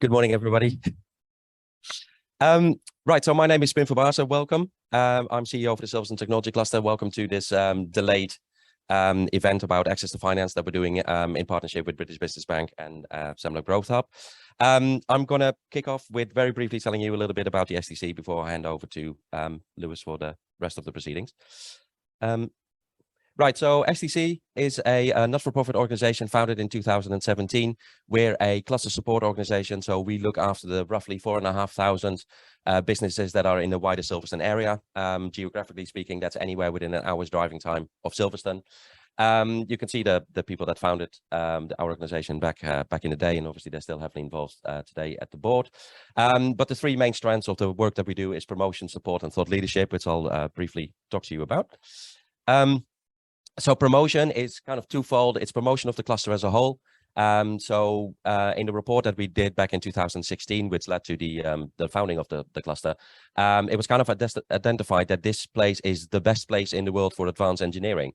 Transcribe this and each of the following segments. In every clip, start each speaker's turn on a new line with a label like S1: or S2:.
S1: Good morning, everybody. Right, so my name is Pim Verbaasen. Welcome. I'm CEO of the Silverstone Technology Cluster. Welcome to this delayed event about access to finance that we're doing in partnership with British Business Bank and SEMLEP Growth Hub. I'm going to kick off with very briefly telling you a little bit about the STC before I hand over to Lewis for the rest of the proceedings. Right, so STC is a not-for-profit organization founded in 2017. We're a cluster support organization, so we look after the roughly 4,500 businesses that are in the wider Silverstone area. Geographically speaking, that's anywhere within an hour's driving time of Silverstone. You can see the people that founded our organization back in the day, and obviously they're still heavily involved today at the board. But the three main strands of the work that we do is promotion, support, and thought leadership, which I'll briefly talk to you about. So promotion is kind of twofold. It's promotion of the cluster as a whole. In the report that we did back in 2016, which led to the founding of the cluster, it was kind of identified that this place is the best place in the world for advanced engineering.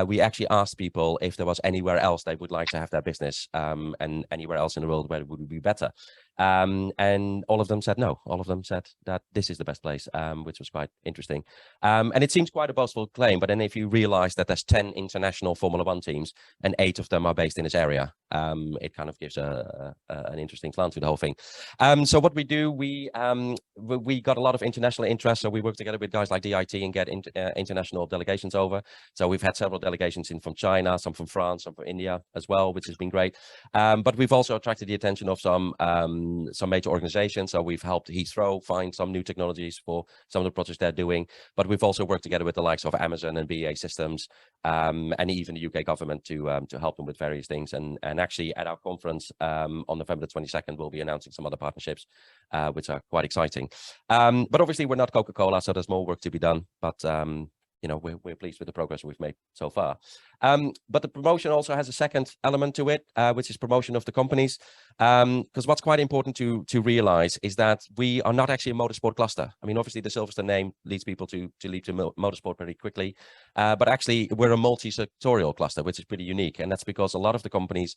S1: We actually asked people if there was anywhere else they would like to have their business, and anywhere else in the world where it would be better. And all of them said no. All of them said that this is the best place, which was quite interesting. And it seems quite a boastful claim, but then if you realize that there's 10 international Formula One teams and 8 of them are based in this area, it kind of gives an interesting slant to the whole thing. So what we do, we got a lot of international interest. So we work together with guys like DIT and get international delegations over. So we've had several delegations in from China, some from France, some from India as well, which has been great. But we've also attracted the attention of some major organizations. So we've helped Heathrow find some new technologies for some of the projects they're doing. But we've also worked together with the likes of Amazon and BAE Systems, and even the UK government to help them with various things. And actually at our conference on November the 22nd, we'll be announcing some other partnerships, which are quite exciting. But obviously we're not Coca-Cola, so there's more work to be done. But you know, we're pleased with the progress we've made so far. But the promotion also has a second element to it, which is promotion of the companies. Because what's quite important to realize is that we are not actually a motorsport cluster. I mean, obviously the Silverstone name leads people to lead to motorsport very quickly. But actually we're a multi-sectorial cluster, which is pretty unique. And that's because a lot of the companies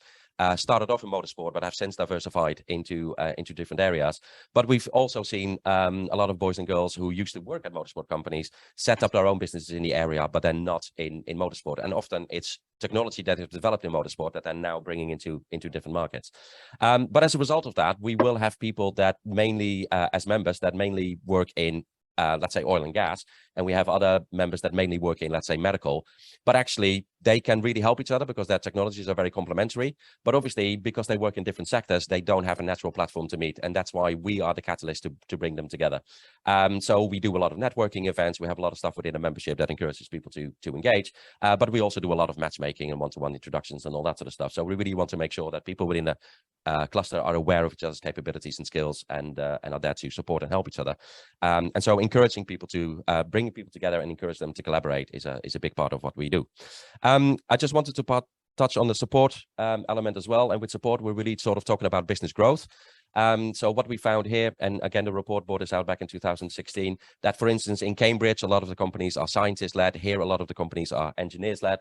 S1: started off in motorsport, but have since diversified into different areas. But we've also seen a lot of boys and girls who used to work at motorsport companies set up their own businesses in the area, but then not in motorsport. And often it's technology that is developed in motorsport that they're now bringing into different markets. But as a result of that, we will have people that mainly, as members, that mainly work in let's say oil and gas, and we have other members that mainly work in, let's say, medical, but actually they can really help each other because their technologies are very complementary. But obviously, because they work in different sectors, they don't have a natural platform to meet, and that's why we are the catalyst to bring them together. So we do a lot of networking events. We have a lot of stuff within the membership that encourages people to engage, but we also do a lot of matchmaking and one-to-one introductions and all that sort of stuff. So we really want to make sure that people within the cluster are aware of each other's capabilities and skills, and are there to support and help each other. And so encouraging people to bring people together and encourage them to collaborate is a big part of what we do. I just wanted to touch on the support element as well. And with support, we're really sort of talking about business growth. So what we found here, and again, the report brought us out back in 2016, that for instance, in Cambridge, a lot of the companies are scientist-led. Here, a lot of the companies are engineers-led.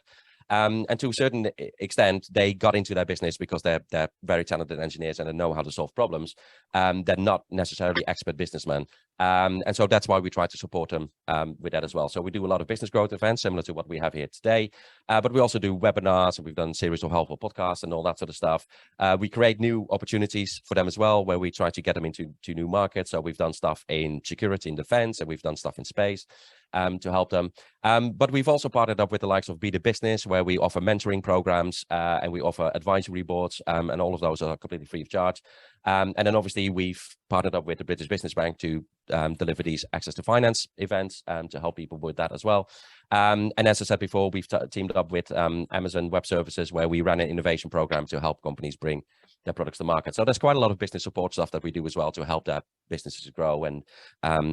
S1: And to a certain extent, they got into their business because they're very talented engineers and they know how to solve problems. They're not necessarily expert businessmen. And so that's why we try to support them with that as well. So we do a lot of business growth events similar to what we have here today. But we also do webinars, and we've done a series of helpful podcasts and all that sort of stuff. We create new opportunities for them as well, where we try to get them into new markets. So we've done stuff in security and defense, and we've done stuff in space to help them. But we've also partnered up with the likes of Be the Business, where we offer mentoring programs and we offer advisory boards, and all of those are completely free of charge. And then obviously we've partnered up with the British Business Bank to deliver these access to finance events to help people with that as well. And as I said before, we've teamed up with Amazon Web Services, where we ran an innovation program to help companies bring their products to market. So there's quite a lot of business support stuff that we do as well to help their businesses grow and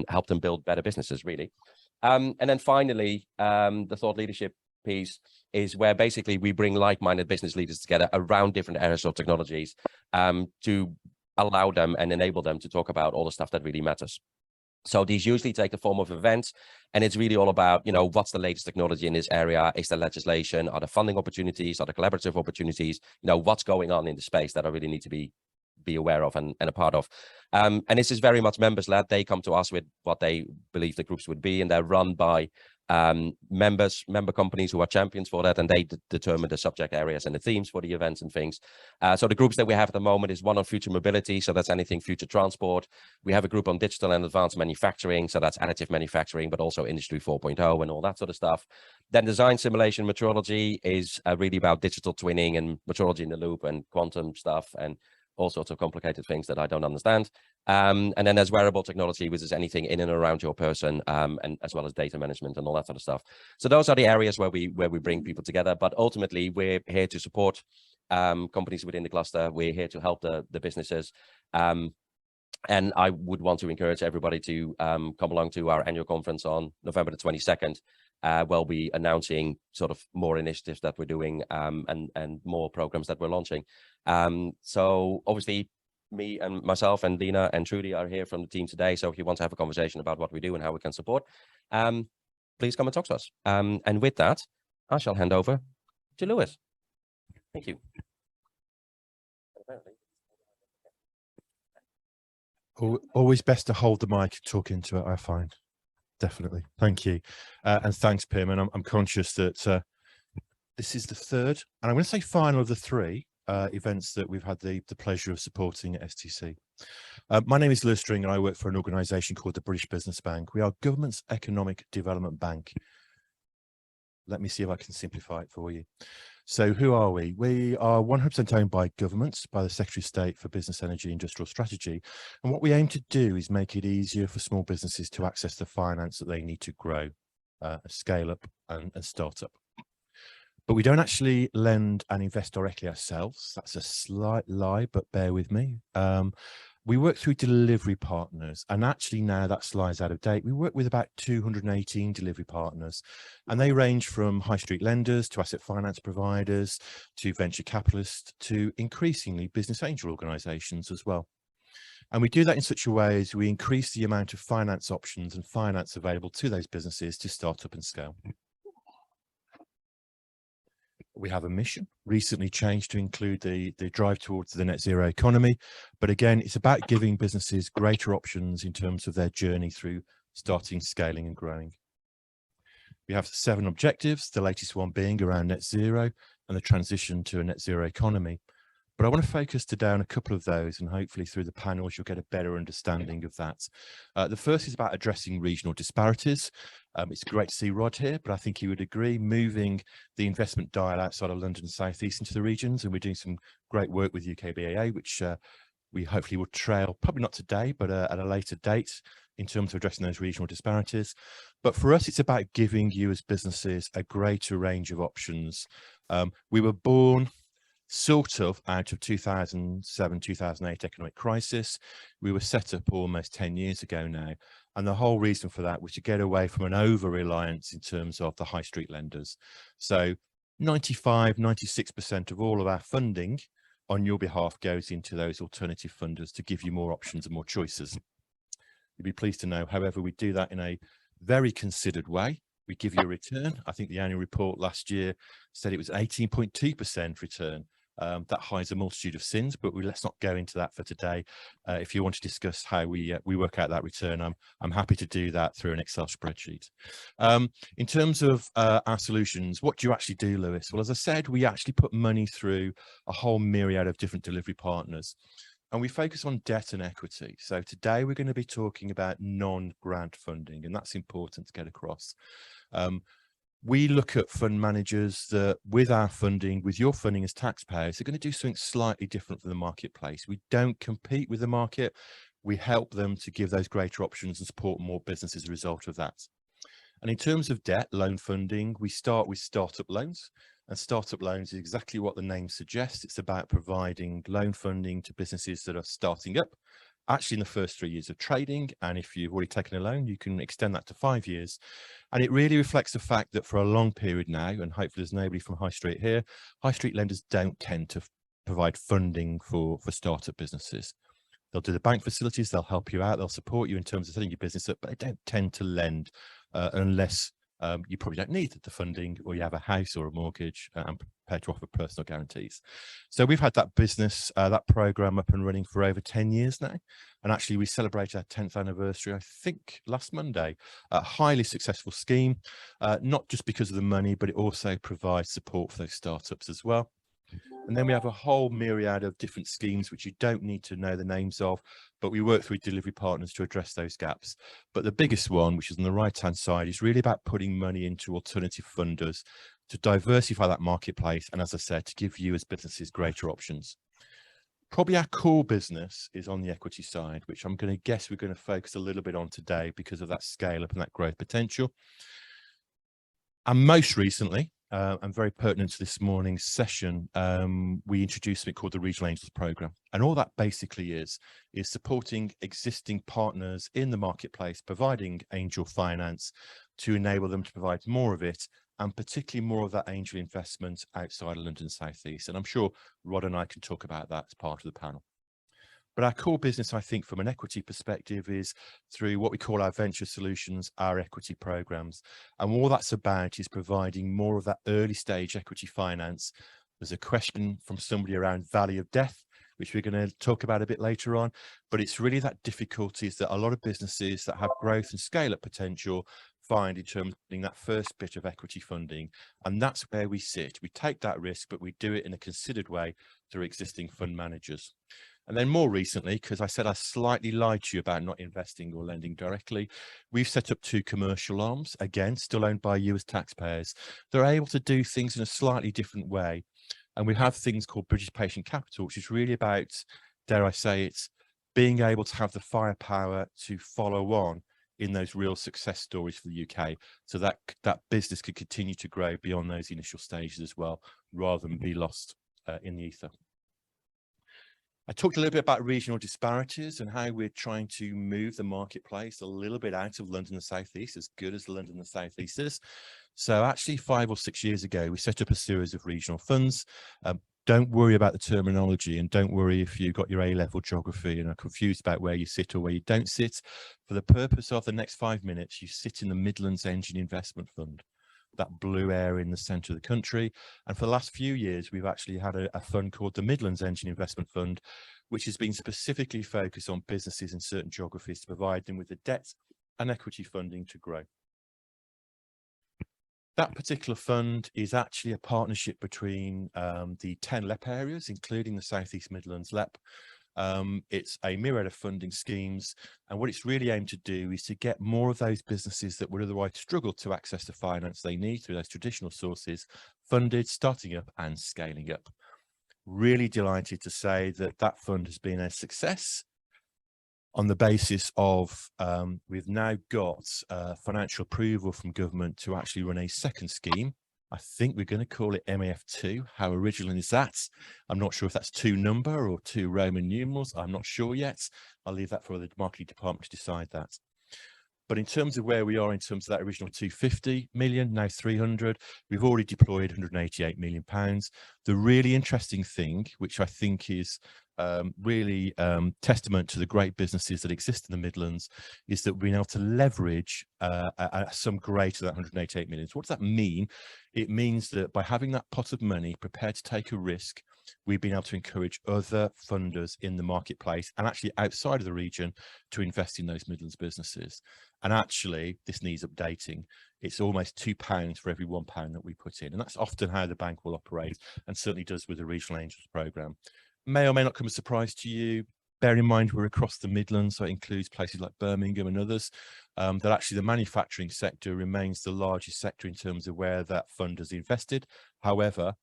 S1: help them build better businesses, really. And then finally, the thought leadership piece is where basically we bring like-minded business leaders together around different areas of technologies to allow them and enable them to talk about all the stuff that really matters. So these usually take the form of events, and it's really all about, you know, what's the latest technology in this area? Is there legislation? Are there funding opportunities? Are there collaborative opportunities? You know, what's going on in the space that I really need to be be aware of and a part of. And this is very much members led. They come to us with what they believe the groups would be, and they're run by member companies who are champions for that, and they determine the subject areas and the themes for the events and things. So the groups that we have at the moment is one on future mobility, so that's anything future transport. We have a group on digital and advanced manufacturing, so that's additive manufacturing, but also industry 4.0 and all that sort of stuff. Then design, simulation, metrology is really about digital twinning and metrology in the loop and quantum stuff and all sorts of complicated things that I don't understand. And then there's wearable technology, which is anything in and around your person, and as well as data management and all that sort of stuff. So those are the areas where we bring people together. But ultimately, we're here to support companies within the cluster. We're here to help the businesses. And I would want to encourage everybody to come along to our annual conference on November the 22nd. We'll be announcing sort of more initiatives that we're doing and more programs that we're launching. So obviously, me and myself and Lena and Trudy are here from the team today. So if you want to have a conversation about what we do and how we can support, please come and talk to us. And with that, I shall hand over to Lewis. Thank you.
S2: Always best to hold the mic and talk into it, I find. Definitely. Thank you. And thanks, Pim. And I'm conscious that this is the third, and I'm going to say final of the three events that we've had the pleasure of supporting at STC. My name is Lewis String, and I work for an organisation called the British Business Bank. We are government's economic development bank. Let me see if I can simplify it for you. So who are we? We are 100% owned by governments, by the Secretary of State for Business, Energy, Industrial Strategy. And what we aim to do is make it easier for small businesses to access the finance that they need to grow, scale up and start up. But we don't actually lend and invest directly ourselves. That's a slight lie, but bear with me. We work through delivery partners, and actually now that slide's out of date. We work with about 218 delivery partners, and they range from high street lenders to asset finance providers to venture capitalists to increasingly business angel organisations as well. And we do that in such a way as we increase the amount of finance options and finance available to those businesses to start up and scale. We have a mission recently changed to include the drive towards the net zero economy. But again, it's about giving businesses greater options in terms of their journey through starting, scaling and growing. We have 7 objectives, the latest one being around net zero and the transition to a net zero economy. But I want to focus today on a couple of those, and hopefully through the panels you'll get a better understanding of that. The first is about addressing regional disparities. It's great to see Rod here, but I think he would agree, moving the investment dial outside of London and South East into the regions, and we're doing some great work with UKBAA, which we hopefully will trail, probably not today, but at a later date in terms of addressing those regional disparities. But for us, it's about giving you as businesses a greater range of options. We were born sort of out of 2007-2008 economic crisis. We were set up almost 10 years ago now, and the whole reason for that was to get away from an over-reliance in terms of the high street lenders. So 95-96% of all of our funding on your behalf goes into those alternative funders to give you more options and more choices. You'd be pleased to know, however, we do that in a very considered way. We give you a return. I think the annual report last year said it was 18.2% return. That hides a multitude of sins, but let's not go into that for today. If you want to discuss how we work out that return, I'm happy to do that through an Excel spreadsheet. In terms of our solutions, what do you actually do, Lewis? Well, as I said, we actually put money through a whole myriad of different delivery partners, and we focus on debt and equity. So today we're going to be talking about non-grant funding, and that's important to get across. We look at fund managers that with our funding, with your funding as taxpayers, are going to do something slightly different from the marketplace. We don't compete with the market. We help them to give those greater options and support more business as a result of that. And in terms of debt, loan funding, we start with startup loans. And startup loans is exactly what the name suggests. It's about providing loan funding to businesses that are starting up, actually in the first 3 years of trading. And if you've already taken a loan, you can extend that to 5 years. And it really reflects the fact that for a long period now, and hopefully there's nobody from high street here, high street lenders don't tend to provide funding for startup businesses. They'll do the bank facilities, they'll help you out, they'll support you in terms of setting your business up, but they don't tend to lend unless you probably don't need the funding, or you have a house or a mortgage and prepared to offer personal guarantees. So we've had that business, that program up and running for over 10 years now. And actually we celebrated our 10th anniversary, I think last Monday. A highly successful scheme, not just because of the money, but it also provides support for those startups as well. And then we have a whole myriad of different schemes, which you don't need to know the names of, but we work through delivery partners to address those gaps. But the biggest one, which is on the right-hand side, is really about putting money into alternative funders to diversify that marketplace. And as I said, to give you as businesses greater options. Probably our core business is on the equity side, which I'm going to guess we're going to focus a little bit on today because of that scale up and that growth potential. And most recently, and very pertinent to this morning's session, we introduced something called the Regional Angels Program. And all that basically is supporting existing partners in the marketplace, providing angel finance to enable them to provide more of it, and particularly more of that angel investment outside of London South East. And I'm sure Rod and I can talk about that as part of the panel. But our core business, I think, from an equity perspective, is through what we call our venture solutions, our equity programs. And all that's about is providing more of that early stage equity finance. There's a question from somebody around value of death, which we're going to talk about a bit later on. But it's really that difficulties that a lot of businesses that have growth and scale up potential find in terms of getting that first bit of equity funding. And that's where we sit. We take that risk, but we do it in a considered way through existing fund managers. And then more recently, because I said I slightly lied to you about not investing or lending directly, we've set up 2 commercial arms, again, still owned by you as taxpayers. They're able to do things in a slightly different way. And we have things called British Patient Capital, which is really about, dare I say it, being able to have the firepower to follow on in those real success stories for the UK, so that that business could continue to grow beyond those initial stages as well, rather than be lost in the ether. I talked a little bit about regional disparities and how we're trying to move the marketplace a little bit out of London and South East, as good as London and South East is. So actually 5 or 6 years ago, we set up a series of regional funds. Don't worry about the terminology, and don't worry if you got your A-level geography and are confused about where you sit or where you don't sit. For the purpose of the next 5 minutes, you sit in the Midlands Engine Investment Fund, that blue area in the centre of the country. And for the last few years, we've actually had a fund called the Midlands Engine Investment Fund, which has been specifically focused on businesses in certain geographies to provide them with the debt and equity funding to grow. That particular fund is actually a partnership between the 10 LEP areas, including the South East Midlands LEP. It's a myriad of funding schemes, and what it's really aimed to do is to get more of those businesses that would otherwise struggle to access the finance they need through those traditional sources funded, starting up and scaling up. Really delighted to say that that fund has been a success on the basis of we've now got financial approval from government to actually run a second scheme. I think we're going to call it MAF2. How original is that? I'm not sure if that's 2 number or 2 Roman numerals. I'm not sure yet. I'll leave that for the marketing department to decide that. But in terms of where we are in terms of that original 250 million, now 300, we've already deployed 188 million pounds. The really interesting thing, which I think is really testament to the great businesses that exist in the Midlands, is that we've been able to leverage a sum greater than 188 million. So what does that mean? It means that by having that pot of money prepared to take a risk, we've been able to encourage other funders in the marketplace and actually outside of the region to invest in those Midlands businesses. And actually, this needs updating. It's almost £2 for every £1 that we put in. And that's often how the bank will operate, and certainly does with the Regional Angels Programme. May or may not come as a surprise to you. Bear in mind, we're across the Midlands, so it includes places like Birmingham and others, that actually the manufacturing sector remains the largest sector in terms of where that fund has invested. However,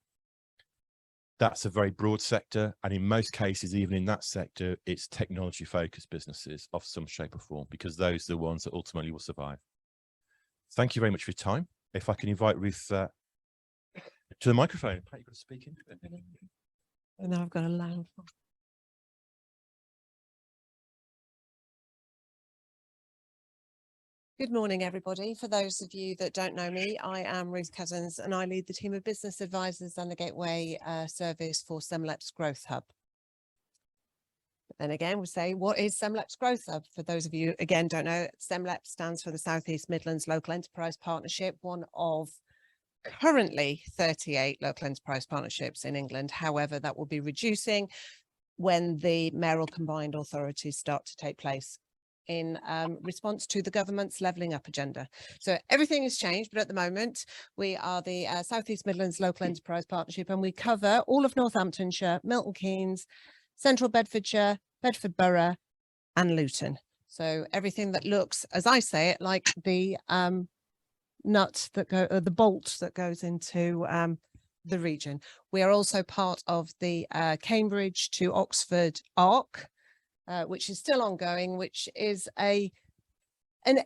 S2: that's a very broad sector, and in most cases, even in that sector, it's technology focused businesses of some shape or form, because those are the ones that ultimately will survive. Thank you very much for your time. If I can invite Ruth to the microphone. Pat, you've got to speak in.
S3: And now I've got a loud one. Good morning, everybody. For those of you that don't know me, I am Ruth Cousins, and I lead the team of business advisors and the gateway service for SEMLEP's Growth Hub. But then again, we say, what is SEMLEP's Growth Hub? For those of you, again, don't know, SEMLEP stands for the South East Midlands Local Enterprise Partnership, one of currently 38 local enterprise partnerships in England. However, that will be reducing when the mayoral combined authorities start to take place in response to the government's levelling up agenda. So everything has changed, but at the moment we are the South East Midlands Local Enterprise Partnership, and we cover all of Northamptonshire, Milton Keynes, Central Bedfordshire, Bedford Borough and Luton. So everything that looks, as I say it, like the nut that the bolt that goes into the region. We are also part of the Cambridge to Oxford ARC, which is still ongoing, which is a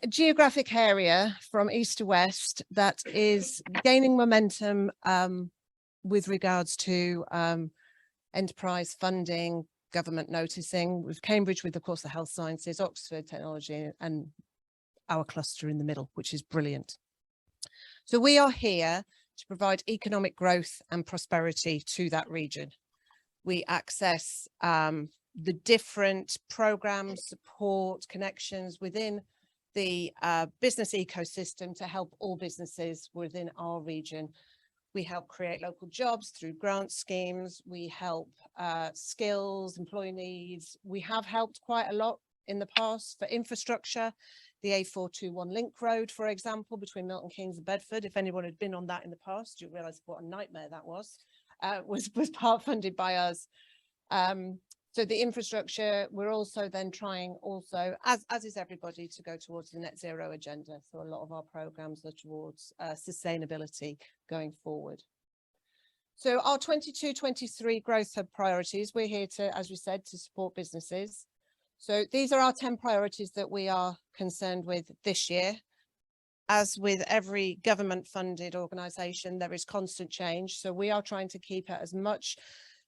S3: geographic area from east to west that is gaining momentum with regards to enterprise funding, government noticing, with Cambridge with, of course, the health sciences, Oxford technology, and our cluster in the middle, which is brilliant. So we are here to provide economic growth and prosperity to that region. We access the different programs, support, connections within the business ecosystem to help all businesses within our region. We help create local jobs through grant schemes. We help skills, employee needs. We have helped quite a lot in the past for infrastructure. The A421 link road, for example, between Milton Keynes and Bedford. If anyone had been on that in the past, you realise what a nightmare that was part funded by us. So the infrastructure, we're also then trying also, as is everybody, to go towards the net zero agenda. So a lot of our programs are towards sustainability going forward. So our 22-23 Growth Hub priorities, we're here to, as we said, to support businesses. So these are our 10 priorities that we are concerned with this year. As with every government funded organisation, there is constant change. So we are trying to keep as much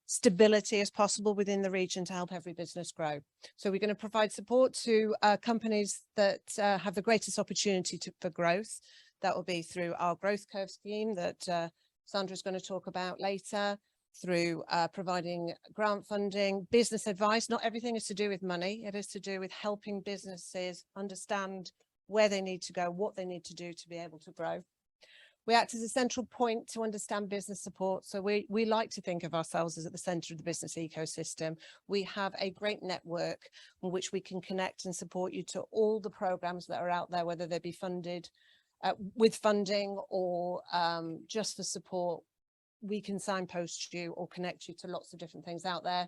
S3: stability as possible within the region to help every business grow. So we're going to provide support to companies that have the greatest opportunity for growth. That will be through our growth curve scheme that Sandra is going to talk about later, through providing grant funding, business advice. Not everything is to do with money. It is to do with helping businesses understand where they need to go, what they need to do to be able to grow. We act as a central point to understand business support. So we like to think of ourselves as at the centre of the business ecosystem. We have a great network in which we can connect and support you to all the programmes that are out there, whether they be funded with funding or just for support. We can signpost you or connect you to lots of different things out there.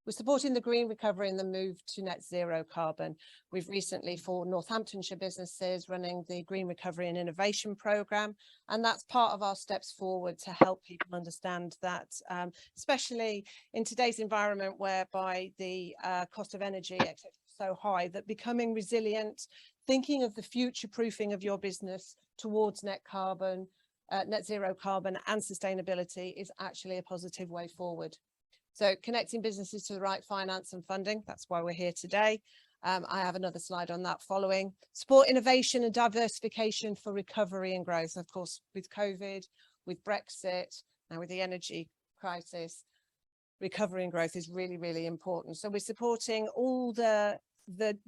S3: We're supporting the green recovery and the move to net zero carbon. We've recently, for Northamptonshire businesses, running the Green Recovery and Innovation Programme, and that's part of our steps forward to help people understand that, especially in today's environment whereby the cost of energy is so high, that becoming resilient, thinking of the future proofing of your business towards net zero carbon and sustainability is actually a positive way forward. So connecting businesses to the right finance and funding, that's why we're here today. I have another slide on that following. Support innovation and diversification for recovery and growth. Of course, with COVID, with Brexit, and with the energy crisis, recovery and growth is really, really important. So we're supporting all the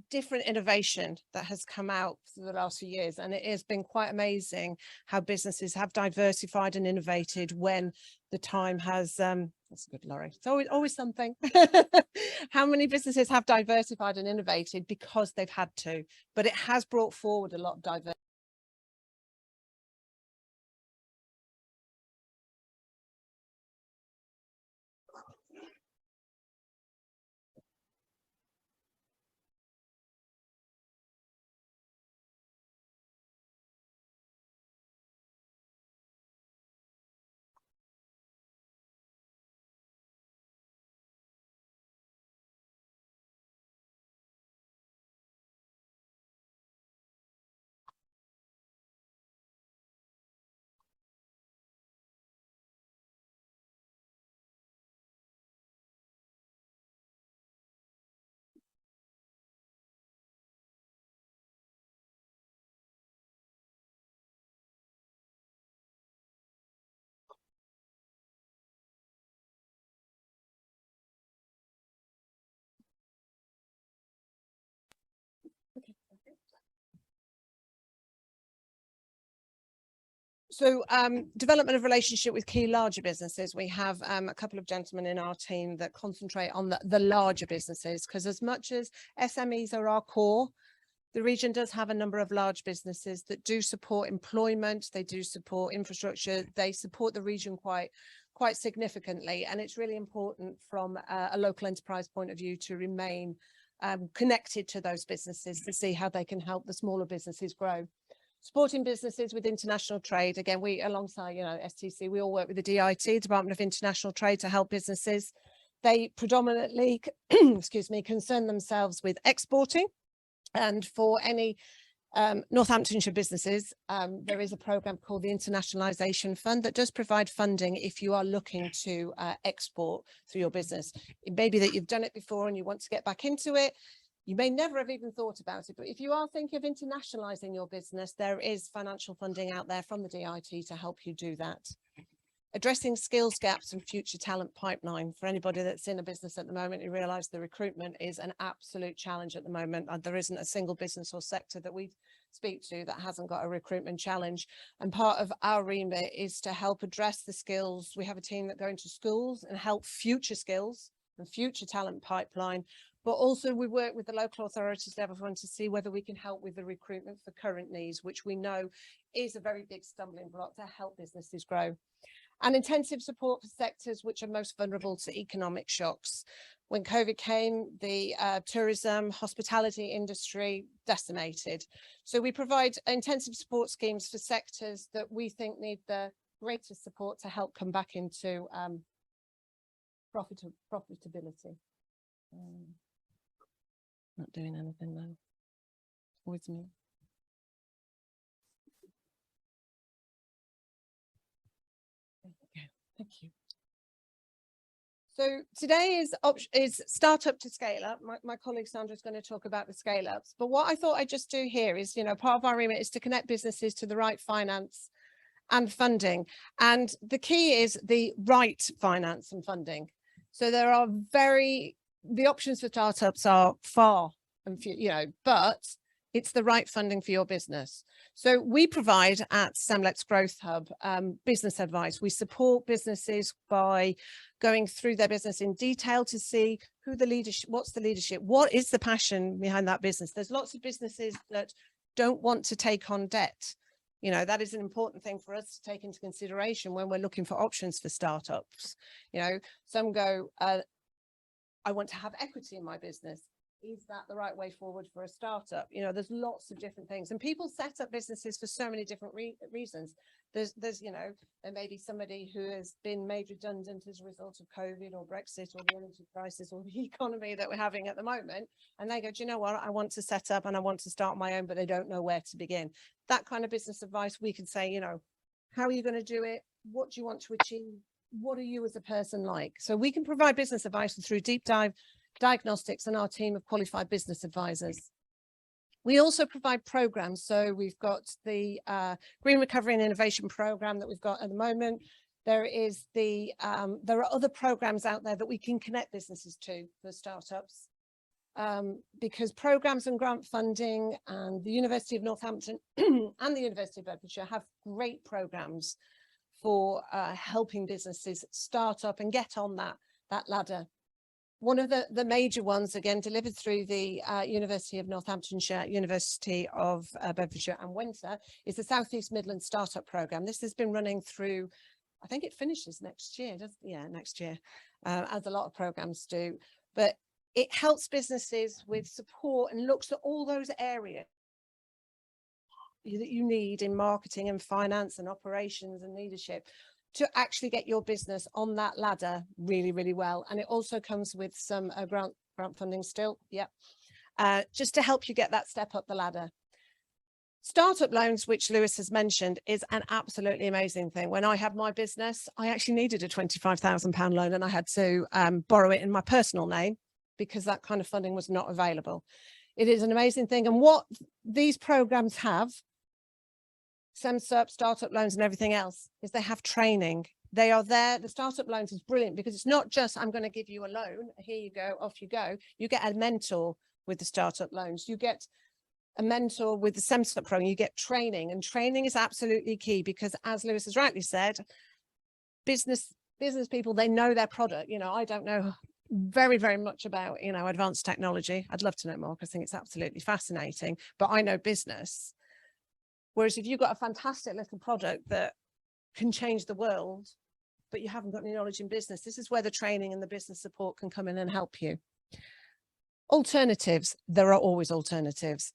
S3: different innovation that has come out for the last few years, and it has been quite amazing how businesses have diversified and innovated when the time has that's a good Laurie, it's always something. How many businesses have diversified and innovated because they've had to, but it has brought forward a lot of diversity. So development of relationship with key larger businesses. We have a couple of gentlemen in our team that concentrate on the larger businesses, because as much as SMEs are our core, the region does have a number of large businesses that do support employment, they do support infrastructure, they support the region quite significantly. And it's really important from a local enterprise point of view to remain connected to those businesses to see how they can help the smaller businesses grow. Supporting businesses with international trade. Again, we, alongside, STC, we all work with the DIT, Department of International Trade, to help businesses. They predominantly, excuse me, concern themselves with exporting. And for any Northamptonshire businesses, there is a programme called the Internationalisation Fund that does provide funding if you are looking to export through your business. It may be that you've done it before and you want to get back into it. You may never have even thought about it, but if you are thinking of internationalising your business, there is financial funding out there from the DIT to help you do that. Addressing skills gaps and future talent pipeline. For anybody that's in a business at the moment, you realise the recruitment is an absolute challenge at the moment. There isn't a single business or sector that we speak to that hasn't got a recruitment challenge. And part of our remit is to help address the skills. We have a team that go into schools and help future skills and future talent pipeline. But also we work with the local authorities and everyone to see whether we can help with the recruitment for current needs, which we know is a very big stumbling block to help businesses grow. And intensive support for sectors which are most vulnerable to economic shocks. When COVID came, the tourism, hospitality industry decimated. So we provide intensive support schemes for sectors that we think need the greatest support to help come back into profitability. Not doing anything now. With me. Thank you. So today is startup to scale up. My colleague Sandra is going to talk about the scale ups. But what I thought I'd just do here is, part of our remit is to connect businesses to the right finance and funding. And the key is the right finance and funding. So there are the options for startups are far and few, but it's the right funding for your business. So we provide at SEMLEP Growth Hub business advice. We support businesses by going through their business in detail to see who the leadership, what's the leadership, what is the passion behind that business. There's lots of businesses that don't want to take on debt. That is an important thing for us to take into consideration when we're looking for options for startups. Some go, I want to have equity in my business. Is that the right way forward for a startup? There's lots of different things, and people set up businesses for so many different reasons. There's there may be somebody who has been made redundant as a result of COVID or Brexit or the energy crisis or the economy that we're having at the moment. And they go, do you know what? I want to set up and I want to start my own, but they don't know where to begin. That kind of business advice, we can say, how are you going to do it? What do you want to achieve? What are you as a person like? So we can provide business advice through deep dive diagnostics and our team of qualified business advisors. We also provide programs. So we've got the Green Recovery and Innovation program that we've got at the moment. There is there are other programs out there that we can connect businesses to for startups, because programs and grant funding and the University of Northampton and the University of Bedfordshire have great programs for helping businesses start up and get on that ladder. One of the major ones, again, delivered through the University of Northamptonshire, University of Bedfordshire and Windsor, is the South East Midlands Startup Programme. This has been running through, I think it finishes next year, next year, as a lot of programmes do. But it helps businesses with support and looks at all those areas that you need in marketing and finance and operations and leadership to actually get your business on that ladder really, really well. And it also comes with some grant funding still, just to help you get that step up the ladder. Startup loans, which Lewis has mentioned, is an absolutely amazing thing. When I had my business, I actually needed a £25,000 loan and I had to borrow it in my personal name because that kind of funding was not available. It is an amazing thing. And what these programs have, SEMSUP, startup loans and everything else, is they have training. They are there. The startup loans is brilliant because it's not just, I'm going to give you a loan. Here you go, off you go. You get a mentor with the startup loans. You get a mentor with the SEMLEP program, you get training, and training is absolutely key because, as Lewis has rightly said, business people, they know their product. You know, I don't know very, very much about, you know, advanced technology. I'd love to know more because I think it's absolutely fascinating, but I know business. Whereas if you've got a fantastic little product that can change the world, but you haven't got any knowledge in business, this is where the training and the business support can come in and help you. Alternatives, there are always alternatives.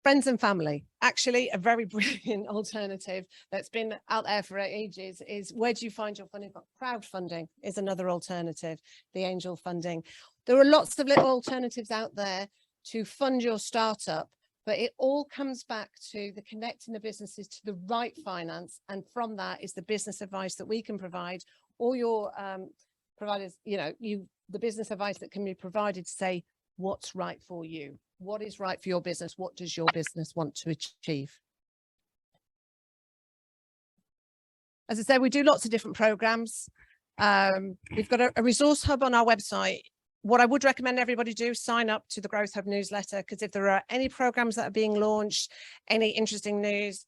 S3: Friends and family, actually a very brilliant alternative that's been out there for ages is, where do you find your funding? Crowdfunding is another alternative, the angel funding. There are lots of little alternatives out there to fund your startup, but it all comes back to the connecting the businesses to the right finance. And from that is the business advice that we can provide, or your providers, you know, the business advice that can be provided to say what's right for you. What is right for your business? What does your business want to achieve? As I said, we do lots of different programs. We've got a resource hub on our website. What I would recommend everybody do, sign up to the Growth Hub newsletter, because if there are any programs that are being launched, any interesting news,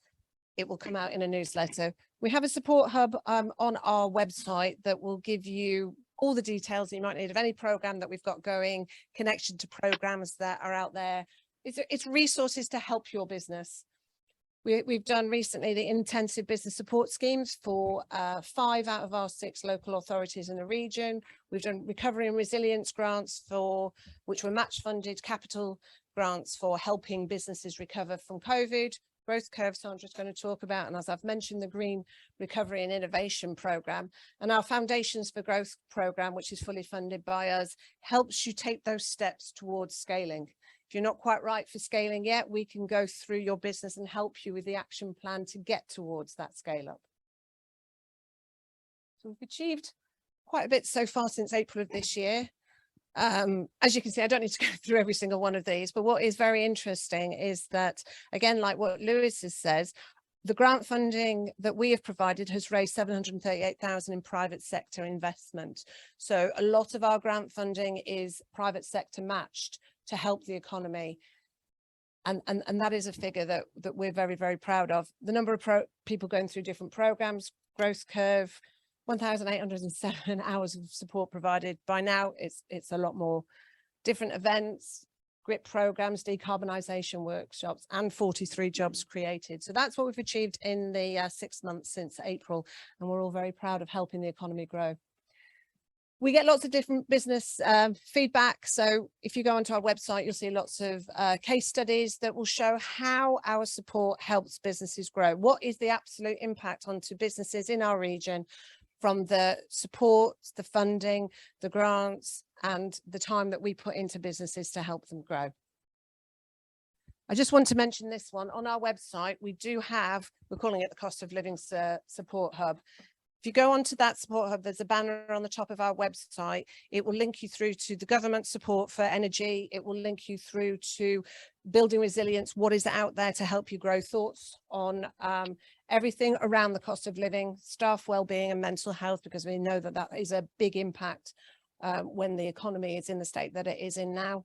S3: it will come out in a newsletter. We have a support hub on our website that will give you all the details you might need of any program that we've got going, connection to programs that are out there. It's resources to help your business. We've done recently the intensive business support schemes for 5 out of our 6 local authorities in the region. We've done recovery and resilience grants which were match funded capital grants for helping businesses recover from COVID. Growth curve, Sandra's going to talk about, and as I've mentioned, the Green Recovery and Innovation Programme, and our Foundations for Growth programme, which is fully funded by us, helps you take those steps towards scaling. If you're not quite right for scaling yet, we can go through your business and help you with the action plan to get towards that scale up. So we've achieved quite a bit so far since April of this year. As you can see, I don't need to go through every single one of these, but what is very interesting is that, again, like what Lewis has says, the grant funding that we have provided has raised 738,000 in private sector investment. So a lot of our grant funding is private sector matched to help the economy. And that is a figure that we're very, very proud of. The number of people going through different programs, growth curve, 1,807 hours of support provided. By now, it's a lot more. Different events, GRIP programs, decarbonisation workshops, and 43 jobs created. So that's what we've achieved in the 6 months since April, and we're all very proud of helping the economy grow. We get lots of different business feedback. So if you go onto our website, you'll see lots of case studies that will show how our support helps businesses grow. What is the absolute impact onto businesses in our region from the support, the funding, the grants, and the time that we put into businesses to help them grow. I just want to mention this one. On our website, we do have, we're calling it the Cost of Living Support Hub. If you go onto that support hub, there's a banner on the top of our website. It will link you through to the government support for energy. It will link you through to building resilience, what is out there to help you grow, thoughts on everything around the cost of living, staff wellbeing and mental health, because we know that that is a big impact when the economy is in the state that it is in now.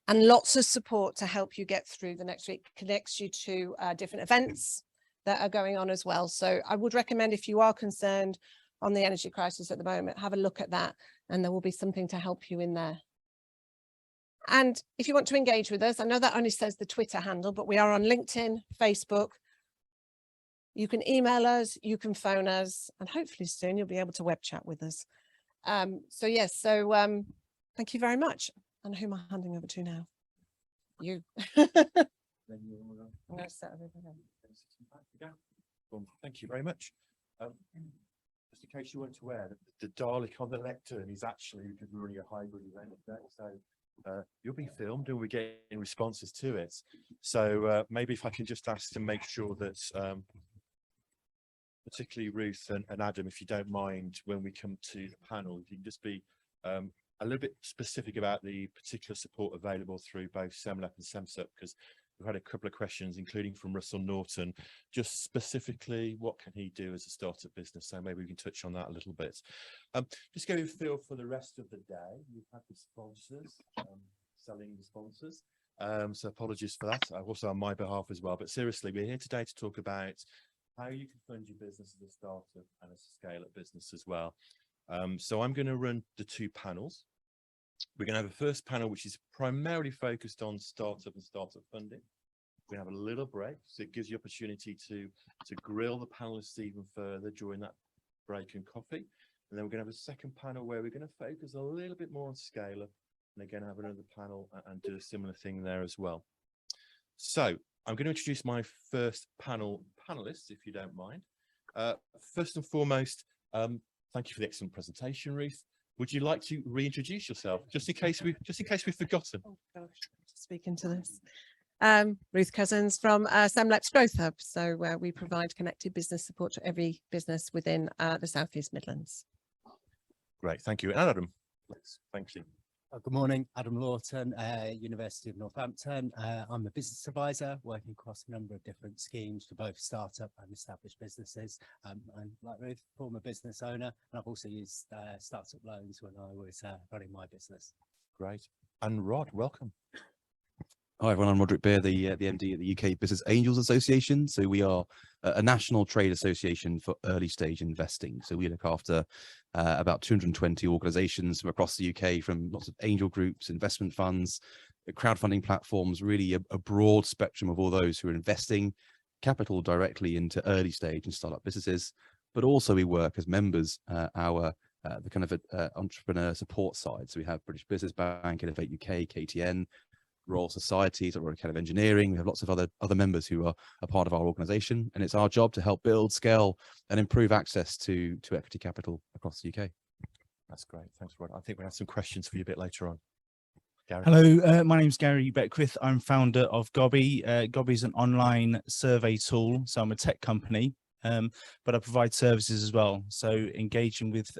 S3: And lots of support to help you get through the next week, connects you to different events that are going on as well. So I would recommend, if you are concerned on the energy crisis at the moment, have a look at that, and there will be something to help you in there. And if you want to engage with us, I know that only says the Twitter handle, but we are on LinkedIn, Facebook. You can email us, you can phone us, and hopefully soon you'll be able to web chat with us. So yes, thank you very much. And who am I handing over to now? You. I'm going to set everything up.
S2: Thank you very much. Just in case you weren't aware, the Dalek on the lectern is actually, because we're running a hybrid event today, so you'll be filmed and we're getting responses to it. So maybe if I can just ask to make sure that particularly Ruth and Adam, if you don't mind, when we come to the panel, if you can just be a little bit specific about the particular support available through both SEMLEP and SEMSUP, because we've had a couple of questions, including from Russell Norton, just specifically what can he do as a startup business? So maybe we can touch on that a little bit. Just give you a feel for the rest of the day. We've had the sponsors, selling the sponsors. So apologies for that. Also on my behalf as well. But seriously, we're here today to talk about how you can fund your business as a startup and as a scale-up business as well. So I'm going to run the two panels. We're going to have a first panel, which is primarily focused on startup and startup funding. We're going to have a little break, so it gives you opportunity to grill the panelists even further during that break and coffee. And then we're going to have a second panel where we're going to focus a little bit more on scale-up, and again have another panel and do a similar thing there as well. So I'm going to introduce my first panelists, if you don't mind. First and foremost, thank you for the excellent presentation, Ruth. Would you like to reintroduce yourself, just in case we've forgotten? Oh gosh,
S3: speak into this. Ruth Cousins from SEMLEP Growth Hub. So we provide connected business support to every business within the South East Midlands.
S2: Great, thank you. And Adam, please. Thank you.
S4: Good morning, Adam Lawton, University of Northampton. I'm a business advisor working across a number of different schemes for both startup and established businesses. I'm like Ruth, former business owner, and I've also used startup loans when I was running my business.
S2: Great. And Rod, welcome.
S5: Hi everyone, I'm Roderick Beer, the MD at the UK Business Angels Association. So we are a national trade association for early stage investing. So we look after about 220 organizations from across the UK, from lots of angel groups, investment funds, crowdfunding platforms, really a broad spectrum of all those who are investing capital directly into early stage and startup businesses. But also we work as members, the kind of entrepreneur support side. So we have British Business Bank, Innovate UK, KTN, Royal Societies, or kind of engineering. We have lots of other members who are a part of our organization, and it's our job to help build, scale, and improve access to equity capital across the UK.
S2: That's great. Thanks, Rod. I think we have some questions for you a bit later on. Gary.
S6: Hello, my name's Gary Beckwith. I'm founder of Gobby. Gobby is an online survey tool, so I'm a tech company, but I provide services as well. So engaging with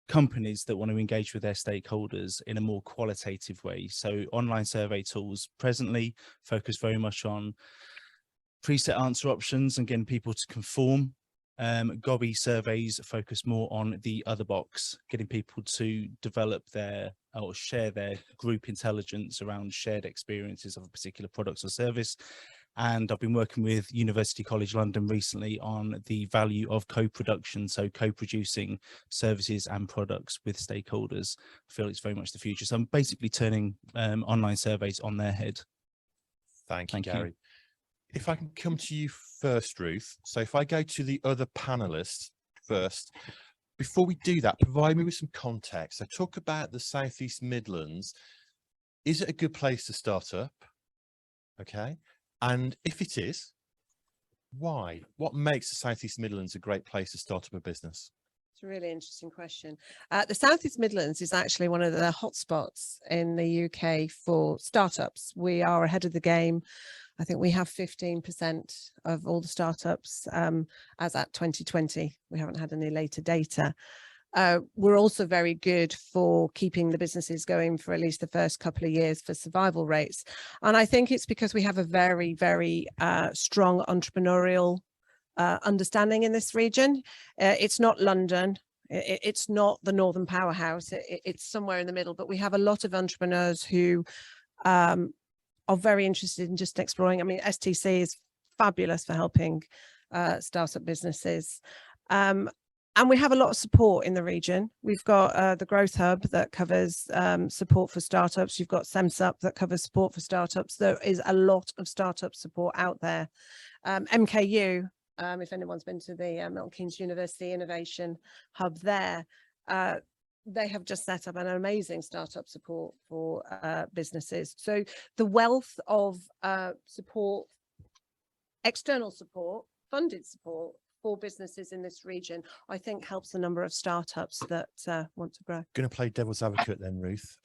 S6: companies that want to engage with their stakeholders in a more qualitative way. So online survey tools presently focus very much on preset answer options and getting people to conform. Gobby surveys focus more on the other box, getting people to develop or share their group intelligence around shared experiences of a particular product or service. And I've been working with University College London recently on the value of co-production, so co-producing services and products with stakeholders. I feel it's very much the future. So I'm basically turning online surveys on their head.
S2: Thank you, Gary. If I can come to you first, Ruth. So if I go to the other panelists first, before we do that, provide me with some context. So talk about the South East Midlands. Is it a good place to start up? Okay. And if it is, why? What makes the South East Midlands a great place to start up a business?
S3: It's a really interesting question. The South East Midlands is actually one of the hotspots in the UK for startups. We are ahead of the game. I think we have 15% of all the startups as at 2020. We haven't had any later data. We're also very good for keeping the businesses going for at least the first couple of years for survival rates. And I think it's because we have a very, very strong entrepreneurial understanding in this region. It's not London. It's not the Northern Powerhouse. It's somewhere in the middle, but we have a lot of entrepreneurs who are very interested in just exploring. I mean, STC is fabulous for helping startup businesses. And we have a lot of support in the region. We've got the Growth Hub that covers support for startups. You've got SEMSUP that covers support for startups. There is a lot of startup support out there. MKU, if anyone's been to the Milton Keynes University Innovation Hub there, they have just set up an amazing startup support for businesses. So the wealth of support, external support, funded support for businesses in this region, I think helps the number of startups that want to grow.
S2: Going to play devil's advocate then, Ruth.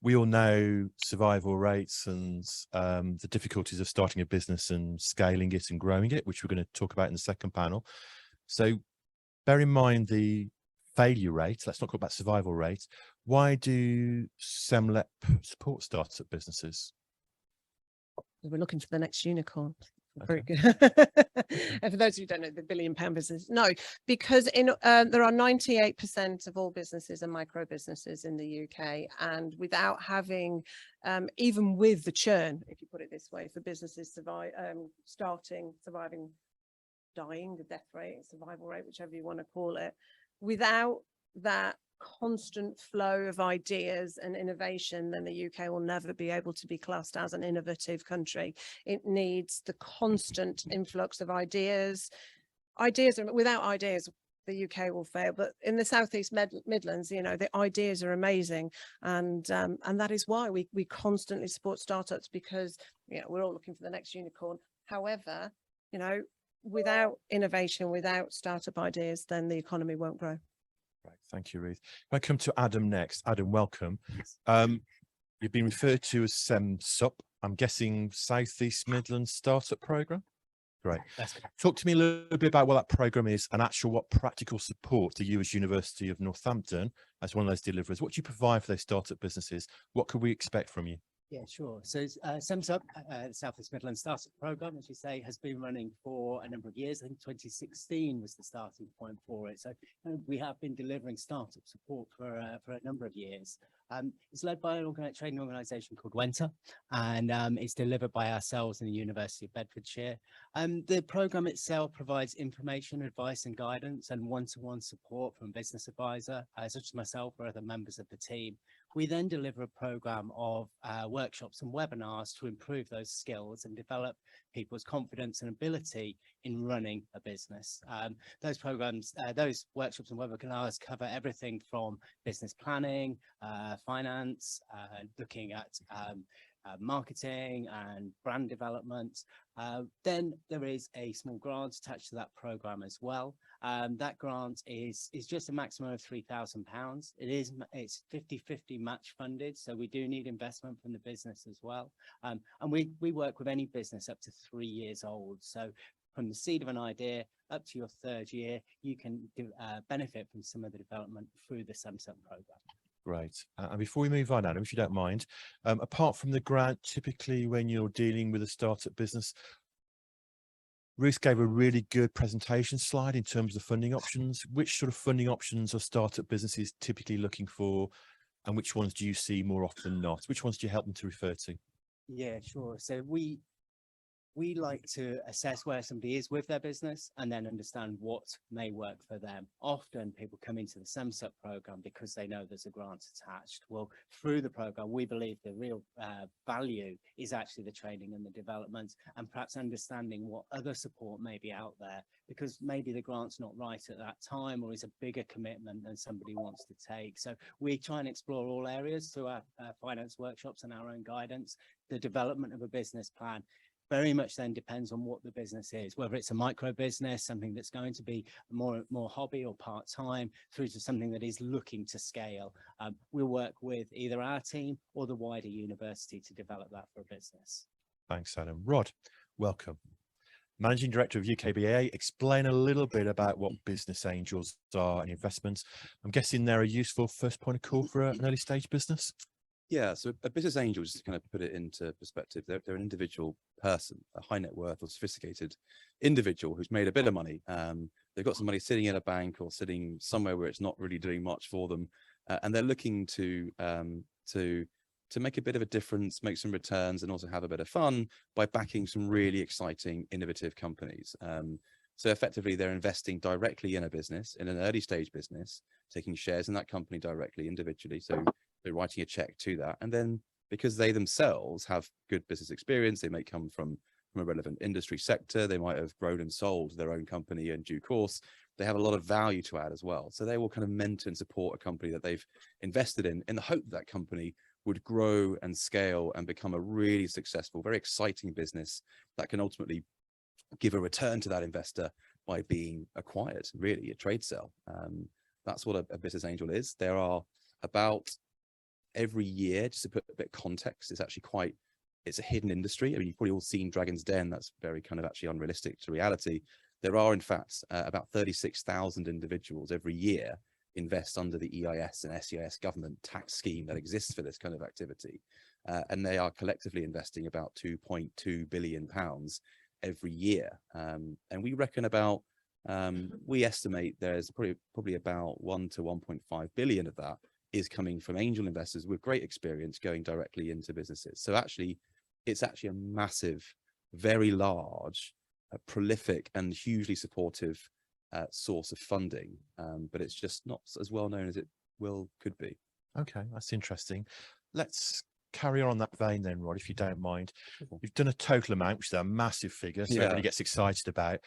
S2: We all know survival rates and the difficulties of starting a business and scaling it and growing it, which we're going to talk about in the second panel. So bear in mind the failure rate. Let's not talk about survival rate. Why do SEMLEP support startup businesses?
S3: We're looking for the next unicorn. Very good. And for those of you who don't know, the £1 billion business, no, because there are 98% of all businesses are micro businesses in the UK, and without having, even with the churn, if you put it this way, for businesses surviving, dying, the death rate, survival rate, whichever you want to call it, without that constant flow of ideas and innovation, then the UK will never be able to be classed as an innovative country. It needs the constant influx of ideas. Without ideas, the UK will fail. But in the Southeast Midlands, you know, the ideas are amazing, and that is why we constantly support startups, because, you know, we're all looking for the next unicorn. However, you know, without innovation, without startup ideas, then the economy won't grow.
S2: Right, thank you, Ruth. If I come to Adam next. Adam, welcome. You've been referred to as SEMSUP. I'm guessing Southeast Midlands Startup Programme. Great. Talk to me a little bit about what that programme is, and what practical support do you as University of Northampton, as one of those deliverers, what do you provide for those startup businesses? What could we expect from you?
S4: Yeah, sure. So SEMSUP, the South East Midlands Startup Programme, as you say, has been running for a number of years. I think 2016 was the starting point for it. So we have been delivering startup support for a number of years. It's led by an training organisation called Wenta, and it's delivered by ourselves in the University of Bedfordshire. The programme itself provides information, advice and guidance, and one-to-one support from a business advisor, such as myself or other members of the team. We then deliver a programme of workshops and webinars to improve those skills and develop people's confidence and ability in running a business. Those programs, those workshops and webinars cover everything from business planning, finance, looking at marketing and brand development. Then there is a small grant attached to that programme as well. That grant is just a maximum of £3,000. It's 50-50 match funded, so we do need investment from the business as well. And we work with any business up to 3 years old. So from the seed of an idea up to your 3rd year, you can benefit from some of the development through the SEMSUP programme.
S2: Great. And before we move on, Adam, if you don't mind, apart from the grant, typically when you're dealing with a startup business, Ruth gave a really good presentation slide in terms of funding options. Which sort of funding options are startup businesses typically looking for, and which ones do you see more often than not? Which ones do you help them to refer to?
S4: Yeah, sure. So we like to assess where somebody is with their business and then understand what may work for them. Often people come into the SEMSUP programme because they know there's a grant attached. Well, through the programme, we believe the real value is actually the training and the development, and perhaps understanding what other support may be out there, because maybe the grant's not right at that time, or is a bigger commitment than somebody wants to take. So we try and explore all areas through our finance workshops and our own guidance. The development of a business plan very much then depends on what the business is, whether it's a micro business, something that's going to be more hobby or part-time, through to something that is looking to scale. We'll work with either our team or the wider university to develop that for a business.
S2: Thanks, Adam. Rod, welcome. Managing Director of UKBA, explain a little bit about what business angels are and investments. I'm guessing they're a useful first point of call for an early stage business.
S5: Yeah, so a business angel, just to kind of put it into perspective, they're an individual person, a high net worth or sophisticated individual who's made a bit of money. They've got some money sitting in a bank or sitting somewhere where it's not really doing much for them, and they're looking to make a bit of a difference, make some returns, and also have a bit of fun by backing some really exciting, innovative companies. So effectively, they're investing directly in a business, in an early stage business, taking shares in that company directly, individually. So they're writing a check to that. And then because they themselves have good business experience, they may come from a relevant industry sector, they might have grown and sold their own company in due course. They have a lot of value to add as well. So they will kind of mentor and support a company that they've invested in the hope that company would grow and scale and become a really successful, very exciting business that can ultimately give a return to that investor by being acquired, really a trade sale. That's what a business angel is. There are about every year, just to put a bit of context, it's a hidden industry. I mean, you've probably all seen Dragon's Den. That's very kind of actually unrealistic to reality. There are, in fact, about 36,000 individuals every year invest under the EIS and SEIS government tax scheme that exists for this kind of activity. And they are collectively investing about £2.2 billion every year. And we reckon about, we estimate there's probably about 1 to 1.5 billion of that is coming from angel investors with great experience going directly into businesses. So actually, it's actually a massive, very large, prolific and hugely supportive source of funding, but it's just not as well known as it could be.
S2: Okay, that's interesting. Let's carry on that vein then, Rod, if you don't mind.
S5: Sure.
S2: You've done a total amount, which is a massive figure, so everybody gets excited about.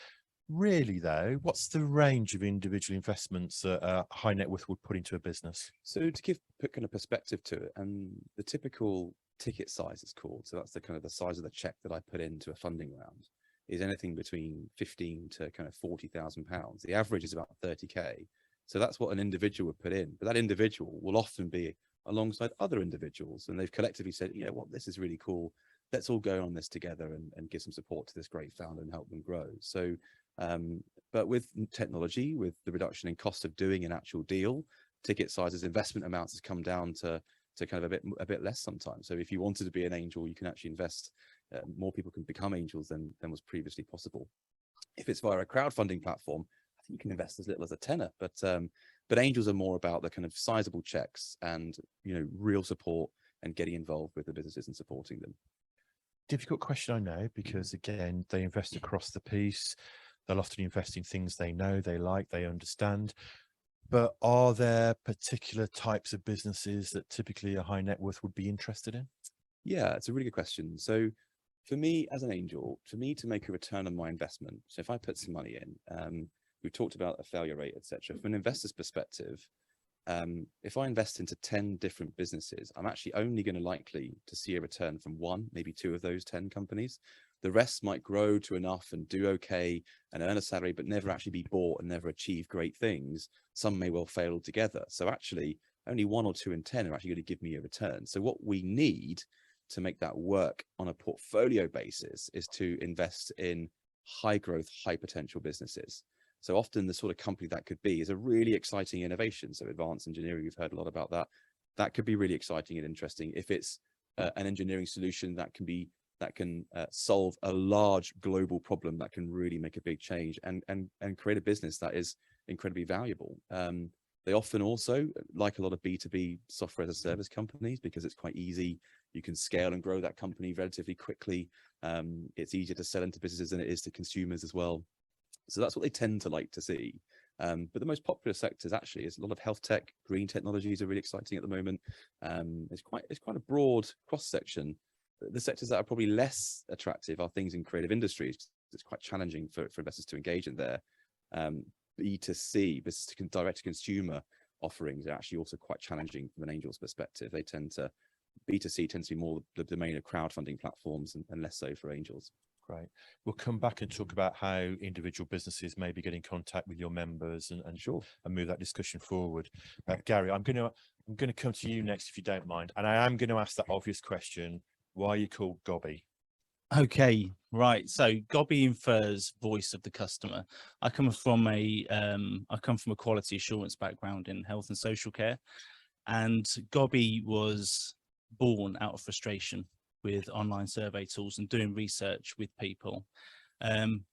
S2: Really though, what's the range of individual investments that high net worth would put into a business?
S5: So to put kind of perspective to it, and the typical ticket size is called, so that's the kind of the size of the check that I put into a funding round, is anything between 15 to kind of 40,000 pounds. The average is about 30k. So that's what an individual would put in, but that individual will often be alongside other individuals, and they've collectively said, you know what, this is really cool. Let's all go on this together and give some support to this great founder and help them grow. So, but with technology, with the reduction in cost of doing an actual deal, ticket sizes, investment amounts has come down to kind of a bit less sometimes. So if you wanted to be an angel, you can actually invest, more people can become angels than was previously possible. If it's via a crowdfunding platform, I think you can invest as little as a tenner, but angels are more about the kind of sizable checks and, you know, real support and getting involved with the businesses and supporting them.
S2: Difficult question, I know, because again, they invest across the piece. They'll often invest in things they know, they like, they understand. But are there particular types of businesses that typically a high net worth would be interested in?
S5: Yeah, it's a really good question. So for me as an angel, for me to make a return on my investment, so if I put some money in, we've talked about a failure rate, etc. From an investor's perspective, if I invest into 10 different businesses, I'm actually only going to likely to see a return from 1, maybe 2 of those 10 companies. The rest might grow to enough and do okay and earn a salary, but never actually be bought and never achieve great things. Some may well fail altogether. So actually only 1 or 2 in 10 are actually going to give me a return. So what we need to make that work on a portfolio basis is to invest in high growth, high potential businesses. So often the sort of company that could be is a really exciting innovation. So advanced engineering, we've heard a lot about that. That could be really exciting and interesting. If it's an engineering solution that can solve a large global problem that can really make a big change and create a business that is incredibly valuable. They often also like a lot of B2B software as a service companies because it's quite easy. You can scale and grow that company relatively quickly. It's easier to sell into businesses than it is to consumers as well. So that's what they tend to like to see. But the most popular sectors actually is a lot of health tech, green technologies are really exciting at the moment. It's quite a broad cross section. The sectors that are probably less attractive are things in creative industries. It's quite challenging for investors to engage in there. B2C, business to direct to consumer offerings are actually also quite challenging from an angel's perspective. B2C tends to be more the domain of crowdfunding platforms and less so for angels.
S2: Great. We'll come back and talk about how individual businesses maybe get in contact with your members and move that discussion forward. Gary, I'm going to come to you next if you don't mind, and I am going to ask that obvious question: why are you called Gobby?
S6: Okay, right. So Gobby infers voice of the customer. I come from a quality assurance background in health and social care, and Gobby was born out of frustration with online survey tools and doing research with people,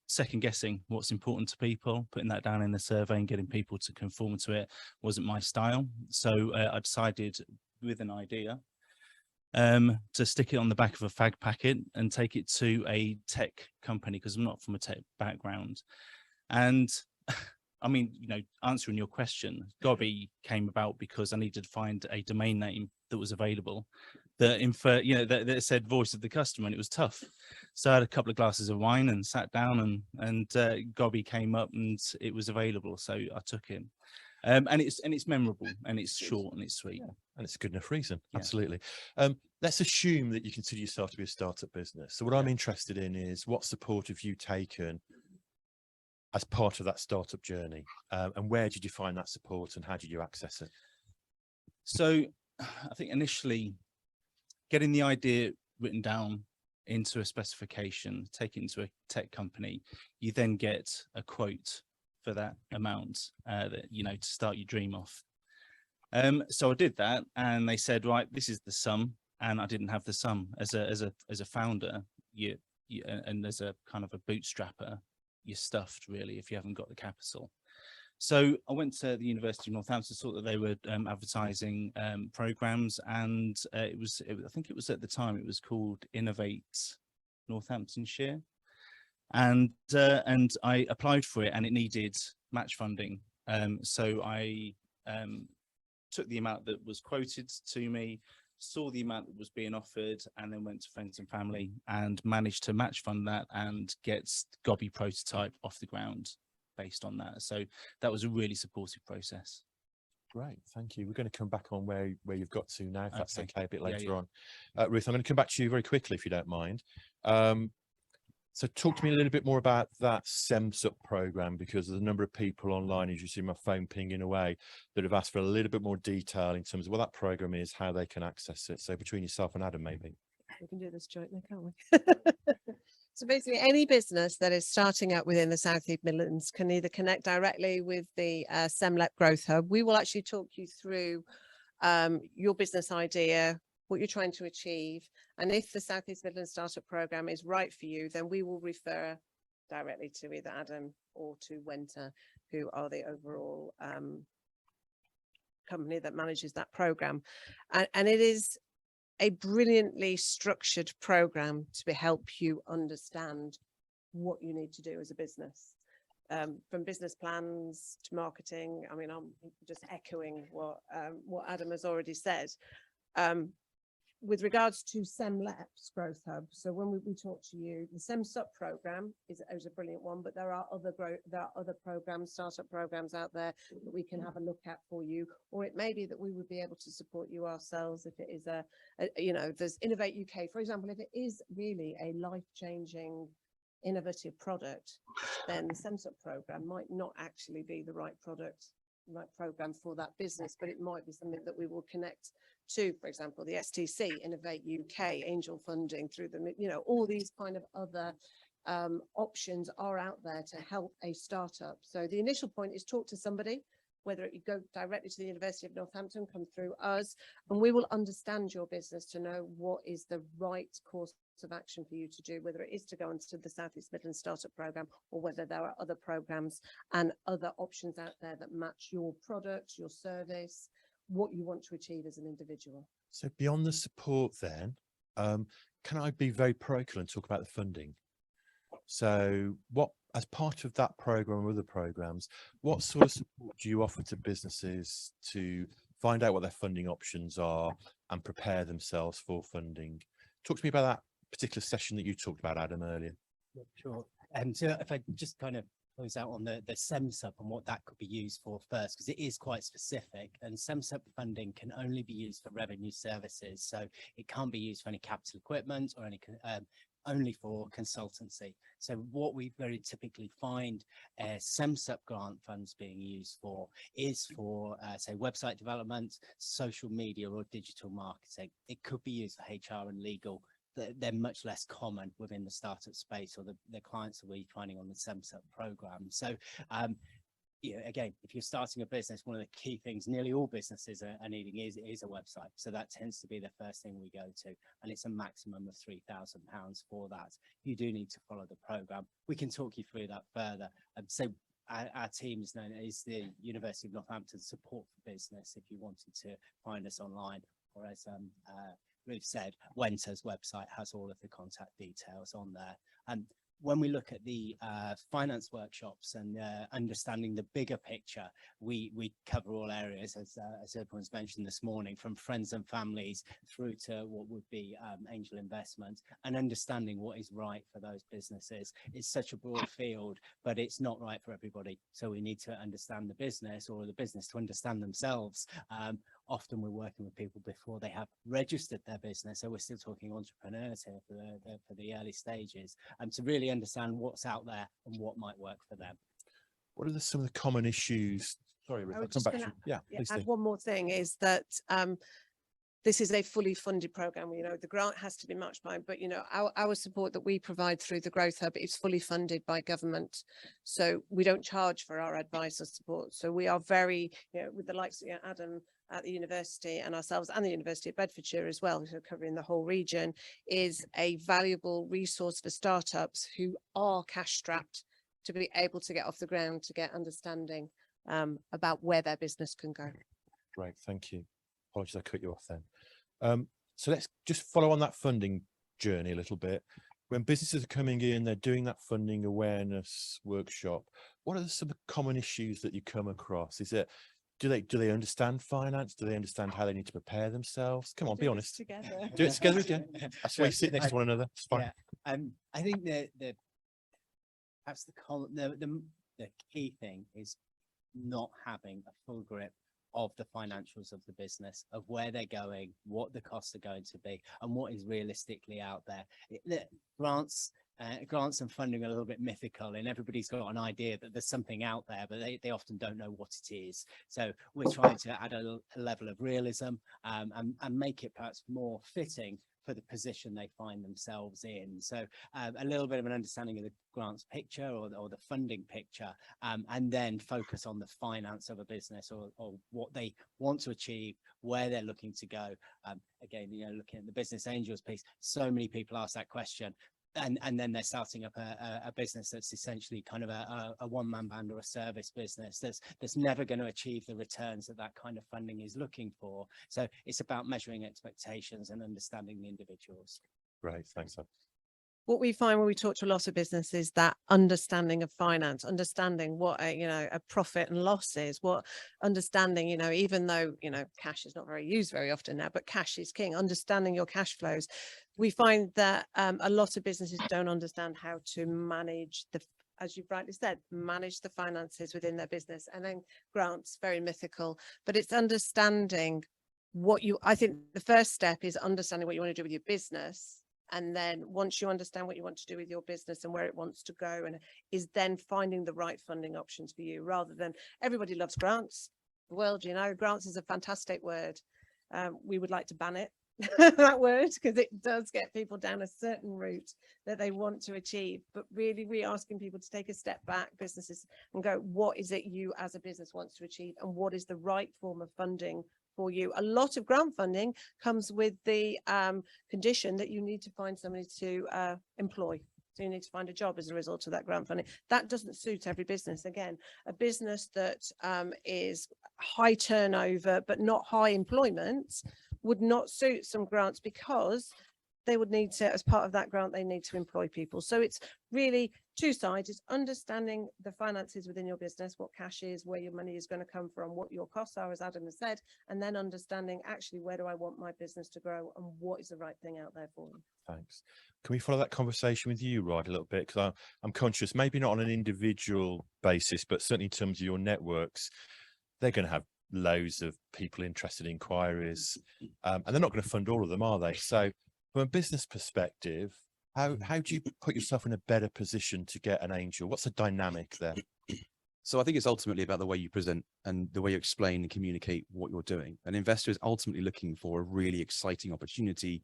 S6: second guessing what's important to people, putting that down in the survey and getting people to conform to it wasn't my style. So I decided with an idea to stick it on the back of a fag packet and take it to a tech company because I'm not from a tech background. And I mean, you know, answering your question, Gobby came about because I needed to find a domain name that was available that that said voice of the customer, and it was tough. So I had a couple of glasses of wine and sat down and Gobby came up and it was available. So I took it. And it's memorable and it's short and it's sweet.
S2: Yeah. And it's a good enough reason.
S6: Yeah.
S2: Absolutely. Let's assume that you consider yourself to be a startup business. So what I'm interested in is what support have you taken as part of that startup journey, and where did you find that support and how did you access it?
S6: So I think initially getting the idea written down into a specification, take it into a tech company, you then get a quote for that amount that, you know, to start your dream off. So I did that and they said, right, this is the sum. And I didn't have the sum as a founder. and there's a kind of a bootstrapper, you're stuffed really if you haven't got the capital. So I went to the University of Northampton, saw that they were advertising programs, and I think it was at the time it was called Innovate Northamptonshire, and I applied for it, and it needed match funding. So I took the amount that was quoted to me, saw the amount that was being offered, and then went to friends and family and managed to match fund that and get Gobby prototype off the ground based on that. So that was a really supportive process.
S2: Great, thank you. We're going to come back on where you've got to now, if that's okay, a bit later
S6: yeah.
S2: on. Ruth, I'm going to come back to you very quickly, if you don't mind. So talk to me a little bit more about that SEMSUP program, because there's a number of people online, as you see my phone pinging away, that have asked for a little bit more detail in terms of what that program is, how they can access it. So between yourself and Adam, maybe.
S3: We can do this jointly, can't we? So basically, any business that is starting up within the South East Midlands can either connect directly with the SEMLEP Growth Hub. We will actually talk you through your business idea, what you're trying to achieve, and if the South East Midlands Startup Programme is right for you, then we will refer directly to either Adam or to Wenta, who are the overall company that manages that programme. And it is a brilliantly structured program to help you understand what you need to do as a business, from business plans to marketing. I mean, I'm just echoing what Adam has already said. With regards to SEMLEP's Growth Hub, so when we talk to you, the SEMSUP program is a brilliant one, but there are other programs, startup programs out there that we can have a look at for you, or it may be that we would be able to support you ourselves if it is there's Innovate UK, for example. If it is really a life-changing, innovative product, then the SEMSUP program might not actually be the right program for that business, but it might be something that we will connect to, for example, the STC, Innovate UK, angel funding through the, all these kind of other options are out there to help a startup. So the initial point is talk to somebody, whether you go directly to the University of Northampton, come through us, and we will understand your business to know what is the right course of action for you to do, whether it is to go into the South East Midlands Startup Programme, or whether there are other programmes and other options out there that match your product, your service, what you want to achieve as an individual.
S2: So beyond the support then, can I be very parochial and talk about the funding? So what, as part of that program or other programs, what sort of support do you offer to businesses to find out what their funding options are and prepare themselves for funding? Talk to me about that particular session that you talked about, Adam, earlier.
S4: Sure. So if I just kind of close out on the SEMSUP and what that could be used for first, because it is quite specific, and SEMSUP funding can only be used for revenue services. So it can't be used for any capital equipment or any only for consultancy. So what we very typically find SEMSUP grant funds being used for is for, say, website development, social media or digital marketing. It could be used for HR and legal. They're much less common within the startup space, or the clients that we're finding on the SEMSUP program. So again, if you're starting a business, one of the key things nearly all businesses are needing is a website. So that tends to be the first thing we go to, and it's a maximum of £3,000 for that. You do need to follow the program. We can talk you through that further. So our team is known as the University of Northampton Support for Business, if you wanted to find us online, or as Ruth said, Wenta's website has all of the contact details on there. And when we look at the finance workshops and understanding the bigger picture, we cover all areas, as everyone's mentioned this morning, from friends and families through to what would be angel investment, and understanding what is right for those businesses. It's such a broad field, but it's not right for everybody. So we need to understand the business, or the business to understand themselves. Often we're working with people before they have registered their business, so we're still talking entrepreneurs here for the early stages, and to really understand what's out there and what might work for them.
S2: What are some of the common issues? Sorry, Ruth, I'll come back to you. Yeah, please do.
S3: One more thing is that this is a fully funded program. The grant has to be matched by, but our support that we provide through the Growth Hub is fully funded by government. So we don't charge for our advice or support. So we are very, with the likes of Adam at the university and ourselves and the University of Bedfordshire as well, so covering the whole region, is a valuable resource for startups who are cash strapped to be able to get off the ground, to get understanding about where their business can go.
S2: Great, thank you. Apologies, I cut you off then. So let's just follow on that funding journey a little bit. When businesses are coming in, they're doing that funding awareness workshop. What are some common issues that you come across? Is it, do they understand finance? Do they understand how they need to prepare themselves? Come on, be honest.
S3: Together.
S2: Do it together again. That's why you sit next to one another. It's fine.
S4: Yeah. I think perhaps the key thing is not having a full grip of the financials of the business, of where they're going, what the costs are going to be, and what is realistically out there. Grants and funding are a little bit mythical, and everybody's got an idea that there's something out there, but they often don't know what it is. So we're trying to add a level of realism and make it perhaps more fitting for the position they find themselves in. So a little bit of an understanding of the grants picture or the funding picture, and then focus on the finance of a business or what they want to achieve, where they're looking to go. Again, looking at the business angels piece, so many people ask that question. And then they're starting up a business that's essentially kind of a one-man band or a service business that's never going to achieve the returns that kind of funding is looking for. So it's about measuring expectations and understanding the individuals.
S2: Great, thanks.
S3: What we find when we talk to a lot of businesses, that understanding of finance, understanding what a profit and loss is, what understanding, even though cash is not very used very often now, but cash is king, understanding your cash flows. We find that a lot of businesses don't understand how to manage as you've rightly said, manage the finances within their business. And then grants, very mythical, but it's understanding I think the first step is understanding what you want to do with your business. And then once you understand what you want to do with your business and where it wants to go, and is then finding the right funding options for you, rather than everybody loves grants. Well, grants is a fantastic word. We would like to ban it, that word, because it does get people down a certain route that they want to achieve. But really, we're asking people to take a step back, businesses, and go, what is it you as a business wants to achieve, and what is the right form of funding for you? A lot of grant funding comes with the condition that you need to find somebody to employ. So you need to find a job as a result of that grant funding. That doesn't suit every business. Again, a business that is high turnover but not high employment would not suit some grants, because they would need to, as part of that grant, they need to employ people. So it's really two sides. It's understanding the finances within your business, what cash is, where your money is going to come from, what your costs are, as Adam has said, and then understanding actually where do I want my business to grow and what is the right thing out there for them.
S2: Thanks. Can we follow that conversation with you, Rod, a little bit? Because I'm conscious, maybe not on an individual basis, but certainly in terms of your networks, they're going to have loads of people interested in inquiries, and they're not going to fund all of them, are they? So from a business perspective, how do you put yourself in a better position to get an angel? What's the dynamic there?
S5: So I think it's ultimately about the way you present and the way you explain and communicate what you're doing. An investor is ultimately looking for a really exciting opportunity,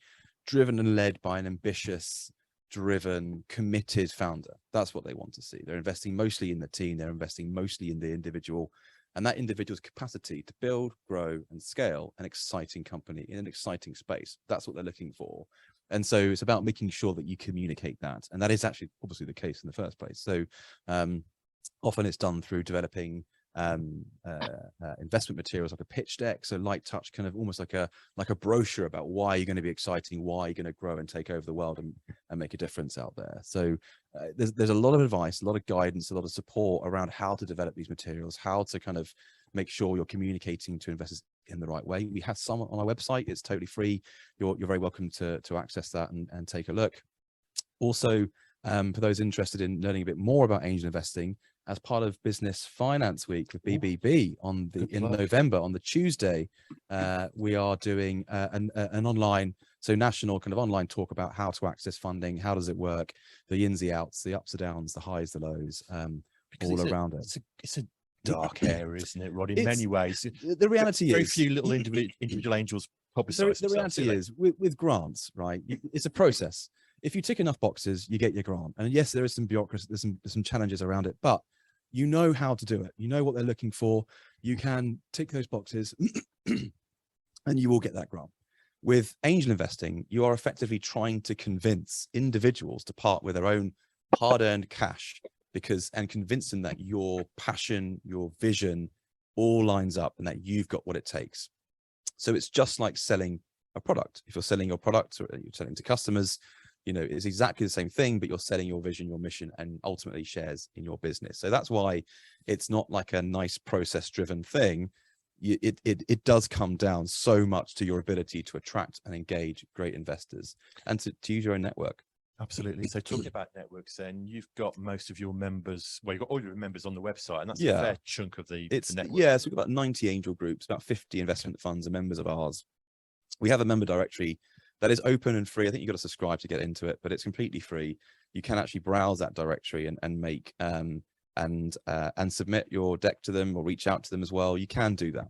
S5: driven and led by an ambitious, driven, committed founder. That's what they want to see. They're investing mostly in the team. They're investing mostly in the individual, and that individual's capacity to build, grow, and scale an exciting company in an exciting space. That's what they're looking for. And so it's about making sure that you communicate that. And that is actually obviously the case in the first place. So often it's done through developing investment materials like a pitch deck, so light touch, kind of almost like a brochure about why you're going to be exciting, why you're going to grow and take over the world and make a difference out there. So there's a lot of advice, a lot of guidance, a lot of support around how to develop these materials, how to kind of make sure you're communicating to investors in the right way. We have some on our website. It's totally free. You're very welcome to access that and take a look. Also, for those interested in learning a bit more about angel investing, as part of Business Finance Week with BBB in November, on the Tuesday, we are doing an online, so national kind of online talk about how to access funding, how does it work, the ins, the outs, the ups, the downs, the highs, the lows, all around it.
S2: It's a dark area, isn't it, Rod? In many ways,
S5: the reality is
S2: very few little individual angels publicize
S5: the reality is with grants, right? It's a process. If you tick enough boxes, you get your grant. And yes, there is some bureaucracy, there's some challenges around it, but you know how to do it. You know what they're looking for. you can tick those boxes and you will get that grant. With angel investing, you are effectively trying to convince individuals to part with their own hard-earned cash and convince them that your passion, your vision all lines up and that you've got what it takes. So it's just like selling a product. If you're selling your product or you're selling to customers, you know, it's exactly the same thing, but you're selling your vision, your mission, and ultimately shares in your business. So that's why it's not like a nice process-driven thing. It does come down so much to your ability to attract and engage great investors and to use your own network.
S2: Absolutely. So talking about networks, then you've got most of your members, well, you've got all your members on the website, and that's a fair chunk of the network.
S5: Yeah, so we've got about 90 angel groups, about 50 investment funds are members of ours. We have a member directory that is open and free. I think you've got to subscribe to get into it, but it's completely free. You can actually browse that directory and make and submit your deck to them or reach out to them as well. You can do that.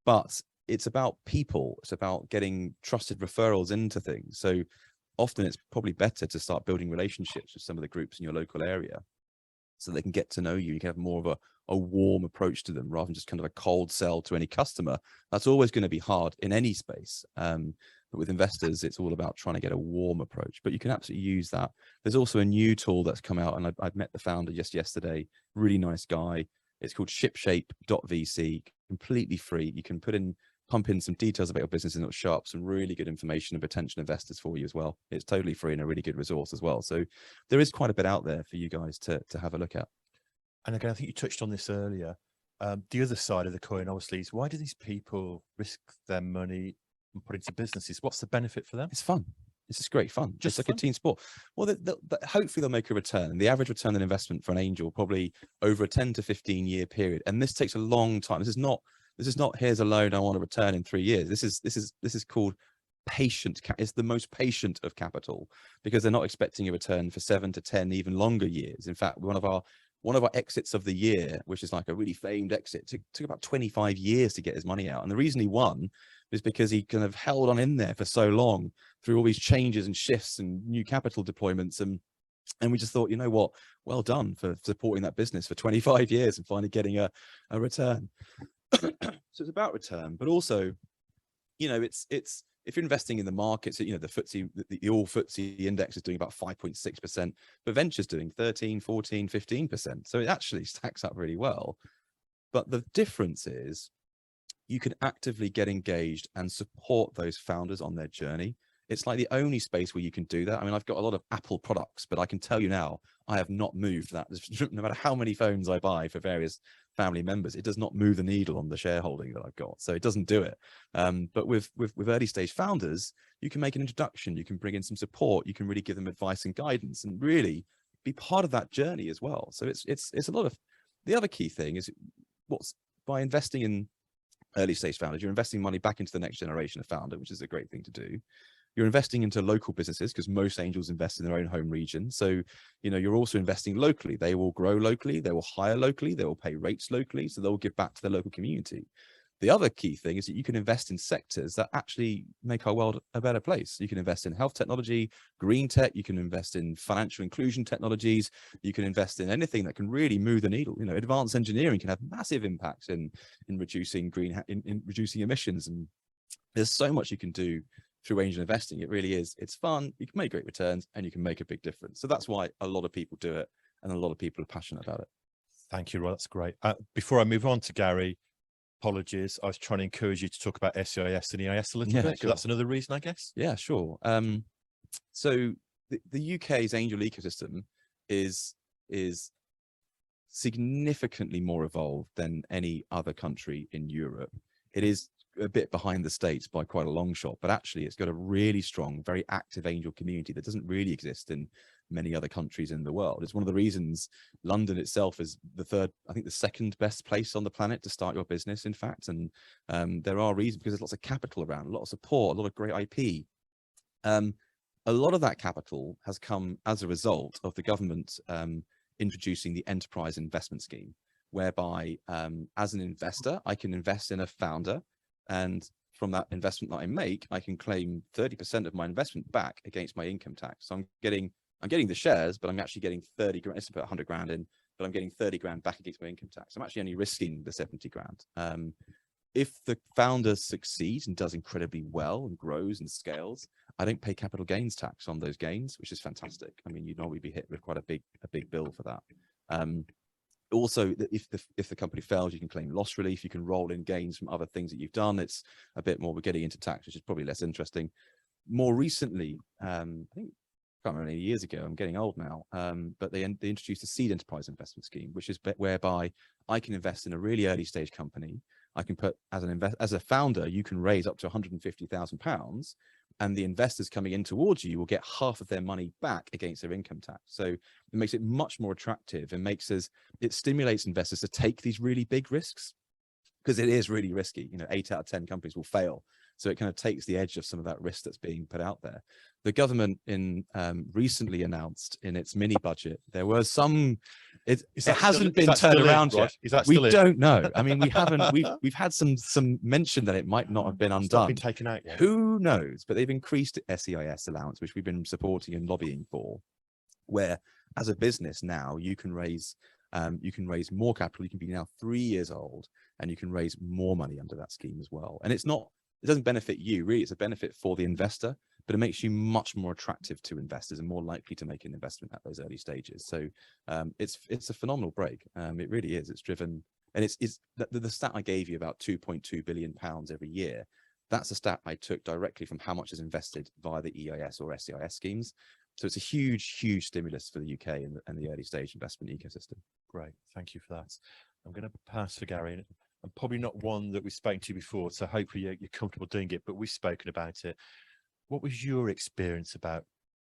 S5: But it's about people. It's about getting trusted referrals into things. So often it's probably better to start building relationships with some of the groups in your local area so they can get to know you. You can have more of a warm approach to them rather than just kind of a cold sell to any customer. That's always going to be hard in any space. But with investors, it's all about trying to get a warm approach, but you can absolutely use that. There's also a new tool that's come out, and I've met the founder just yesterday, really nice guy. It's called shipshape.vc, completely free. You can pump in some details about your business and it'll show up some really good information and potential investors for you as well. It's totally free and a really good resource as well. So there is quite a bit out there for you guys to have a look at.
S2: And again, I think you touched on this earlier. The other side of the coin, obviously, is why do these people risk their money and put into businesses? What's the benefit for them?
S5: It's fun. It's just great fun. Just like a team sport. Well, hopefully they'll make a return. And the average return on investment for an angel, probably over a 10 to 15 year period. And this takes a long time. This is not, here's a loan, I want a return in 3 years. This is called patient. It's the most patient of capital because they're not expecting a return for 7 to 10, even longer years. In fact, one of our exits of the year, which is like a really famed exit, took about 25 years to get his money out. And the reason he won is because he kind of held on in there for so long through all these changes and shifts and new capital deployments. And we just thought, you know what, well done for supporting that business for 25 years and finally getting a return. So it's about return, but also, you know, it's if you're investing in the markets, you know, the FTSE, the all FTSE index is doing about 5.6%, but venture's doing 13, 14, 15%. So it actually stacks up really well. But the difference is you can actively get engaged and support those founders on their journey. It's like the only space where you can do that. I mean, I've got a lot of Apple products, but I can tell you now, I have not moved that. No matter how many phones I buy for various family members, it does not move the needle on the shareholding that I've got. So it doesn't do it. But with early stage founders, you can make an introduction, you can bring in some support, you can really give them advice and guidance and really be part of that journey as well. So it's a lot of, the other key thing is by investing in early stage founders, you're investing money back into the next generation of founder, which is a great thing to do. You're investing into local businesses because most angels invest in their own home region. So, you know, you're also investing locally. They will grow locally. They will hire locally. They will pay rates locally. So they'll give back to the local community. The other key thing is that you can invest in sectors that actually make our world a better place. You can invest in health technology, green tech. You can invest in financial inclusion technologies. You can invest in anything that can really move the needle. You know, advanced engineering can have massive impacts in reducing in reducing emissions. And there's so much you can do through angel investing. It really is. It's fun. You can make great returns and you can make a big difference. So that's why a lot of people do it and a lot of people are passionate about it.
S2: Thank you, Roy. That's great. Before I move on to Gary, apologies. I was trying to encourage you to talk about SEIS and EIS a little bit. Sure. That's another reason, I guess.
S5: Yeah, sure. So the UK's angel ecosystem is significantly more evolved than any other country in Europe. It is a bit behind the States by quite a long shot, but actually it's got a really strong, very active angel community that doesn't really exist in many other countries in the world. It's one of the reasons London itself is the second best place on the planet to start your business, in fact. And there are reasons, because there's lots of capital around, a lot of support, a lot of great IP. A lot of that capital has come as a result of the government introducing the enterprise investment scheme, whereby as an investor, I can invest in a founder, and from that investment that I make, I can claim 30% of my investment back against my income tax. So I'm getting the shares, but I'm actually getting 30 grand. Let's put 100 grand in. but I'm getting 30 grand back against my income tax. I'm actually only risking the 70 grand. If the founder succeeds and does incredibly well and grows and scales, I don't pay capital gains tax on those gains, which is fantastic. I mean, you'd normally be hit with quite a big bill for that. Also, if the company fails, you can claim loss relief. You can roll in gains from other things that you've done. It's a bit more, we're getting into tax, which is probably less interesting. More recently, I think, I can't remember any years ago, I'm getting old now, but they introduced a seed enterprise investment scheme, which is whereby I can invest in a really early stage company. I can put as a founder, you can raise up to £150,000, and the investors coming in towards you will get half of their money back against their income tax. So it makes it much more attractive and it stimulates investors to take these really big risks, because it is really risky. 8 out of 10 companies will fail. So it kind of takes the edge of some of that risk that's being put out there. The government recently announced in its mini budget, there was some, it hasn't been turned around yet.
S2: Is that
S5: We
S2: still
S5: don't know. I mean, we've had some mention that it might not have been
S2: It's not
S5: undone.
S2: been taken out yet.
S5: Who knows? But they've increased SEIS allowance, which we've been supporting and lobbying for, where as a business now you can raise more capital. You can be now 3 years old and you can raise more money under that scheme as well. And it doesn't benefit you really, it's a benefit for the investor, but it makes you much more attractive to investors and more likely to make an investment at those early stages. So it's a phenomenal break. It really is. It's driven, and it's the stat I gave you about £2.2 billion every year. That's a stat I took directly from how much is invested via the EIS or SEIS schemes. So it's a huge, huge stimulus for the UK and the early stage investment ecosystem.
S2: Great, thank you for that. I'm going to pass for Gary. I'm probably not one that we've spoken to before, so hopefully you're comfortable doing it, but we've spoken about it. What was your experience about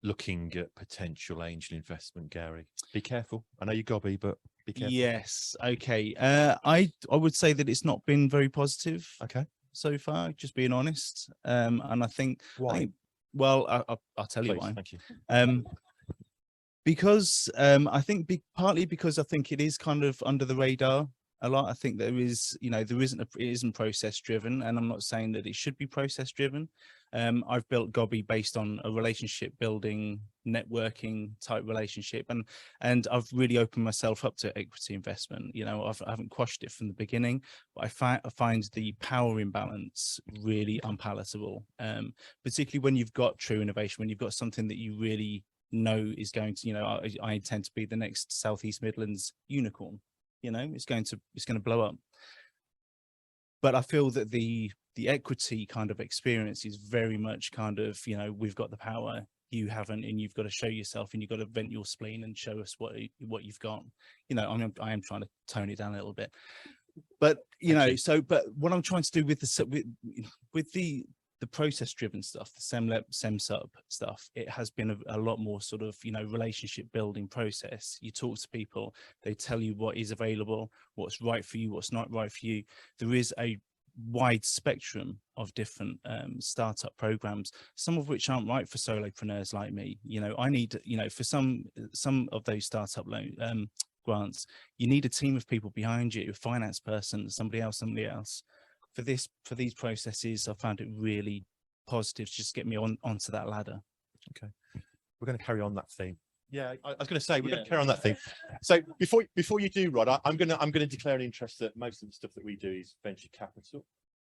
S2: looking at potential angel investment, Gary? Be careful. I know you're gobby, but be careful.
S6: Yes. Okay. I would say that it's not been very positive.
S2: Okay.
S6: So far, just being honest. And I think
S2: Why?
S6: Well, I'll tell you
S2: Please,
S6: why.
S2: thank you.
S6: Because I think partly because I think it is kind of under the radar a lot. I think there is, it isn't process driven, and I'm not saying that it should be process driven. I've built Gobby based on a relationship building, networking type relationship, and I've really opened myself up to equity investment. I haven't quashed it from the beginning, but I find the power imbalance really unpalatable, particularly when you've got true innovation, when you've got something that you really know is going to, I intend to be the next Southeast Midlands unicorn. It's going to blow up. But I feel that the equity kind of experience is very much kind of, we've got the power, you haven't, and you've got to show yourself, and you've got to vent your spleen and show us what you've got. I am trying to tone it down a little bit, but but what I'm trying to do with the process driven stuff, the SEMLEP, SEMSUP stuff, it has been a lot more sort of, relationship building process. You talk to people, they tell you what is available, what's right for you, what's not right for you. There is a wide spectrum of different startup programs, some of which aren't right for solopreneurs like me. I need, for some of those startup loan grants, you need a team of people behind you, a finance person, somebody else. For these processes, I found it really positive to just get me onto that ladder.
S2: Okay, we're going to carry on that theme. Yeah, I was going to say we're going to carry on that theme. So before you do, Rod, I'm going to declare an interest that most of the stuff that we do is venture capital,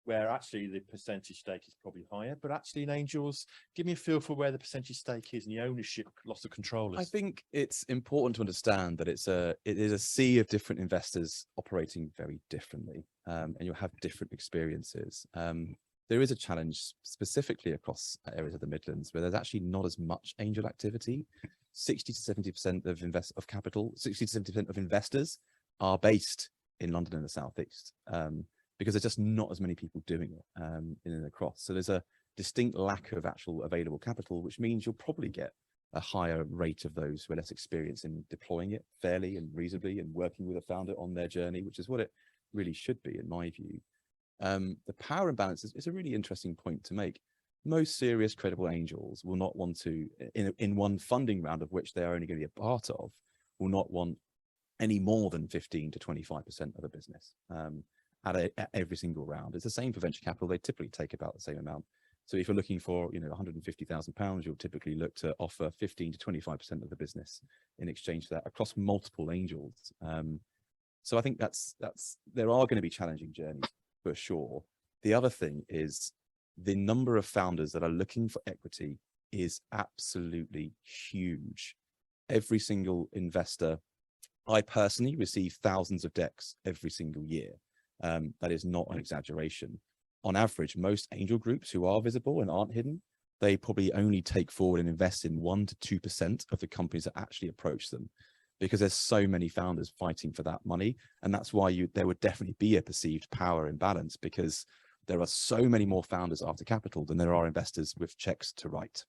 S2: where actually the percentage stake is probably higher, but actually in angels, give me a feel for where the percentage stake is and the ownership, loss of control is.
S5: I think it's important to understand that it is a sea of different investors operating very differently, and you'll have different experiences. There is a challenge specifically across areas of the Midlands where there's actually not as much angel activity. 60 to 70% of capital, 60 to 70% of investors are based in London and the Southeast, because there's just not as many people doing it in and across. So there's a distinct lack of actual available capital, which means you'll probably get a higher rate of those who are less experienced in deploying it fairly and reasonably and working with a founder on their journey, which is what it really should be, in my view. The power imbalance is a really interesting point to make. Most serious, credible angels will not want to, in one funding round of which they are only going to be a part of, will not want any more than 15 to 25% of the business at every single round. It's the same for venture capital. They typically take about the same amount. So if you're looking for, you know, £150,000, you'll typically look to offer 15 to 25% of the business in exchange for that across multiple angels. So I think there are going to be challenging journeys for sure. The other thing is the number of founders that are looking for equity is absolutely huge. Every single investor, I personally receive thousands of decks every single year. That is not an exaggeration. On average, most angel groups who are visible and aren't hidden, they probably only take forward and invest in 1 to 2% of the companies that actually approach them, because there's so many founders fighting for that money. And that's why there would definitely be a perceived power imbalance, because there are so many more founders after capital than there are investors with checks to write.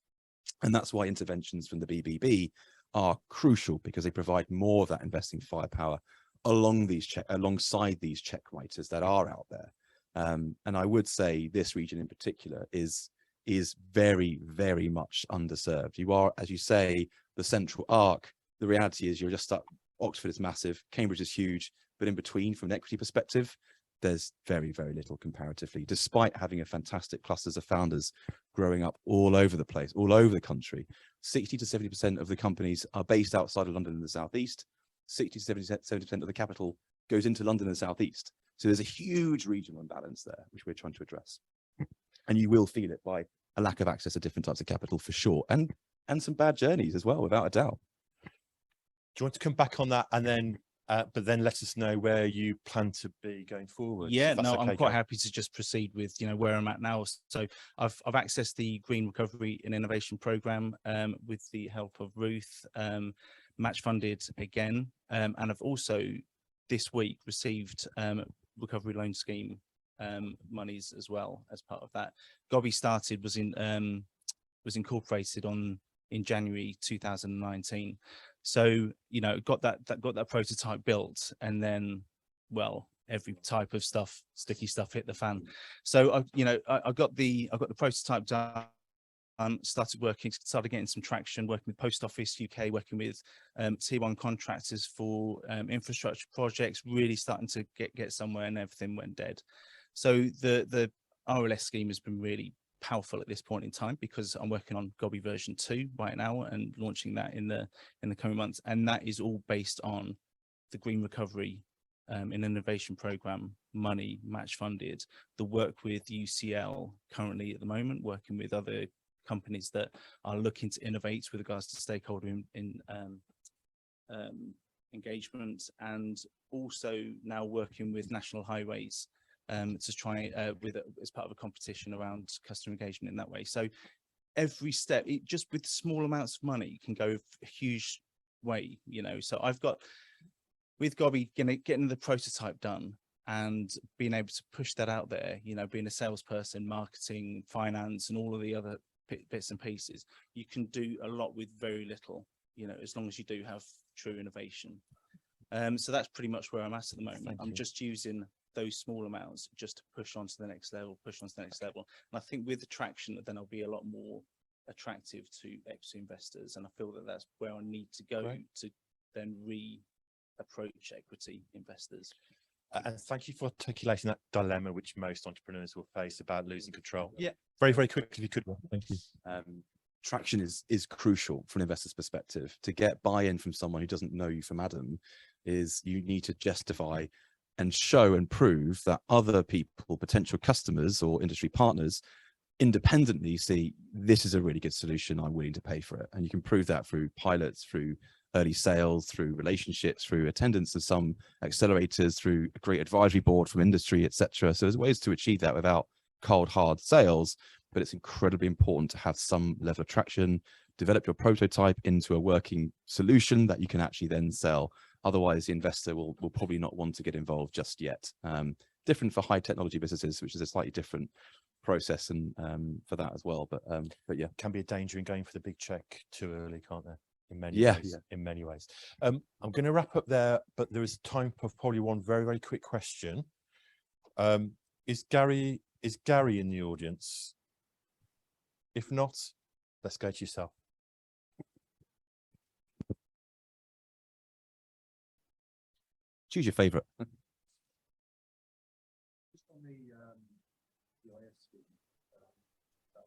S5: And that's why interventions from the BBB are crucial, because they provide more of that investing firepower alongside these check writers that are out there. And I would say this region in particular is very, very much underserved. You are, as you say, the central arc. The reality is you're just stuck. Oxford is massive, Cambridge is huge, but in between, from an equity perspective, there's very, very little comparatively, despite having a fantastic clusters of founders growing up all over the place, all over the country. 60 to 70% of the companies are based outside of London and the Southeast. 60 to 70% of the capital goes into London and the Southeast. So there's a huge regional imbalance there, which we're trying to address. And you will feel it by a lack of access to different types of capital for sure. And some bad journeys as well, without a doubt.
S2: Do you want to come back on that and then, but then let us know where you plan to be going forward?
S6: Yeah,
S2: if that's
S6: no,
S2: okay,
S6: I'm quite
S2: Gary?
S6: happy to just proceed with, you know, where I'm at now. So I've accessed the Green Recovery and Innovation Programme with the help of Ruth, match funded again. And I've also this week received Recovery Loan Scheme monies as well as part of that. Gobby was incorporated in January 2019. So, you know, got that prototype built, and then, well, every type of stuff, sticky stuff hit the fan. So I got the prototype done. Started getting some traction, working with Post Office UK, working with tier 1 contractors for infrastructure projects, really starting to get somewhere, and everything went dead. So the RLS scheme has been really powerful at this point in time, because I'm working on Gobby version 2 right now and launching that in the coming months, and that is all based on the Green Recovery and Innovation Programme money, match funded, the work with UCL currently at the moment, working with other companies that are looking to innovate with regards to stakeholder engagement, and also now working with National Highways to try as part of a competition around customer engagement in that way. So every step, just with small amounts of money, can go a huge way, you know. So I've got, with Gobby, getting the prototype done and being able to push that out there, you know, being a salesperson, marketing, finance, and all of the other bits and pieces, you can do a lot with very little, you know, as long as you do have true innovation. So that's pretty much where I'm at the moment. I'm just using those small amounts just to push on to the next level, And I think with the traction, then I'll be a lot more attractive to equity investors. And I feel that that's where I need to go to then approach equity investors.
S2: And thank you for articulating that dilemma which most entrepreneurs will face about losing control.
S5: Yeah.
S2: Very, very quickly, if you could. Thank you.
S5: Traction is crucial from an investor's perspective. To get buy-in from someone who doesn't know you from Adam, is you need to justify and show and prove that other people, potential customers or industry partners, independently see this is a really good solution, I'm willing to pay for it. And you can prove that through pilots, through early sales, through relationships, through attendance of some accelerators, through a great advisory board from industry, etc. So there's ways to achieve that without cold, hard sales, but it's incredibly important to have some level of traction, develop your prototype into a working solution that you can actually then sell. Otherwise, the investor will probably not want to get involved just yet. Different for high technology businesses, which is a slightly different process, and for that as well. But yeah,
S2: Can be a danger in going for the big check too early, can't there? In many
S5: Yeah,
S2: ways.
S5: yeah.
S2: In many ways. I'm going to wrap up there, but there is time for probably one very, very quick question. Is Gary in the audience? If not, let's go to yourself.
S5: Choose your favorite.
S7: Just on the EIS scheme, that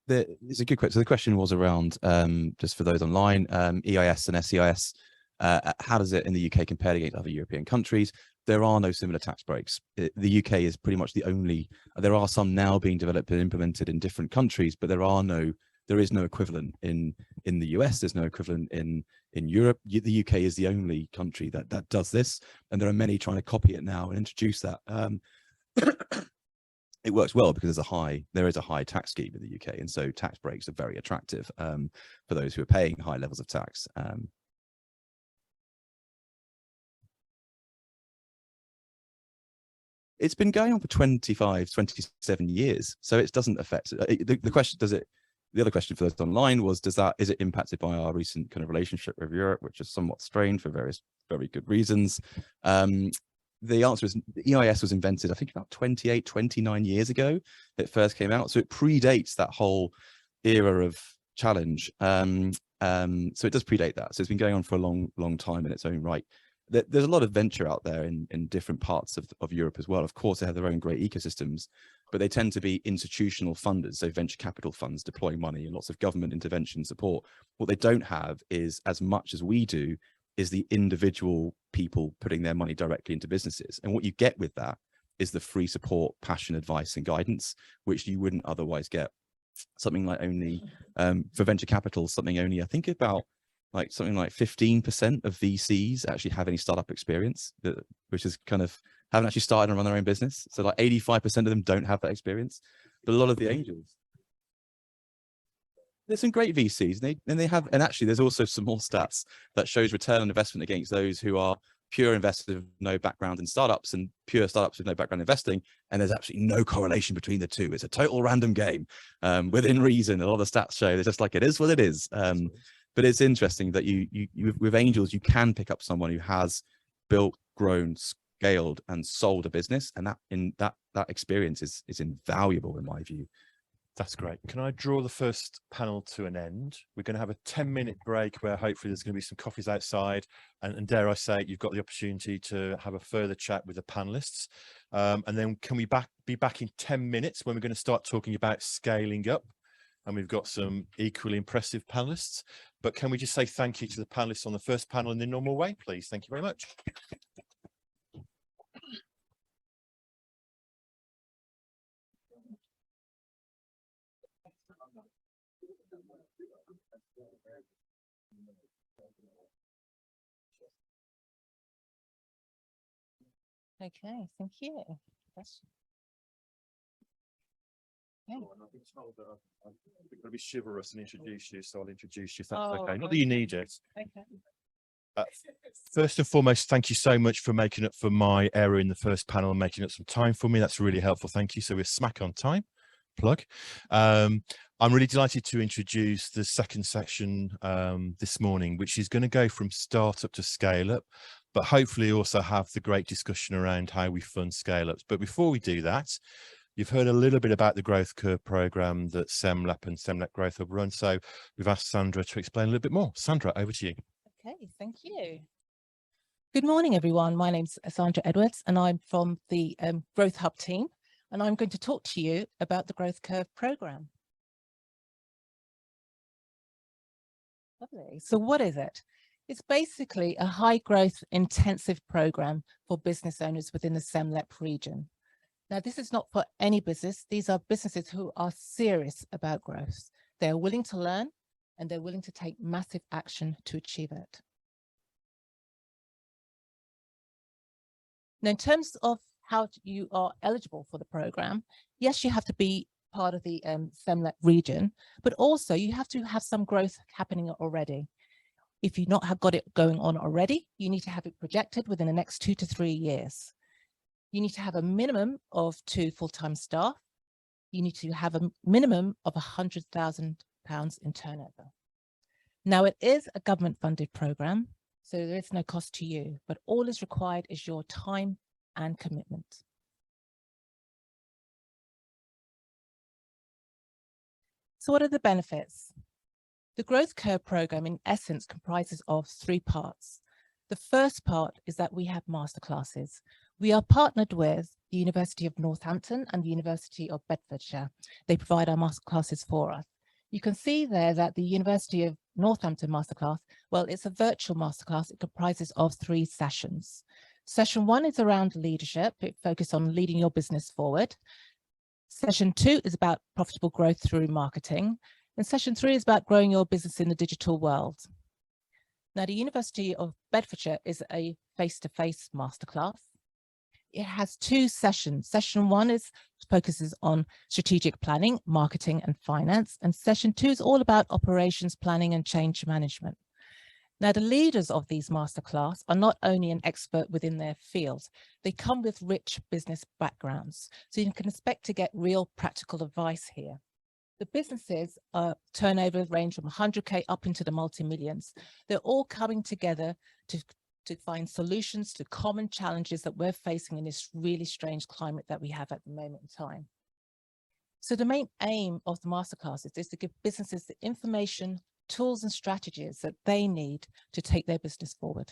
S5: It's a good question. So the question was around, just for those online, EIS and SEIS. How does it in the UK compare against other European countries? There are no similar tax breaks. The UK is pretty much the only. There are some now being developed and implemented in different countries, but there is no equivalent in the US. There's no equivalent in Europe. The UK is the only country that does this, and there are many trying to copy it now and introduce that. It works well because there is a high tax scheme in the UK, and so tax breaks are very attractive for those who are paying high levels of tax. It's been going on for 25, 27 years, so it doesn't affect the question. The other question for those online was, is it impacted by our recent kind of relationship with Europe, which is somewhat strained for various very good reasons? The answer is EIS was invented, I think, about 28, 29 years ago. It first came out, so it predates that whole era of challenge. So it does predate that. So it's been going on for a long time in its own right. There's a lot of venture out there in different parts of Europe as well. Of course, they have their own great ecosystems, but they tend to be institutional funders, so venture capital funds deploying money and lots of government intervention support. What they don't have is, as much as we do, is the individual people putting their money directly into businesses. And what you get with that is the free support, passion, advice, and guidance, which you wouldn't otherwise get. Something like only, for venture capital, I think about something like 15% of VCs actually have any startup experience, which is kind of haven't actually started and run their own business. So like 85% of them don't have that experience. But a lot of the angels, there's some great VCs, and actually there's also some more stats that shows return on investment against those who are pure investors with no background in startups and pure startups with no background in investing. And there's absolutely no correlation between the two. It's a total random game within reason. A lot of the stats show it's just like, it is what it is. But it's interesting that you with angels, you can pick up someone who has built, grown, scaled, and sold a business, and that experience is invaluable in my view.
S2: That's great. Can I draw the first panel to an end? We're going to have a 10-minute break where hopefully there's going to be some coffees outside, and dare I say, you've got the opportunity to have a further chat with the panelists. And then can we be back in 10 minutes when we're going to start talking about scaling up? And we've got some equally impressive panelists. But can we just say thank you to the panelists on the first panel in the normal way, please? Thank you very much.
S3: Okay, thank you. That's...
S2: Yeah. Oh, and I've been told that I'm going to be chivalrous and introduce you, so I'll introduce you if that's okay. Not that you need it. Okay. First and foremost, thank you so much for making up for my error in the first panel and making up some time for me. That's really helpful. Thank you. So we're smack on time. Plug. I'm really delighted to introduce the second section this morning, which is going to go from startup to scale up, but hopefully also have the great discussion around how we fund scale ups. But before we do that, you've heard a little bit about the Growth Curve program that SEMLEP and SEMLEP Growth Hub run. So we've asked Sandra to explain a little bit more. Sandra, over to you.
S7: Okay, thank you. Good morning, everyone. My name's Sandra Edwards, and I'm from the Growth Hub team, and I'm going to talk to you about the Growth Curve program. Lovely. So what is it? It's basically a high growth intensive program for business owners within the SEMLEP region. Now, this is not for any business. These are businesses who are serious about growth. They're willing to learn, and they're willing to take massive action to achieve it. Now, in terms of how you are eligible for the program, yes, you have to be part of the SEMLEP region, but also you have to have some growth happening already. If you've not have got it going on already, you need to have it projected within the next 2 to 3 years. You need to have a minimum of 2 full-time staff. You need to have a minimum of £100,000 in turnover. Now, it is a government-funded program, so there is no cost to you, but all is required is your time and commitment. So what are the benefits? The Growth Curve program in essence comprises of 3 parts. The first part is that we have masterclasses. We are partnered with the University of Northampton and the University of Bedfordshire. They provide our masterclasses for us. You can see there that the University of Northampton masterclass, well, it's a virtual masterclass. It comprises of 3 sessions. Session 1 is around leadership. It focuses on leading your business forward. Session 2 is about profitable growth through marketing. And session 3 is about growing your business in the digital world. Now, the University of Bedfordshire is a face-to-face masterclass. It has 2 sessions. Session 1 focuses on strategic planning, marketing and finance. And session 2 is all about operations planning and change management. Now, the leaders of these masterclass are not only an expert within their field, they come with rich business backgrounds. So you can expect to get real practical advice here. The businesses turnover range from 100K up into the multi-millions. They're all coming together to find solutions to common challenges that we're facing in this really strange climate that we have at the moment in time. So the main aim of the masterclasses is to give businesses the information, tools and strategies that they need to take their business forward.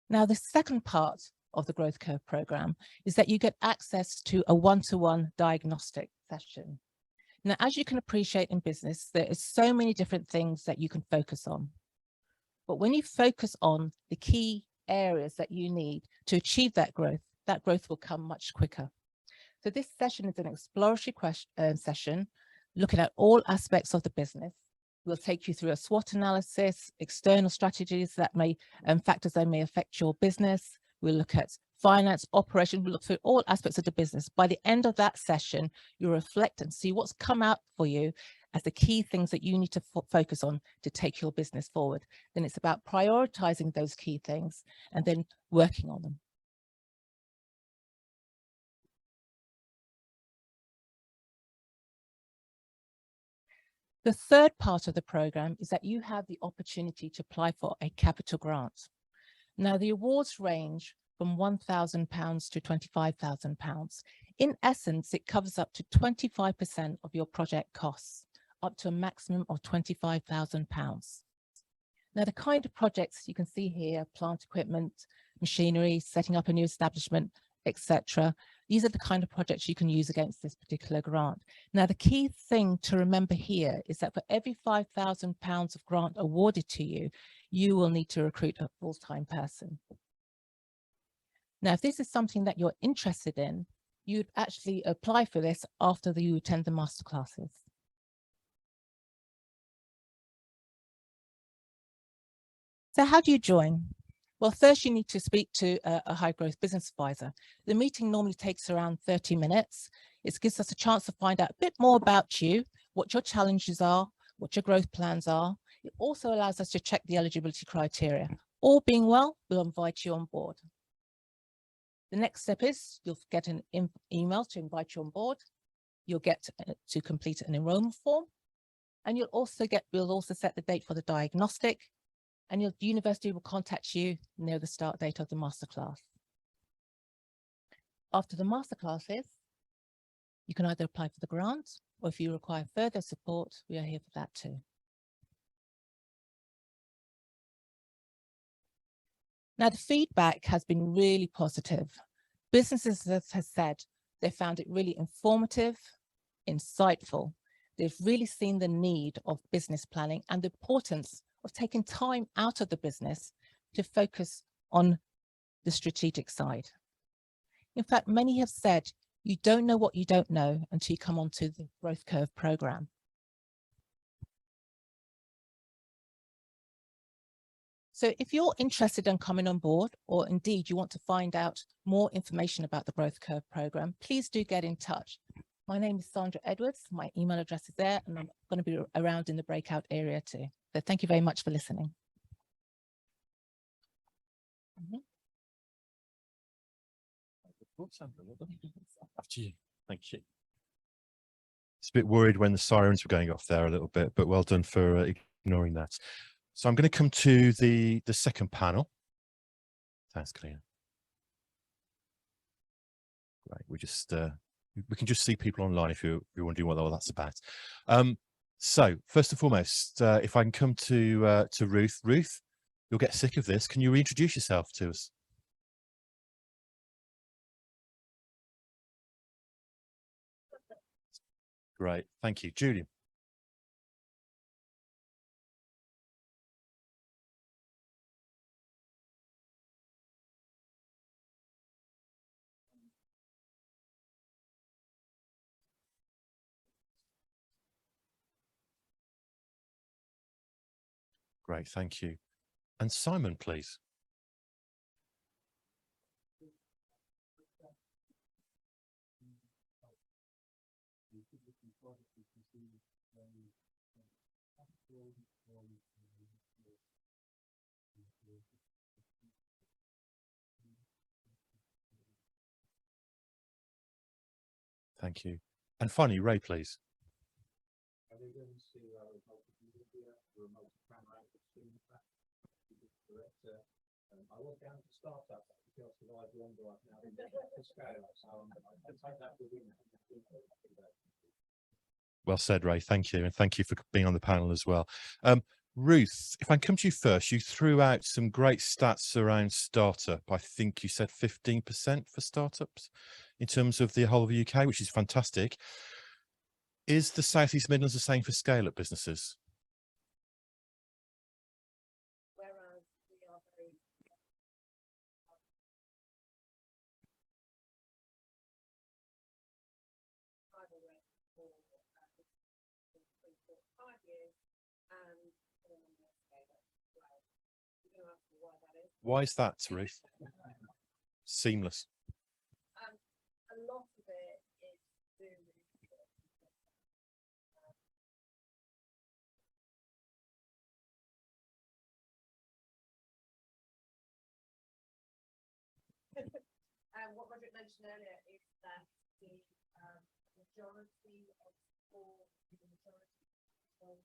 S7: Now, the second part of the Growth Curve program is that you get access to a one-to-one diagnostic session. Now, as you can appreciate in business, there are so many different things that you can focus on. But when you focus on the key areas that you need to achieve that growth will come much quicker. So this session is an exploratory session looking at all aspects of the business. We'll take you through a SWOT analysis, external strategies that may, factors that may affect your business. We'll look at finance, operation, we'll look through all aspects of the business. By the end of that session, you'll reflect and see what's come out for you as the key things that you need to focus on to take your business forward. Then it's about prioritizing those key things and then working on them. The third part of the program is that you have the opportunity to apply for a capital grant. Now, the awards range from £1,000 to £25,000. In essence, it covers up to 25% of your project costs, up to a maximum of £25,000. Now, the kind of projects you can see here, plant equipment, machinery, setting up a new establishment, etc. These are the kind of projects you can use against this particular grant. Now, the key thing to remember here is that for every £5,000 of grant awarded to you, you will need to recruit a full-time person. Now, if this is something that you're interested in, you'd actually apply for this after you attend the masterclasses. So how do you join? Well, first you need to speak to a high growth business advisor. The meeting normally takes around 30 minutes. It gives us a chance to find out a bit more about you, what your challenges are, what your growth plans are. It also allows us to check the eligibility criteria. All being well, we'll invite you on board. The next step is you'll get an email to invite you on board. You'll get to complete an enrollment form, and we'll also set the date for the diagnostic, and your university will contact you near the start date of the masterclass. After the masterclasses, you can either apply for the grant, or if you require further support, we are here for that too. Now, the feedback has been really positive. Businesses have said they found it really informative, insightful. They've really seen the need of business planning and the importance of taking time out of the business to focus on the strategic side. In fact, many have said, you don't know what you don't know until you come onto the Growth Curve program. So if you're interested in coming on board, or indeed you want to find out more information about the Growth Curve program, please do get in touch. My name is Sandra Edwards. My email address is there, and I'm going to be around in the breakout area too. So thank you very much for listening.
S2: After you. Thank you. It's a bit worried when the sirens were going off there a little bit, but well done for ignoring that. So I'm going to come to the second panel. Thanks, Clea. Right, we just we can just see people online if you're wondering what all that's about. So first and foremost, if I can come to Ruth. Ruth, you'll get sick of this. Can you reintroduce yourself to us? Great, thank you. Julian. Great, thank you. And Simon, please. Thank you. And finally, Ray, please.
S8: I was down to startup because survived longer now to scale up. So I take that within.
S2: Well said, Ray. Thank you. And thank you for being on the panel as well. Ruth, if I come to you first, you threw out some great stats around startup. I think you said 15% for startups in terms of the whole of the UK, which is fantastic. Is the South East Midlands the same for scale-up businesses? Why is that, Ruth? Seamless.
S3: A lot of it is to do with what Roger mentioned earlier is that the majority of all the majority of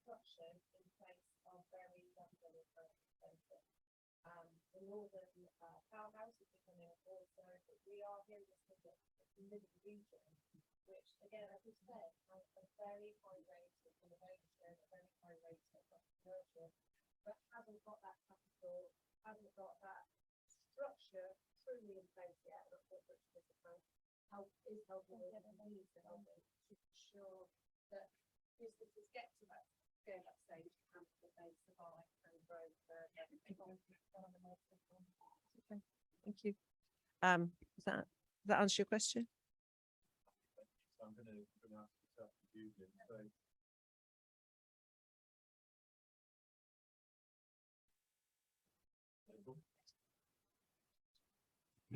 S3: structure in place are very London and very expensive. The northern powerhouse is becoming also, but we are here in the middle region, which again, as we said, has a very high rate of innovation, a very high rate of entrepreneurship, but hasn't got that capital, hasn't got that structure truly in place yet, which is helping with the needs to help them to ensure that businesses get to that scale-up stage and that they survive and grow further. Okay, thank you. Does that answer your question?
S8: I'm going to ask yourself to use it.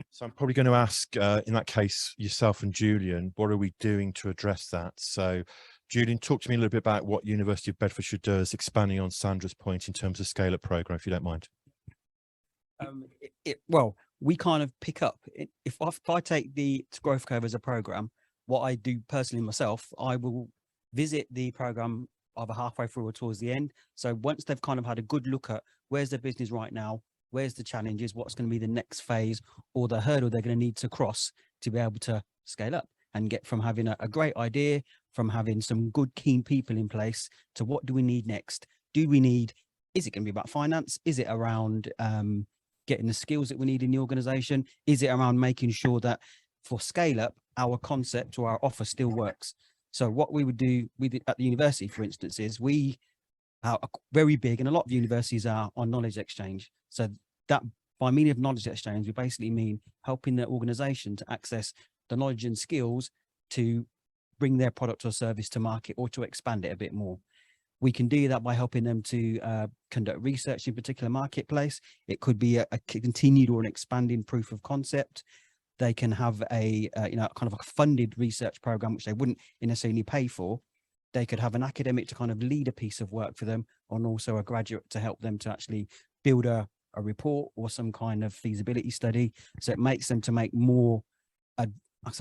S2: So I'm probably going to ask, in that case, yourself and Julian, what are we doing to address that? So Julian, talk to me a little bit about what University of Bedfordshire does, expanding on Sandra's point in terms of scale-up program, if you don't mind.
S9: Well, we kind of pick up, if I take the growth curve as a program, what I do personally myself, I will visit the program either halfway through or towards the end. So once they've kind of had a good look at where's the business right now, where's the challenges, what's going to be the next phase or the hurdle they're going to need to cross to be able to scale up and get from having a great idea, from having some good, keen people in place to what do we need next? Is it going to be about finance? Is it around getting the skills that we need in the organization? Is it around making sure that for scale up, our concept or our offer still works? So what we would do at the university, for instance, is we are very big, and a lot of universities are on knowledge exchange. So that by meaning of knowledge exchange, we basically mean helping the organization to access the knowledge and skills to bring their product or service to market or to expand it a bit more. We can do that by helping them to conduct research in a particular marketplace. It could be a continued or an expanding proof of concept. They can have a kind of a funded research program, which they wouldn't necessarily pay for. They could have an academic to kind of lead a piece of work for them, and also a graduate to help them to actually build a report or some kind of feasibility study. So it makes them to make more,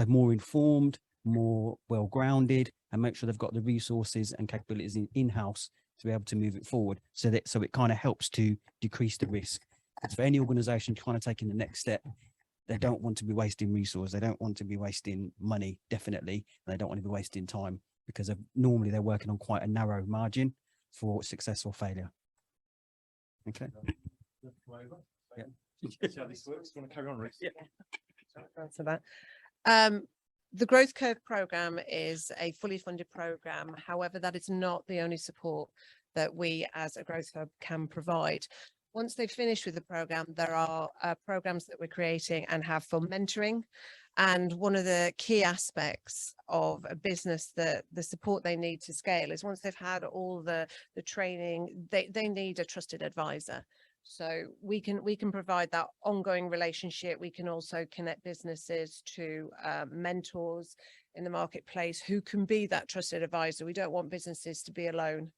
S9: more informed, more well-grounded, and make sure they've got the resources and capabilities in-house to be able to move it forward. So it kind of helps to decrease the risk. So for any organization kind of taking the next step, they don't want to be wasting resource. They don't want to be wasting money, definitely. And they don't want to be wasting time because normally they're working on quite a narrow margin for success or failure. Okay.
S2: Yeah. See how this works? Do you want to carry on, Ruth?
S3: Yeah. Answer that. The Growth Curve programme is a fully funded programme. However, that is not the only support that we as a Growth Hub can provide. Once they've finished with the programme, there are programmes that we're creating and have for mentoring. And one of the key aspects of a business, that the support they need to scale, is once they've had all the training, they need a trusted advisor. So we can provide that ongoing relationship. We can also connect businesses to mentors in the marketplace who can be that trusted advisor. We don't want businesses to be alone.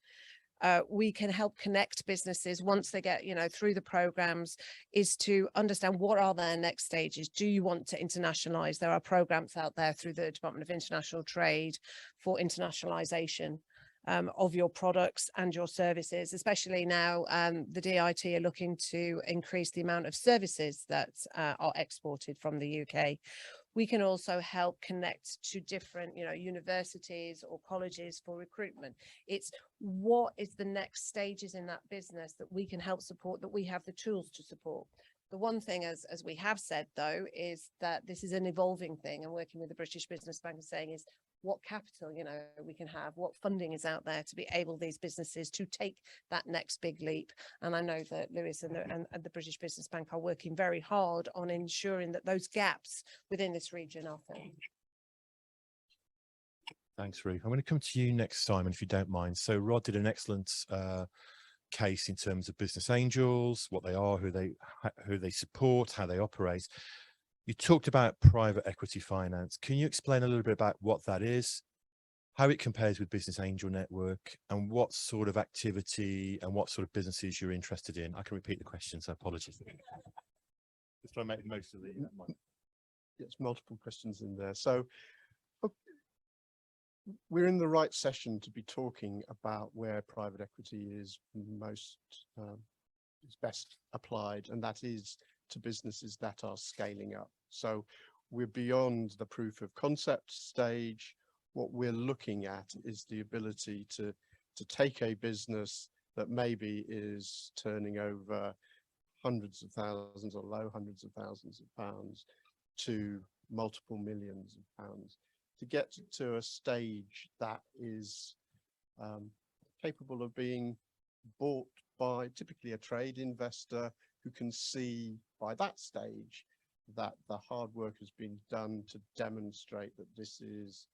S3: We can help connect businesses once they get, through the programs, is to understand what are their next stages. Do you want to internationalize? There are programs out there through the Department of International Trade for internationalization of your products and your services, especially now the DIT are looking to increase the amount of services that are exported from the UK. We can also help connect to different, universities or colleges for recruitment. It's what is the next stages in that business that we can help support, that we have the tools to support. The one thing, as we have said, though, is that this is an evolving thing, and working with the British Business Bank and saying is what capital, we can have, what funding is out there to be able these businesses to take that next big leap. And I know that Lewis and the British Business Bank are working very hard on ensuring that those gaps within this region are filled.
S2: Thanks, Ruth. I'm going to come to you next, Simon, if you don't mind. So Rod did an excellent case in terms of business angels, what they are, who they support, how they operate. You talked about private equity finance. Can you explain a little bit about what that is, how it compares with Business Angel Network, and what sort of activity and what sort of businesses you're interested in? I can repeat the question, so apologies. Just try to make the most of the
S10: It's multiple questions in there. So we're in the right session to be talking about where private equity is is best applied, and that is to businesses that are scaling up. So we're beyond the proof of concept stage. What we're looking at is the ability to take a business that maybe is turning over hundreds of thousands or low hundreds of thousands of pounds to multiple millions of pounds, to get to a stage that is capable of being bought by typically a trade investor who can see by that stage that the hard work has been done to demonstrate that this is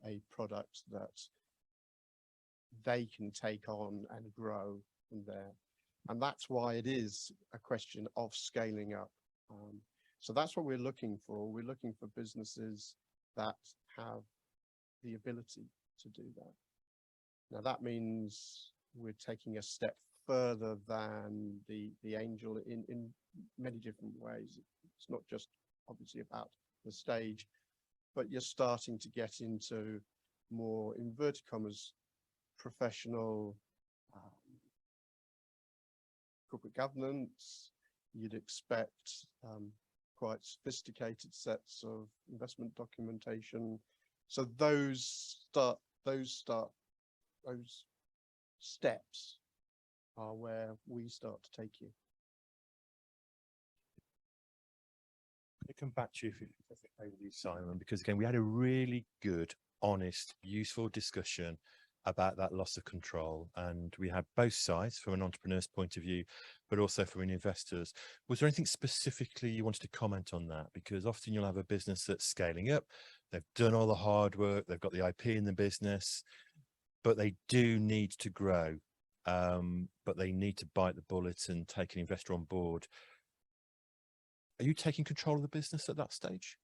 S10: a product that they can take on and grow from there. And that's why it is a question of scaling up. So that's what we're looking for. We're looking for businesses that have the ability to do that. Now that means we're taking a step further than the angel in many different ways. It's not just obviously about the stage, but you're starting to get into more inverted commas professional corporate governance. You'd expect quite sophisticated sets of investment documentation. So those steps are where we start to take you.
S2: Let me come back to you if it's okay with you, Simon, because again, we had a really good, honest, useful discussion about that loss of control, and we had both sides from an entrepreneur's point of view, but also from an investor's. Was there anything specifically you wanted to comment on that? Because often you'll have a business that's scaling up, they've done all the hard work, they've got the IP in the business, but they do need to grow, but they need to bite the bullet and take an investor on board. Are you taking control of the business at that stage?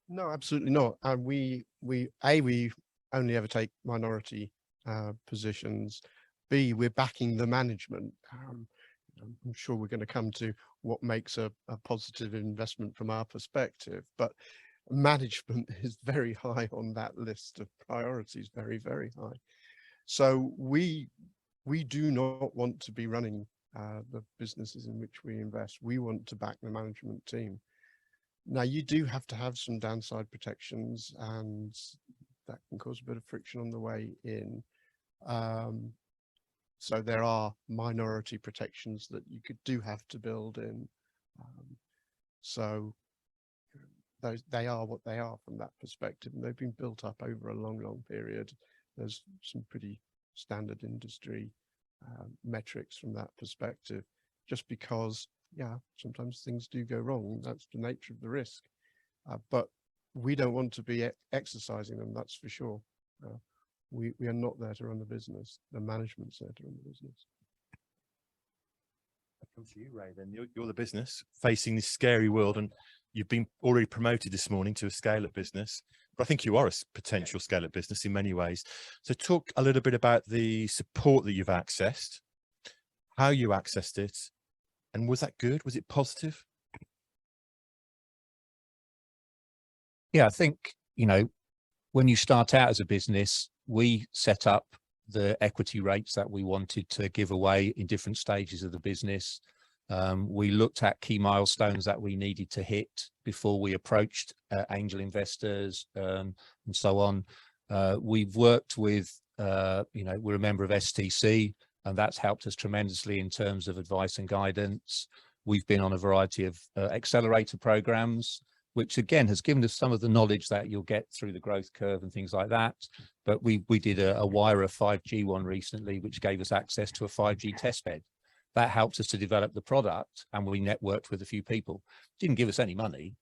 S10: No, absolutely not. And we only ever take minority positions. B, we're backing the management. I'm sure we're going to come to what makes a positive investment from our perspective, but management is very high on that list of priorities, very, very high. So we do not want to be running the businesses in which we invest. We want to back the management team. Now, you do have to have some downside protections, and that can cause a bit of friction on the way in. So there are minority protections that you do have to build in. So they are what they are from that perspective, and they've been built up over a long period. There's some pretty standard industry metrics from that perspective, just because, yeah, sometimes things do go wrong. That's the nature of the risk. But we don't want to be exercising them, that's for sure. We are not there to run the business. The management's there to run the business.
S2: I come to you, Ray, then. You're the business facing this scary world, and you've been already promoted this morning to a scale-up business, but I think you are a potential scale-up business in many ways. So talk a little bit about the support that you've accessed, how you accessed it, and was that good? Was it positive?
S11: Yeah, I think, you know, when you start out as a business, we set up the equity rates that we wanted to give away in different stages of the business. We looked at key milestones that we needed to hit before we approached angel investors and so on. We've worked with, you know, we're a member of STC, and that's helped us tremendously in terms of advice and guidance. We've been on a variety of accelerator programs, which again has given us some of the knowledge that you'll get through the growth curve and things like that. But we did a Wira 5G one recently, which gave us access to a 5G testbed. That helped us to develop the product, and we networked with a few people. Didn't give us any money,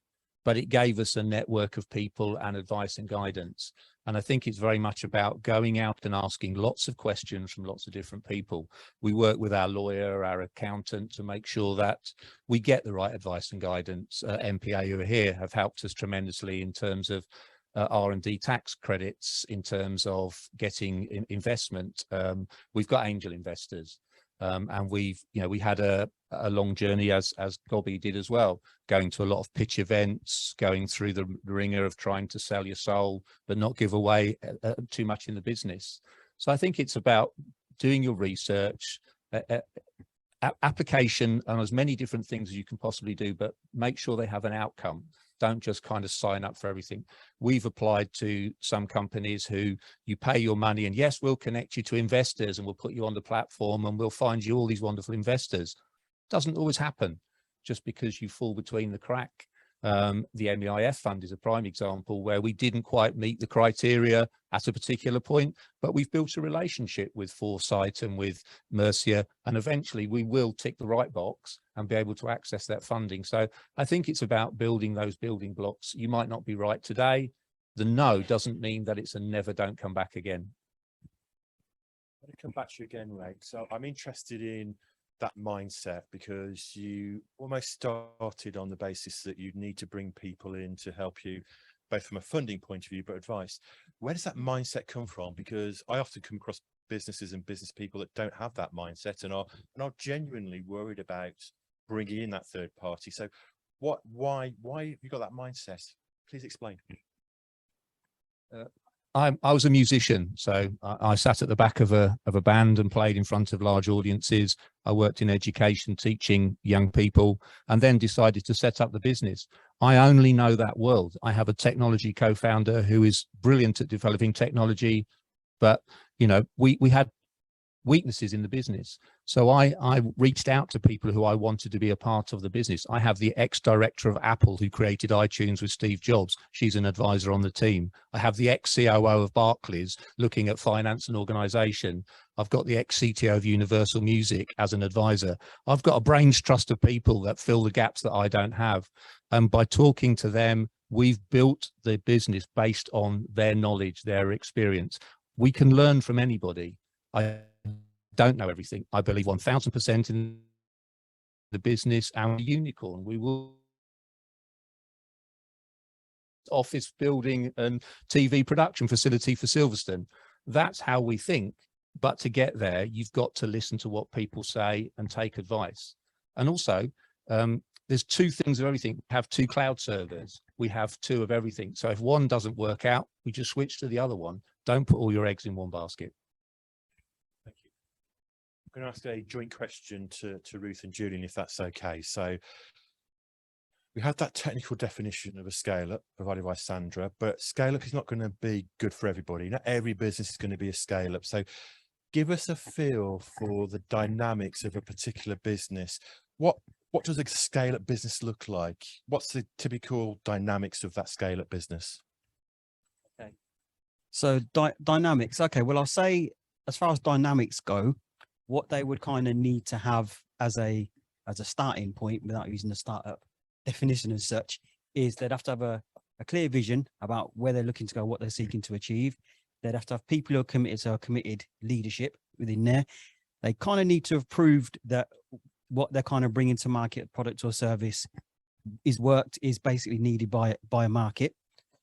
S11: but it gave us a network of people and advice and guidance. And I think it's very much about going out and asking lots of questions from lots of different people. We work with our lawyer, our accountant, to make sure that we get the right advice and guidance. MPA, who are here, have helped us tremendously in terms of R&D tax credits, in terms of getting investment. We've got angel investors. And we've, you know, we had a long journey, as Gobby did as well, going to a lot of pitch events, going through the ringer of trying to sell your soul, but not give away too much in the business. So I think it's about doing your research, application, and as many different things as you can possibly do, but make sure they have an outcome. Don't just kind of sign up for everything. We've applied to some companies who you pay your money and yes, we'll connect you to investors and we'll put you on the platform and we'll find you all these wonderful investors. Doesn't always happen just because you fall between the crack. The MEIF fund is a prime example where we didn't quite meet the criteria at a particular point, but we've built a relationship with Foresight and with Mercia, and eventually we will tick the right box and be able to access that funding. So I think it's about building those building blocks. You might not be right today. The no doesn't mean that it's a never, don't come back again.
S2: I'm going to come back to you again, Ray. So I'm interested in that mindset, because you almost started on the basis that you need to bring people in to help you, both from a funding point of view, but advice. Where does that mindset come from? Because I often come across businesses and business people that don't have that mindset and are genuinely worried about bringing in that third party. So why have you got that mindset? Please explain.
S11: I was a musician, so I sat at the back of a band and played in front of large audiences. I worked in education, teaching young people, and then decided to set up the business. I only know that world. I have a technology co-founder who is brilliant at developing technology, but you know, we had weaknesses in the business. So I reached out to people who I wanted to be a part of the business. I have the ex-director of Apple who created iTunes with Steve Jobs. She's an advisor on the team. I have the ex-COO of Barclays looking at finance and organization. I've got the ex-CTO of Universal Music as an advisor. I've got a brains trust of people that fill the gaps that I don't have. And by talking to them, we've built the business based on their knowledge, their experience. We can learn from anybody. I don't know everything. I believe 1000% in the business and a unicorn. We will office building and TV production facility for Silverstone. That's how we think. But to get there, you've got to listen to what people say and take advice. And also, there's two things of everything. We have two cloud servers. We have two of everything. So if one doesn't work out, we just switch to the other one. Don't put all your eggs in one basket.
S2: going to ask a joint question to Ruth and Julian, if that's okay. So we had that technical definition of a scale-up provided by Sandra, but scale-up is not going to be good for everybody. Not every business is going to be a scale-up. So give us a feel for the dynamics of a particular business. What does a scale-up business look like? What's the typical dynamics of that scale-up business?
S9: Okay. So dynamics. Okay. Well, I'll say as far as dynamics go, what they would kind of need to have as a starting point, without using the startup definition as such, is they'd have to have a clear vision about where they're looking to go, what they're seeking to achieve. They'd have to have people who are committed, so committed leadership within there. They kind of need to have proved that what they're kind of bringing to market, product or service, is basically needed by a market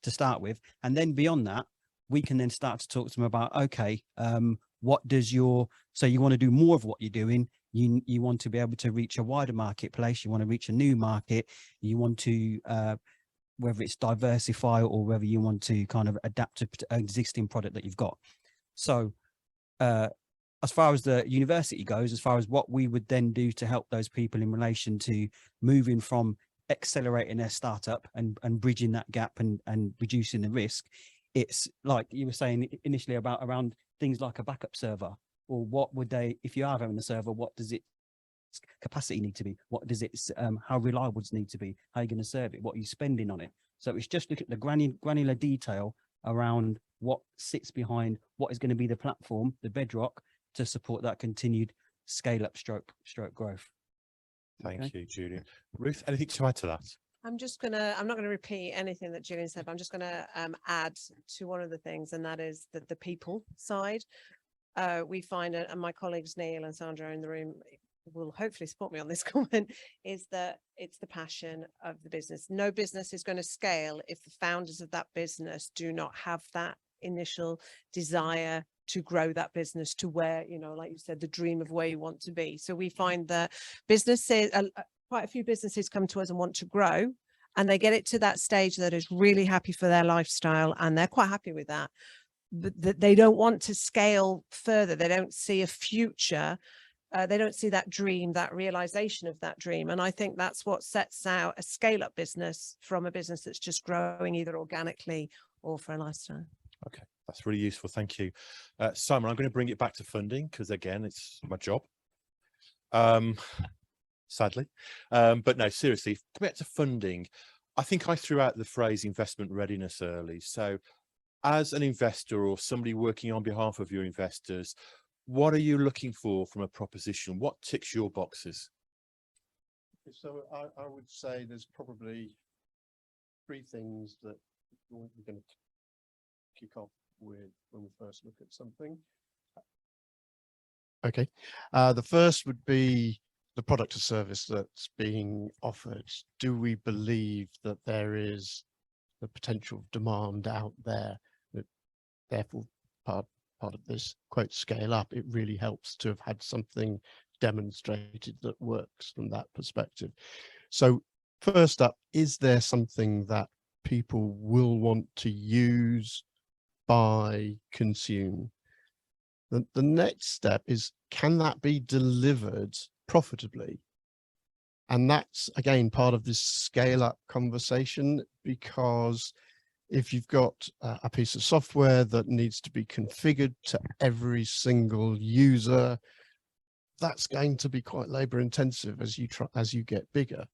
S9: to start with. And then beyond that, we can then start to talk to them about, okay, what does so you want to do more of what you're doing. You want to be able to reach a wider marketplace. You want to reach a new market. You want to, whether it's diversify or whether you want to kind of adapt to an existing product that you've got. So as far as the university goes, as far as what we would then do to help those people in relation to moving from accelerating their startup and bridging that gap and reducing the risk, it's like you were saying initially around things like a backup server, or what would they, if you are having a server, what does its capacity need to be? What does its, how reliable does it need to be? How are you going to serve it? What are you spending on it? So it's just look at the granular detail around what sits behind what is going to be the platform, the bedrock, to support that continued scale up stroke growth.
S2: Thank you, Julian. Ruth, anything to add to that?
S3: I'm not going to repeat anything that Julian said, but I'm just going to add to one of the things, and that is the people side. We find, and my colleagues Neil and Sandra in the room will hopefully support me on this comment, is that it's the passion of the business. No business is going to scale if the founders of that business do not have that initial desire to grow that business to where, you know, like you said, the dream of where you want to be. So we find that businesses, quite a few businesses come to us and want to grow, and they get it to that stage that is really happy for their lifestyle, and they're quite happy with that. But they don't want to scale further. They don't see a future. They don't see that dream, that realization of that dream. And I think that's what sets out a scale-up business from a business that's just growing either organically or for a lifestyle.
S2: Okay, that's really useful. Thank you. Simon, I'm going to bring it back to funding because, again, it's my job. Sadly. But no, seriously, coming back to funding, I think I threw out the phrase investment readiness early. So as an investor or somebody working on behalf of your investors, what are you looking for from a proposition? What ticks your boxes?
S10: So I would say there's probably three things that we're going to kick off with when we first look at something. Okay. The first would be the product or service that's being offered. Do we believe that there is the potential demand out there, that therefore part of this quote scale up, it really helps to have had something demonstrated that works from that perspective. So first up, is there something that people will want to use, buy, consume? The next step is, can that be delivered profitably? And that's again part of this scale up conversation, because if you've got a piece of software that needs to be configured to every single user, that's going to be quite labor intensive as you get bigger.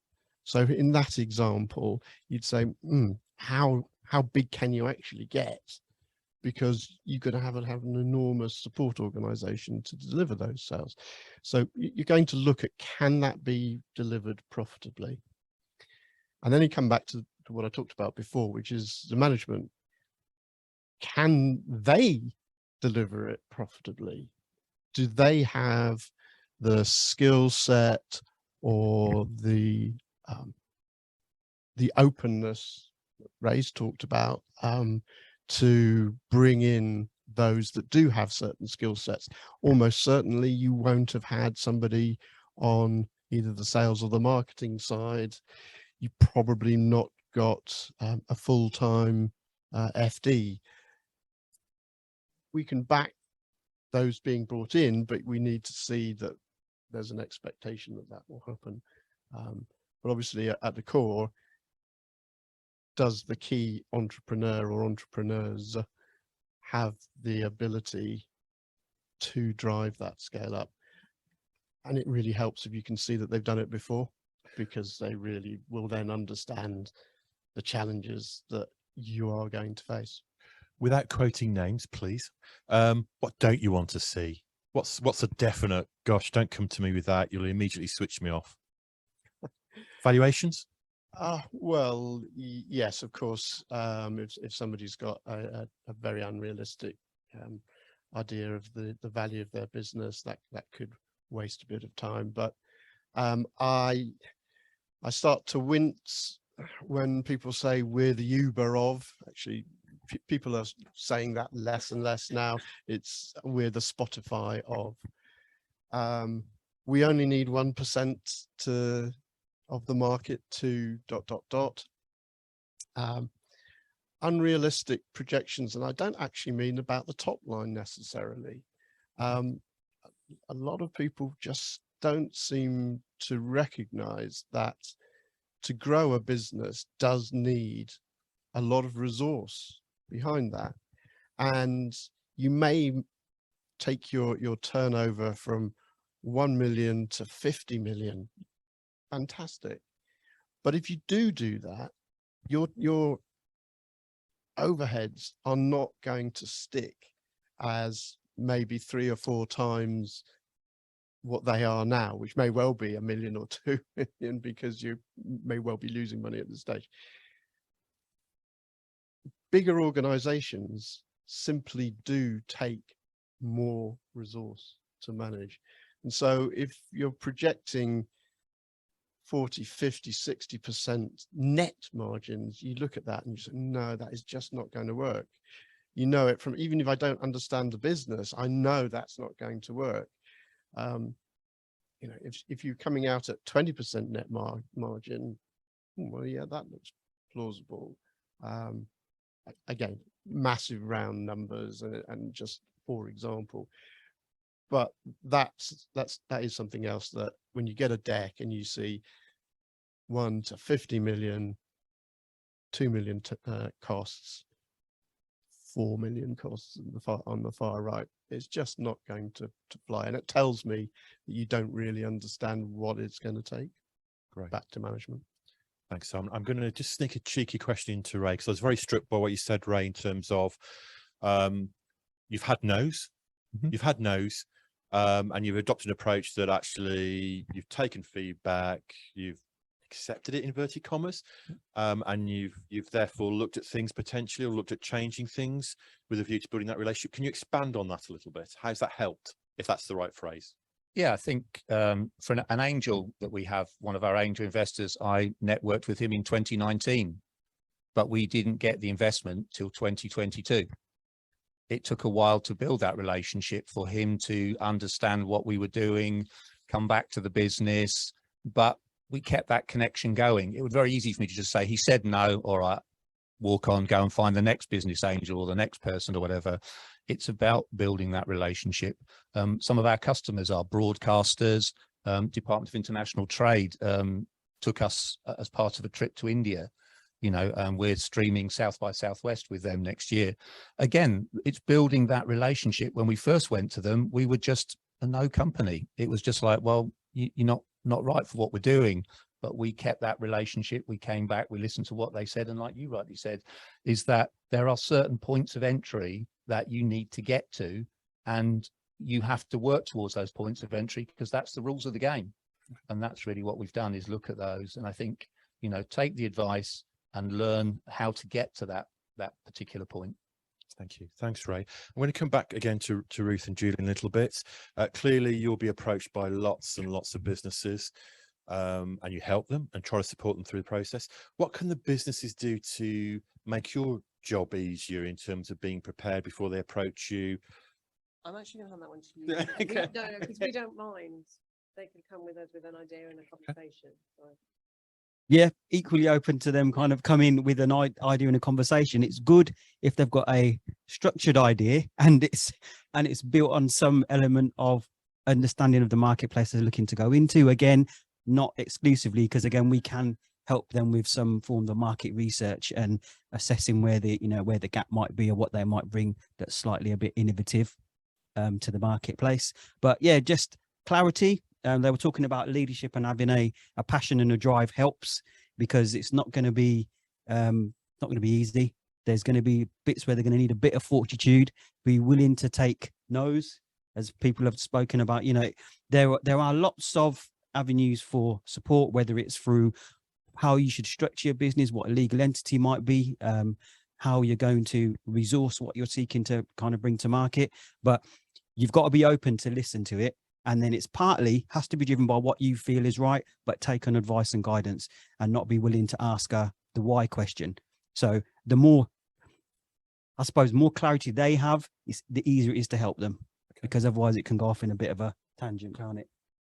S10: So in that example, you'd say, how big can you actually get? Because you're going to have an enormous support organization to deliver those sales. So you're going to look at, can that be delivered profitably? And then you come back to what I talked about before, which is the management. Can they deliver it profitably? Do they have the skill set or the openness that Ray's talked about to bring in those that do have certain skill sets? Almost certainly you won't have had somebody on either the sales or the marketing side. You probably not got a full-time FD. We can back those being brought in, but we need to see that there's an expectation that that will happen. But obviously at the core, does the key entrepreneur or entrepreneurs have the ability to drive that scale up? And it really helps if you can see that they've done it before, because they really will then understand the challenges that you are going to face.
S2: Without quoting names, please, what don't you want to see? What's a definite, gosh, don't come to me with that, you'll immediately switch me off? Valuations?
S10: Well, yes, of course. If somebody's got a very unrealistic idea of the value of their business, that could waste a bit of time. But I start to wince when people say we're the Uber of. Actually, people are saying that less and less now. It's we're the Spotify of. We only need 1% of the market to ... Unrealistic projections, and I don't actually mean about the top line necessarily. A lot of people just don't seem to recognize that to grow a business does need a lot of resource behind that. And you may take your turnover from 1 million to 50 million. Fantastic. But if you do that, your overheads are not going to stick as maybe 3 or 4 times what they are now, which may well be 1 million or 2 million, because you may well be losing money at this stage. Bigger organizations simply do take more resource to manage. And so if you're projecting 40, 50, 60% net margins, you look at that and you say, no, that is just not going to work. You know it from, even if I don't understand the business, I know that's not going to work. You know, if you're coming out at 20% net margin, well, yeah, that looks plausible. Again, massive round numbers and just for example, but that is something else that when you get a deck and you see 1 to 50 million, 2 million costs, 4 million costs on the far right, it's just not going to fly. And it tells me that you don't really understand what it's going to take.
S2: Great.
S10: Back to management.
S2: Thanks. So I'm going to just sneak a cheeky question into Ray, because I was very struck by what you said, Ray, in terms of you've had no's, you've had no's, and you've adopted an approach that actually you've taken feedback, you've accepted it, inverted commas, and you've therefore looked at things potentially, or looked at changing things with a view to building that relationship. Can you expand on that a little bit? How's that helped, if that's the right phrase?
S11: Yeah, I think for an angel that we have, one of our angel investors, I networked with him in 2019, but we didn't get the investment till 2022. It took a while to build that relationship, for him to understand what we were doing, come back to the business, but we kept that connection going. It was very easy for me to just say, he said no, all right, walk on, go and find the next business angel or the next person or whatever. It's about building that relationship. Some of our customers are broadcasters. Department of International Trade took us as part of a trip to India. You know, we're streaming South by Southwest with them next year. Again, it's building that relationship. When we first went to them, we were just a no company. It was just like, well, you're not right for what we're doing. But we kept that relationship. We came back, we listened to what they said. And like you rightly said, is that there are certain points of entry that you need to get to, and you have to work towards those points of entry, because that's the rules of the game. And that's really what we've done, is look at those. And I think, you know, take the advice and learn how to get to that particular point.
S2: Thank you. Thanks, Ray. I'm going to come back again to Ruth and Julian a little bit. Clearly, you'll be approached by lots and lots of businesses, and you help them and try to support them through the process. What can the businesses do to make your job easier in terms of being prepared before they approach you?
S3: I'm actually going to hand that one to you.
S2: Okay.
S3: No, because we don't mind. They can come with us with an idea and a conversation. So.
S9: yeah, equally open to them kind of come in with an idea and a conversation. It's good if they've got a structured idea and it's built on some element of understanding of the marketplace they're looking to go into. Again, not exclusively, because again, we can help them with some form of market research and assessing where the, where the gap might be or what they might bring that's slightly a bit innovative to the marketplace. But yeah, just clarity. They were talking about leadership and having a passion and a drive helps, because it's not going to be easy. There's going to be bits where they're going to need a bit of fortitude, be willing to take no's, as people have spoken about. There are lots of avenues for support, whether it's through how you should structure your business, what a legal entity might be, how you're going to resource what you're seeking to kind of bring to market. But you've got to be open to listen to it. And then it's partly has to be driven by what you feel is right, but take on advice and guidance and not be willing to ask the why question. So the more, I suppose, more clarity they have, the easier it is to help them, because otherwise it can go off in a bit of a tangent, can't it?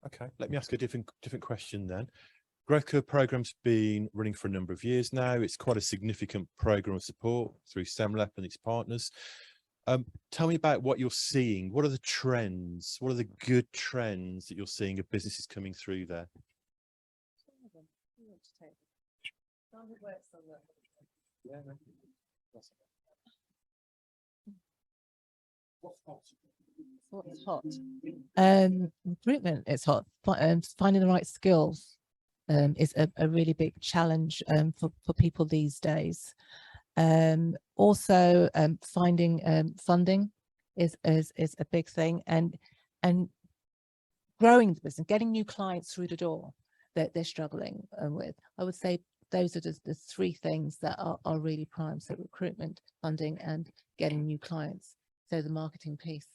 S2: Okay, let me ask a different question then. Growth Curve program's been running for a number of years now. It's quite a significant program of support through SEMLEP and its partners. Tell me about what you're seeing. What are the trends? What are the good trends that you're seeing of businesses coming through there?
S7: What's hot? Recruitment is hot. Finding the right skills is a really big challenge for people these days. Also, finding funding is a big thing, and growing the business, getting new clients through the door that they're struggling with. I would say those are just the three things that are really prime. So recruitment, funding, and getting new clients. So the marketing piece.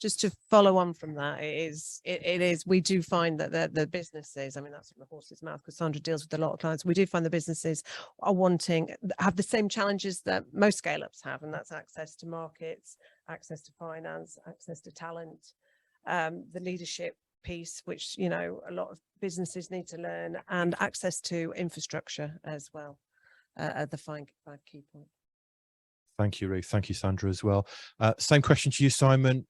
S3: Just to follow on from that, it is we do find that the businesses, I mean, that's from the horse's mouth, because Sandra deals with a lot of clients. We do find the businesses have the same challenges that most scale-ups have, and that's access to markets, access to finance, access to talent, the leadership piece, which a lot of businesses need to learn, and access to infrastructure as well, are the five key points.
S2: Thank you, Ruth. Thank you, Sandra, as well. Same question to you, Simon.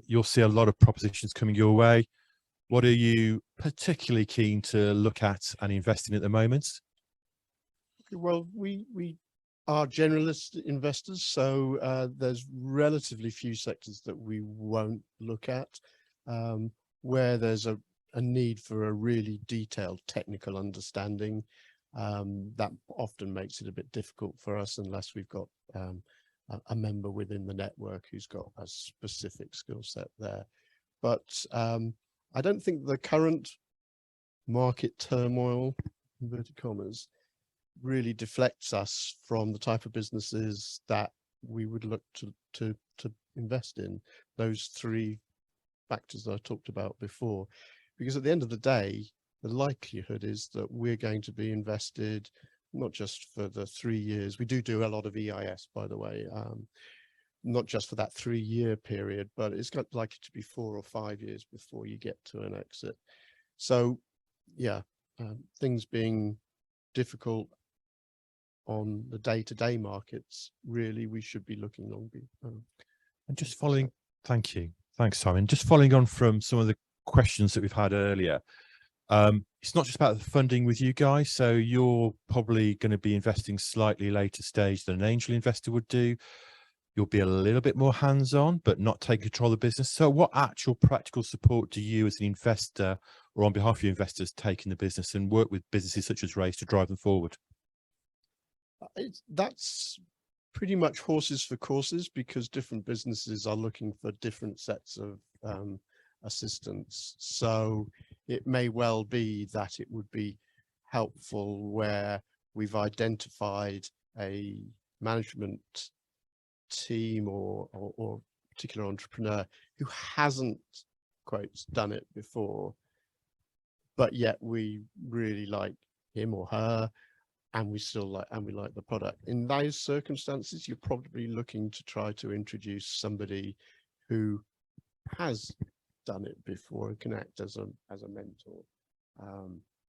S2: You'll see a lot of propositions coming your way. What are you particularly keen to look at and invest in at the moment?
S10: Well, we are generalist investors, so there's relatively few sectors that we won't look at. Where there's a need for a really detailed technical understanding, that often makes it a bit difficult for us unless we've got a member within the network who's got a specific skill set there. But I don't think the current market turmoil, inverted commas, really deflects us from the type of businesses that we would look to invest in. Those three factors that I talked about before, because at the end of the day, the likelihood is that we're going to be invested not just for the 3 years. We do a lot of EIS, by the way, not just for that 3-year period, but it's likely to be 4 or 5 years before you get to an exit. So yeah, things being difficult on the day-to-day markets, really, we should be looking long.
S2: And just following, thank you. Thanks, Simon. Just following on from some of the questions that we've had earlier, it's not just about the funding with you guys. So you're probably going to be investing slightly later stage than an angel investor would do. You'll be a little bit more hands-on, but not take control of the business. So what actual practical support do you as an investor or on behalf of your investors take in the business and work with businesses such as Race to drive them forward?
S10: That's pretty much horses for courses, because different businesses are looking for different sets of assistance. So it may well be that it would be helpful where we've identified a management team or particular entrepreneur who hasn't, quotes, done it before, but yet we really like him or her, and we like the product. In those circumstances, you're probably looking to try to introduce somebody who has done it before and can act as a mentor.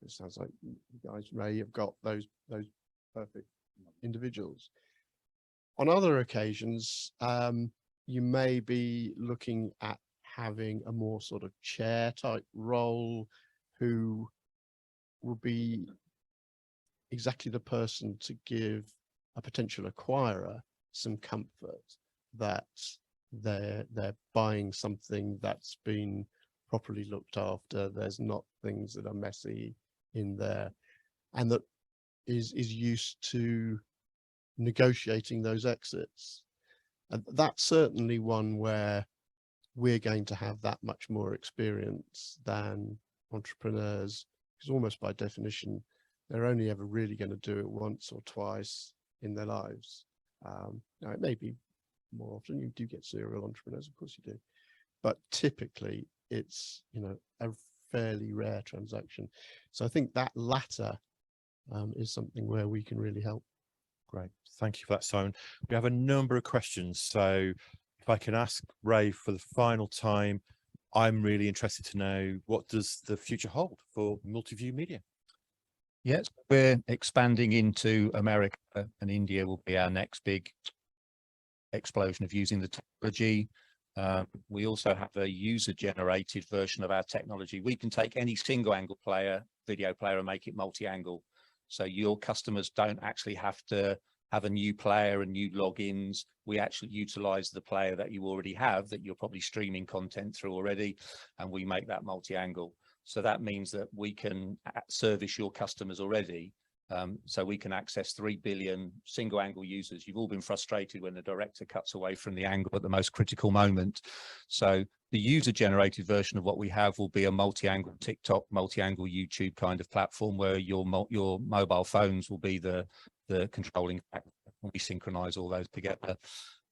S10: It sounds like you guys, Ray, have got those perfect individuals. On other occasions, you may be looking at having a more sort of chair type role, who will be exactly the person to give a potential acquirer some comfort that they're buying something that's been properly looked after. There's not things that are messy in there, and that is used to negotiating those exits. And that's certainly one where we're going to have that much more experience than entrepreneurs, because almost by definition, they're only ever really going to do it once or twice in their lives. Now, it may be more often. You do get serial entrepreneurs, of course you do, but typically it's, you know, a fairly rare transaction. So I think that latter is something where we can really help.
S2: Great, thank you for that, Simon. We have a number of questions, so if I can ask Ray for the final time, I'm really interested to know, what does the future hold for Multiview Media?
S11: Yes, we're expanding into America, and India will be our next big explosion of using the technology. We also have a user-generated version of our technology. We can take any single-angle video player, and make it multi-angle. So your customers don't actually have to have a new player and new logins. We actually utilize the player that you already have, that you're probably streaming content through already, and we make that multi-angle. So that means that we can service your customers already. So we can access 3 billion single angle users. You've all been frustrated when the director cuts away from the angle at the most critical moment. So the user generated version of what we have will be a multi-angle TikTok, multi-angle YouTube kind of platform, where your mobile phones will be the controlling factor. We synchronize all those together.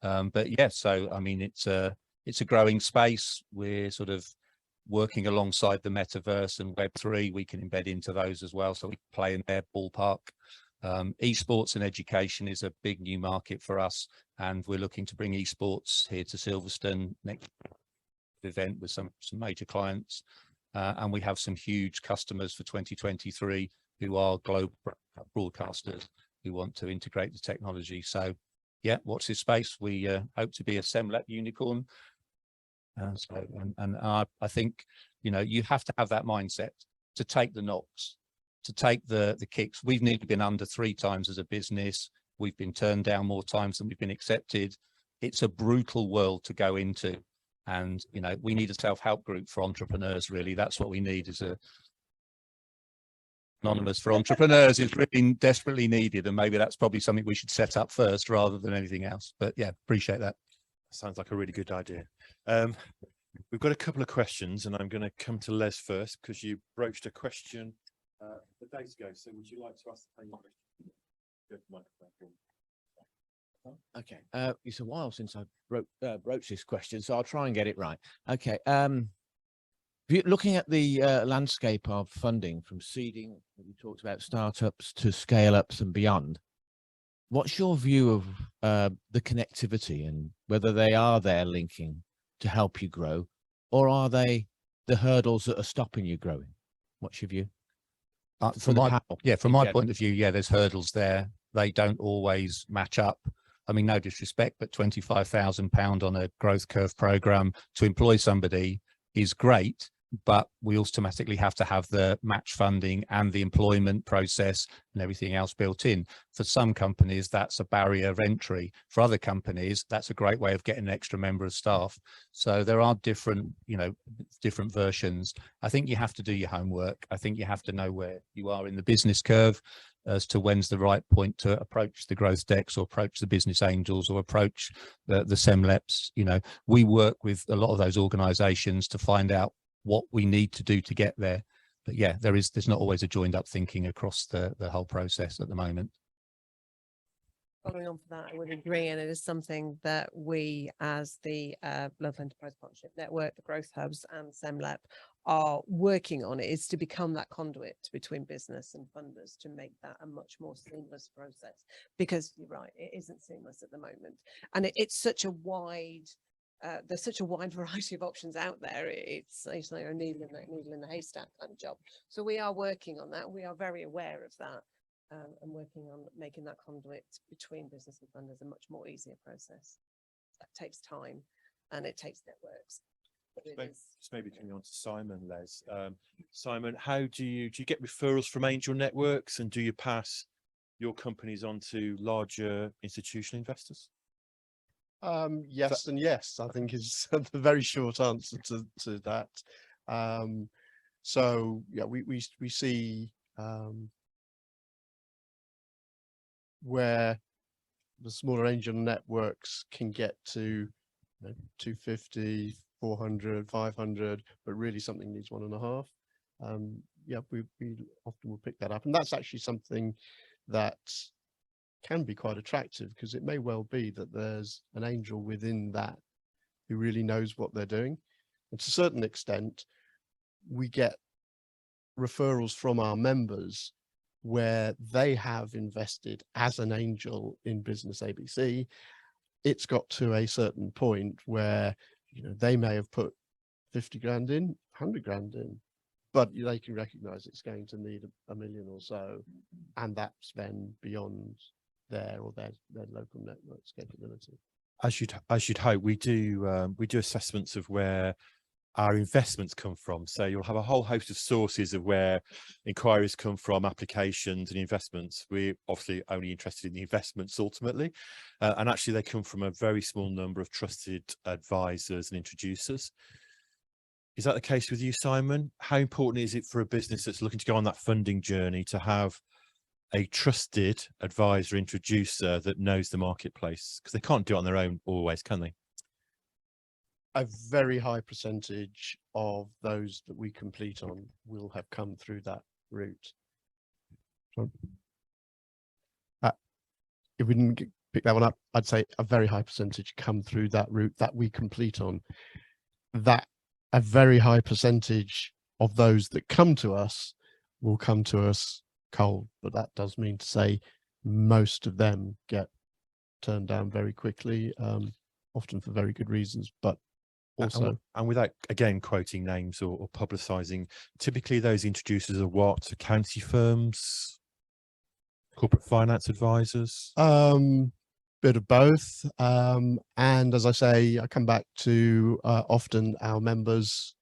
S11: But yeah, so I mean, it's a growing space. We're sort of working alongside the metaverse and Web3. We can embed into those as well, so we can play in their ballpark. Esports and education is a big new market for us, and we're looking to bring esports here to Silverstone next event with some major clients, and we have some huge customers for 2023 who are global broadcasters who want to integrate the technology. So yeah, watch this space. We hope to be a SEMLEP unicorn. I think, you know, you have to have that mindset to take the knocks, to take the kicks. We've nearly been under 3 times as a business. We've been turned down more times than we've been accepted. It's a brutal world to go into, and you know, we need a self-help group for entrepreneurs. Really, that's what we need, is a anonymous for entrepreneurs is really desperately needed, and maybe that's probably something we should set up first rather than anything else. But yeah, appreciate that.
S2: Sounds like a really good idea. We've got a couple of questions, and I'm going to come to Les first, because you broached a question a days ago. So would you like to ask the question? Go to the microphone.
S12: Okay, it's a while since I broached this question, so I'll try and get it right. Okay, looking at the landscape of funding, from seeding, you talked about startups, to scale-ups and beyond, what's your view of the connectivity, and whether they are there linking to help you grow, or are they the hurdles that are stopping you growing? What's your view?
S11: From my point of view, yeah, there's hurdles there. They don't always match up. I mean, no disrespect, but £25,000 on a growth curve program to employ somebody is great, but we automatically have to have the match funding and the employment process and everything else built in. For some companies, that's a barrier of entry. For other companies, that's a great way of getting an extra member of staff. So there are different, you know, different versions. I think you have to do your homework. I think you have to know where you are in the business curve as to when's the right point to approach the growth decks, or approach the business angels, or approach the SEMLEPs. You know, we work with a lot of those organizations to find out what we need to do to get there. But yeah, there's not always a joined up thinking across the whole process at the moment.
S3: Following on from that, I would agree, and it is something that we, as the Local Enterprise Partnership Network, the Growth Hubs and SEMLEP, are working on, is to become that conduit between business and funders, to make that a much more seamless process, because you're right, it isn't seamless at the moment, and it's such a wide there's such a wide variety of options out there. It's like a needle in the haystack kind of job. So we are working on that. We are very aware of that, and working on making that conduit between business and funders a much more easier process. That takes time and it takes networks.
S2: Just maybe coming on to Simon, Les. Simon, how do you get referrals from angel networks, and do you pass your companies on to larger institutional investors?
S10: Yes and yes, I think is the very short answer to that. So yeah, we see where the smaller angel networks can get to 250, 400, 500, but really something needs 1.5. Yeah, we often will pick that up, and that's actually something that can be quite attractive, because it may well be that there's an angel within that who really knows what they're doing. And to a certain extent, we get referrals from our members where they have invested as an angel in business ABC. It's got to a certain point where they may have put 50 grand in, 100 grand in, but they can recognize it's going to need a million or so, and that's then beyond their local network's capability.
S2: As you'd hope, we do assessments of where our investments come from. So you'll have a whole host of sources of where inquiries come from, applications and investments. We're obviously only interested in the investments ultimately, and actually they come from a very small number of trusted advisors and introducers. Is that the case with you, Simon? How important is it for a business that's looking to go on that funding journey to have a trusted advisor introducer that knows the marketplace? Because they can't do it on their own always, can they?
S10: A very high percentage of those that we complete on will have come through that route. So, if we didn't pick that one up, I'd say a very high percentage come through that route that we complete on. That a very high percentage of those that come to us will come to us cold, but that does mean to say most of them get turned down very quickly, often for very good reasons, but also,
S2: and without again quoting names or publicizing, typically those introducers are what? Accountancy firms, corporate finance advisors?
S10: Bit of both, and as I say, I come back to often our members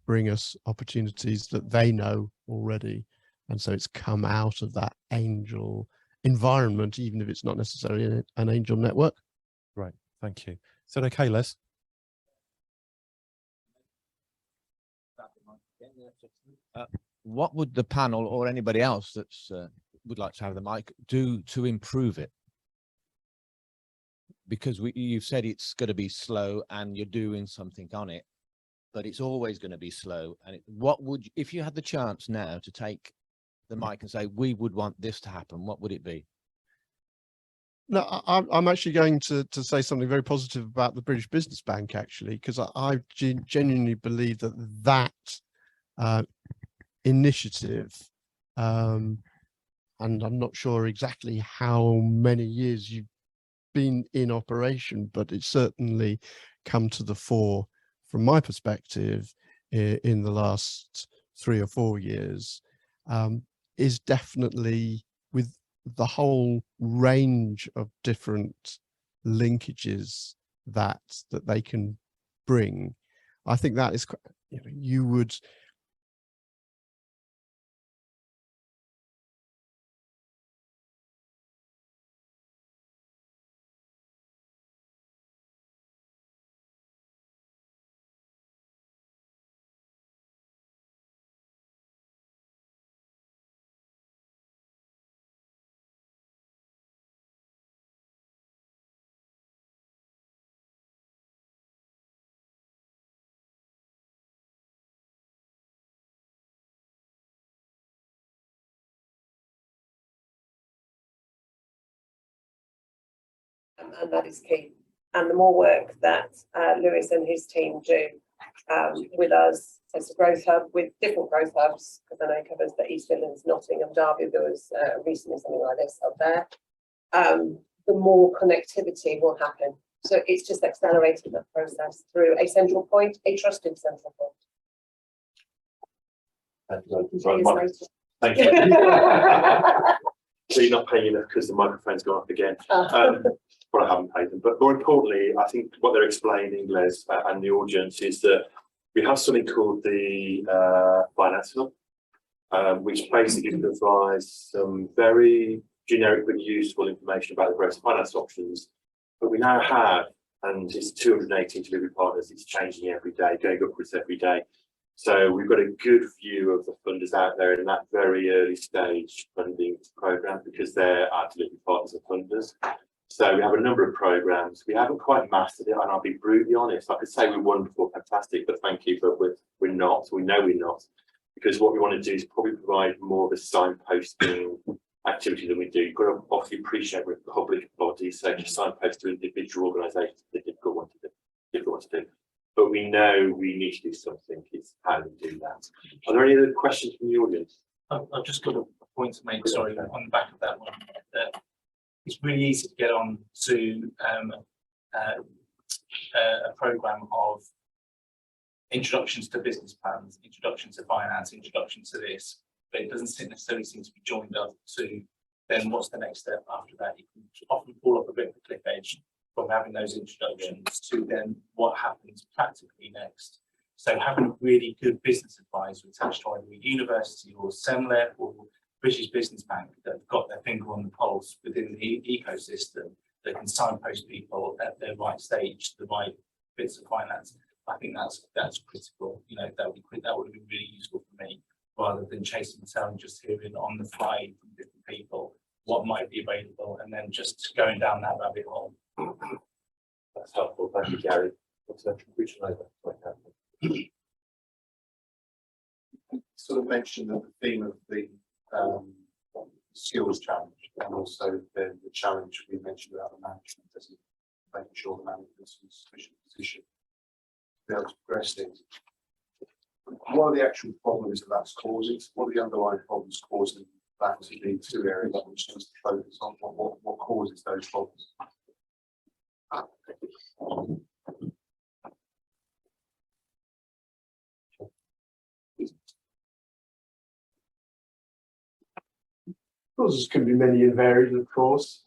S10: bring us opportunities that they know already, and so it's come out of that angel environment, even if it's not necessarily an angel network.
S2: Right, thank you. Is that okay, Les?
S12: What would the panel or anybody else that's would like to have the mic do to improve it? Because you've said it's going to be slow and you're doing something on it, but it's always going to be slow. And what would, if you had the chance now to take the mic and say, we would want this to happen, what would it be?
S10: No, I'm actually going to say something very positive about the British Business Bank, actually, because I genuinely believe that initiative, and I'm not sure exactly how many years you've been in operation, but it's certainly come to the fore from my perspective in the last 3 or 4 years, is definitely, with the whole range of different linkages that they can bring. I think that is, you would
S3: and that is key. And the more work that Lewis and his team do with us as a growth hub, with different growth hubs, because I know it covers the East Midlands, Nottingham, Derby, there was recently something like this up there, the more connectivity will happen.
S13: So it's just accelerated the process through a central point, a trusted central point.
S14: Thank you. So you're not paying enough because the microphone's gone up again. But I haven't paid them. But more importantly, I think what they're explaining, Les, and the audience, is that we have something called the Finance Hub, which basically provides some very generic but useful information about the growth finance options. But we now have, and it's 218 delivery partners, it's changing every day, going upwards every day. So we've got a good view of the funders out there in that very early stage funding program, because they're our delivery partners and funders. So we have a number of programs. We haven't quite mastered it, and I'll be brutally honest. I could say we're wonderful, fantastic, but thank you, but we're not. We know we're not, because what we want to do is probably provide more of a signposting activity than we do. You've got to obviously appreciate we're a public body, so just signpost to individual organisations is a difficult one to do. But we know we need to do something. It's how we do that. Are there any other questions from the audience?
S6: I've just got a point to make, sorry, on the back of that one. It's really easy to get on to a programme of introductions to business plans, introduction to finance, introduction to this, but it doesn't necessarily seem to be joined up to then what's the next step after that. You can often fall off a bit of a cliff edge from having those introductions to then what happens practically next. So having a really good business advisor attached to either a university or SEMLEP or British Business Bank that have got their finger on the pulse within the ecosystem that can signpost people at their right stage to the right bits of finance. I think that's critical. You know, that would be really useful for me, rather than chasing the tail and just hearing on the fly from different people what might be available and then just going down that rabbit hole.
S14: That's helpful. Thank you, Gary.
S8: Sort of mentioned that the theme of the skills challenge, and also the challenge we mentioned about the management, making sure the management is in a sufficient position to be able to progress things. What are the actual problems that that's causing? What are the underlying problems causing that to be two areas which needs to focus on? What causes those problems?
S10: Causes can be many and varied, of course.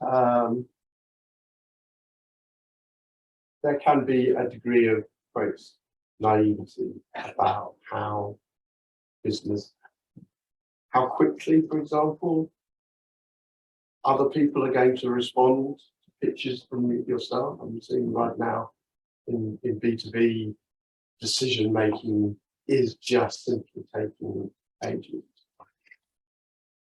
S10: There can be a degree of naivety about how quickly, for example, other people are going to respond to pitches from yourself. I'm seeing right now in B2B, decision making is just simply taking ages.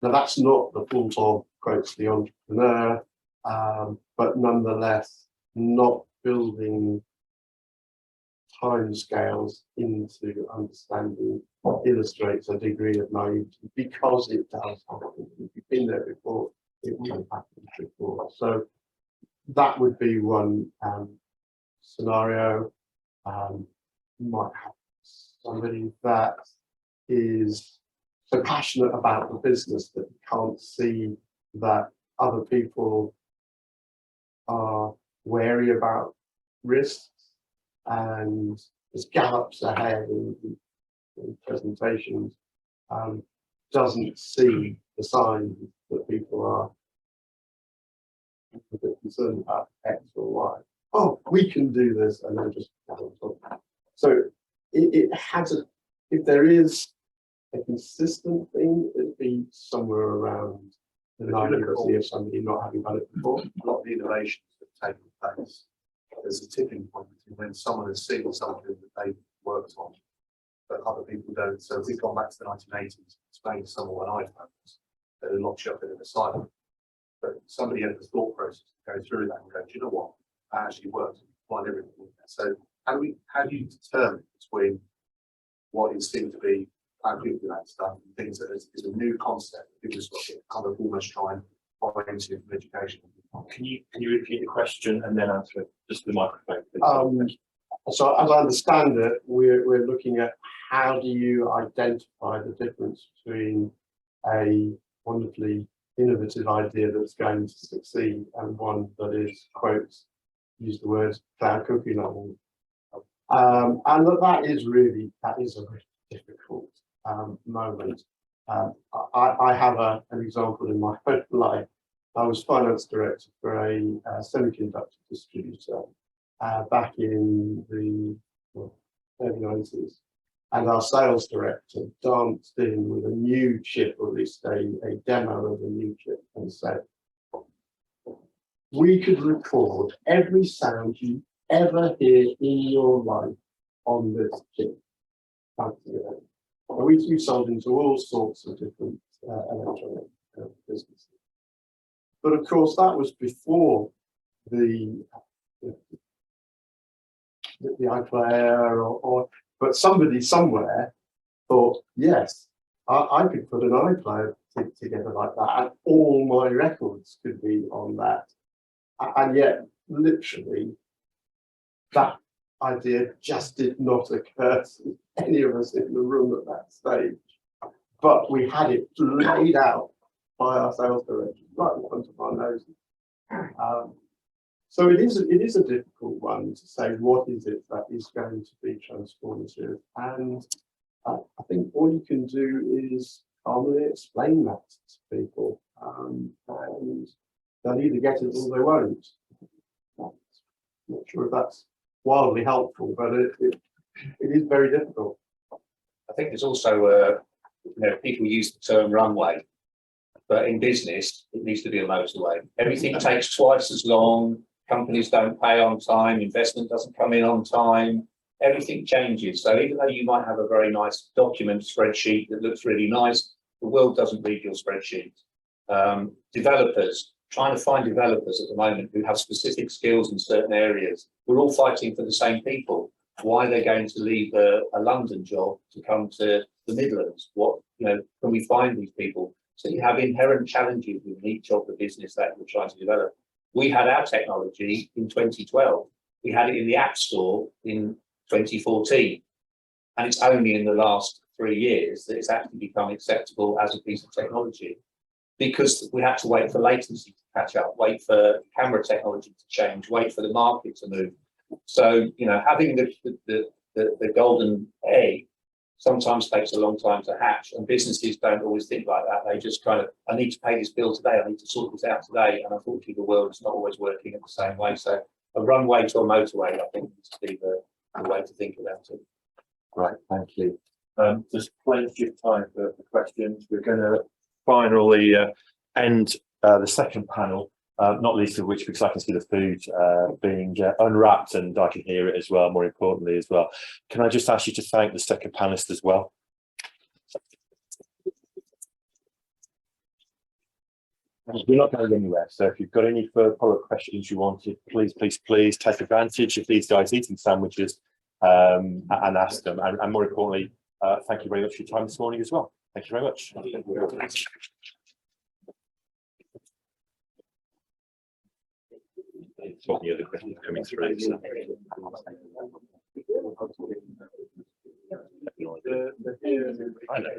S10: Now, that's not the fault of, quotes, the entrepreneur, but nonetheless, not building timescales into understanding illustrates a degree of naivety, because it does happen. If you've been there before, it will have happened before. So that would be one scenario. You might have somebody that is so passionate about the business that you can't see that other people are wary about risks and just gallops ahead in presentations, doesn't see the signs that people are a bit concerned about X or Y. Oh, we can do this, and then just so it has if there is a consistent thing, it'd be somewhere around the naivety of somebody not having done it before.
S8: A lot of the innovations that take place, there's a tipping point between when someone has seen something that they've worked on, but other people don't. So if we've gone back to the 1980s, explain to someone when iPhones, they're locked you up in an asylum. But somebody had the thought process to go through that and go, do you know what? That actually works. Find everything. So how do you determine between what is seen to be good for that stuff and things that is a new concept that people just kind of almost try and buy into from education?
S14: Can you repeat the question and then answer it? Just the microphone.
S10: So as I understand it, we're looking at how do you identify the difference between a wonderfully innovative idea that's going to succeed and one that is, quotes,
S8: use the words cloud cooking on. And that is a really difficult moment. I have an example in my own life. I was finance director for a semiconductor distributor back in the early 90s. And our sales director danced in with a new chip, or at least a demo of a new chip, and said, we could record every sound you ever hear in your life on this chip. We sold into all sorts of different electronic businesses. But of course, that was before the iPlayer, but somebody somewhere thought, yes, I could put an iPlayer together like that, and all my records could be on that. And yet, literally, that idea just did not occur to any of us in the room at that stage. But we had it laid out by our sales director right in front of our noses. So it is a difficult one to say what is it that is going to be transformative. And I think all you can do is calmly explain that to people. And they'll either get it or they won't. I'm not sure if that's wildly helpful, but it is very difficult.
S15: I think there's also, people use the term runway, but in business, it needs to be a motorway. Everything takes twice as long. Companies don't pay on time. Investment doesn't come in on time. Everything changes. So even though you might have a very nice document spreadsheet that looks really nice, the world doesn't read your spreadsheet. Developers, trying to find developers at the moment who have specific skills in certain areas. We're all fighting for the same people. Why are they going to leave a London job to come to the Midlands? Can we find these people? So you have inherent challenges with each of the business that we're trying to develop. We had our technology in 2012. We had it in the App Store in 2014. And it's only in the last 3 years that it's actually become acceptable as a piece of technology, because we had to wait for latency to catch up, wait for camera technology to change, wait for the market to move. So, having the golden egg sometimes takes a long time to hatch, and businesses don't always think like that. They just kind of, I need to pay this bill today, I need to sort this out today, and unfortunately the world is not always working in the same way. So a runway to a motorway, I think, needs to be the way to think about it.
S14: Right, thank you. There's plenty of time for questions. We're going to finally end the second panel, not least of which because I can see the food being unwrapped and I can hear it as well, more importantly as well. Can I just ask you to thank the second panelist as well? We're not going anywhere, so if you've got any further follow-up questions you wanted, please take advantage of these guys eating sandwiches and ask them. And more importantly, thank you very much for your time this morning as well. Thank you very much. What the other questions coming through? So. I know.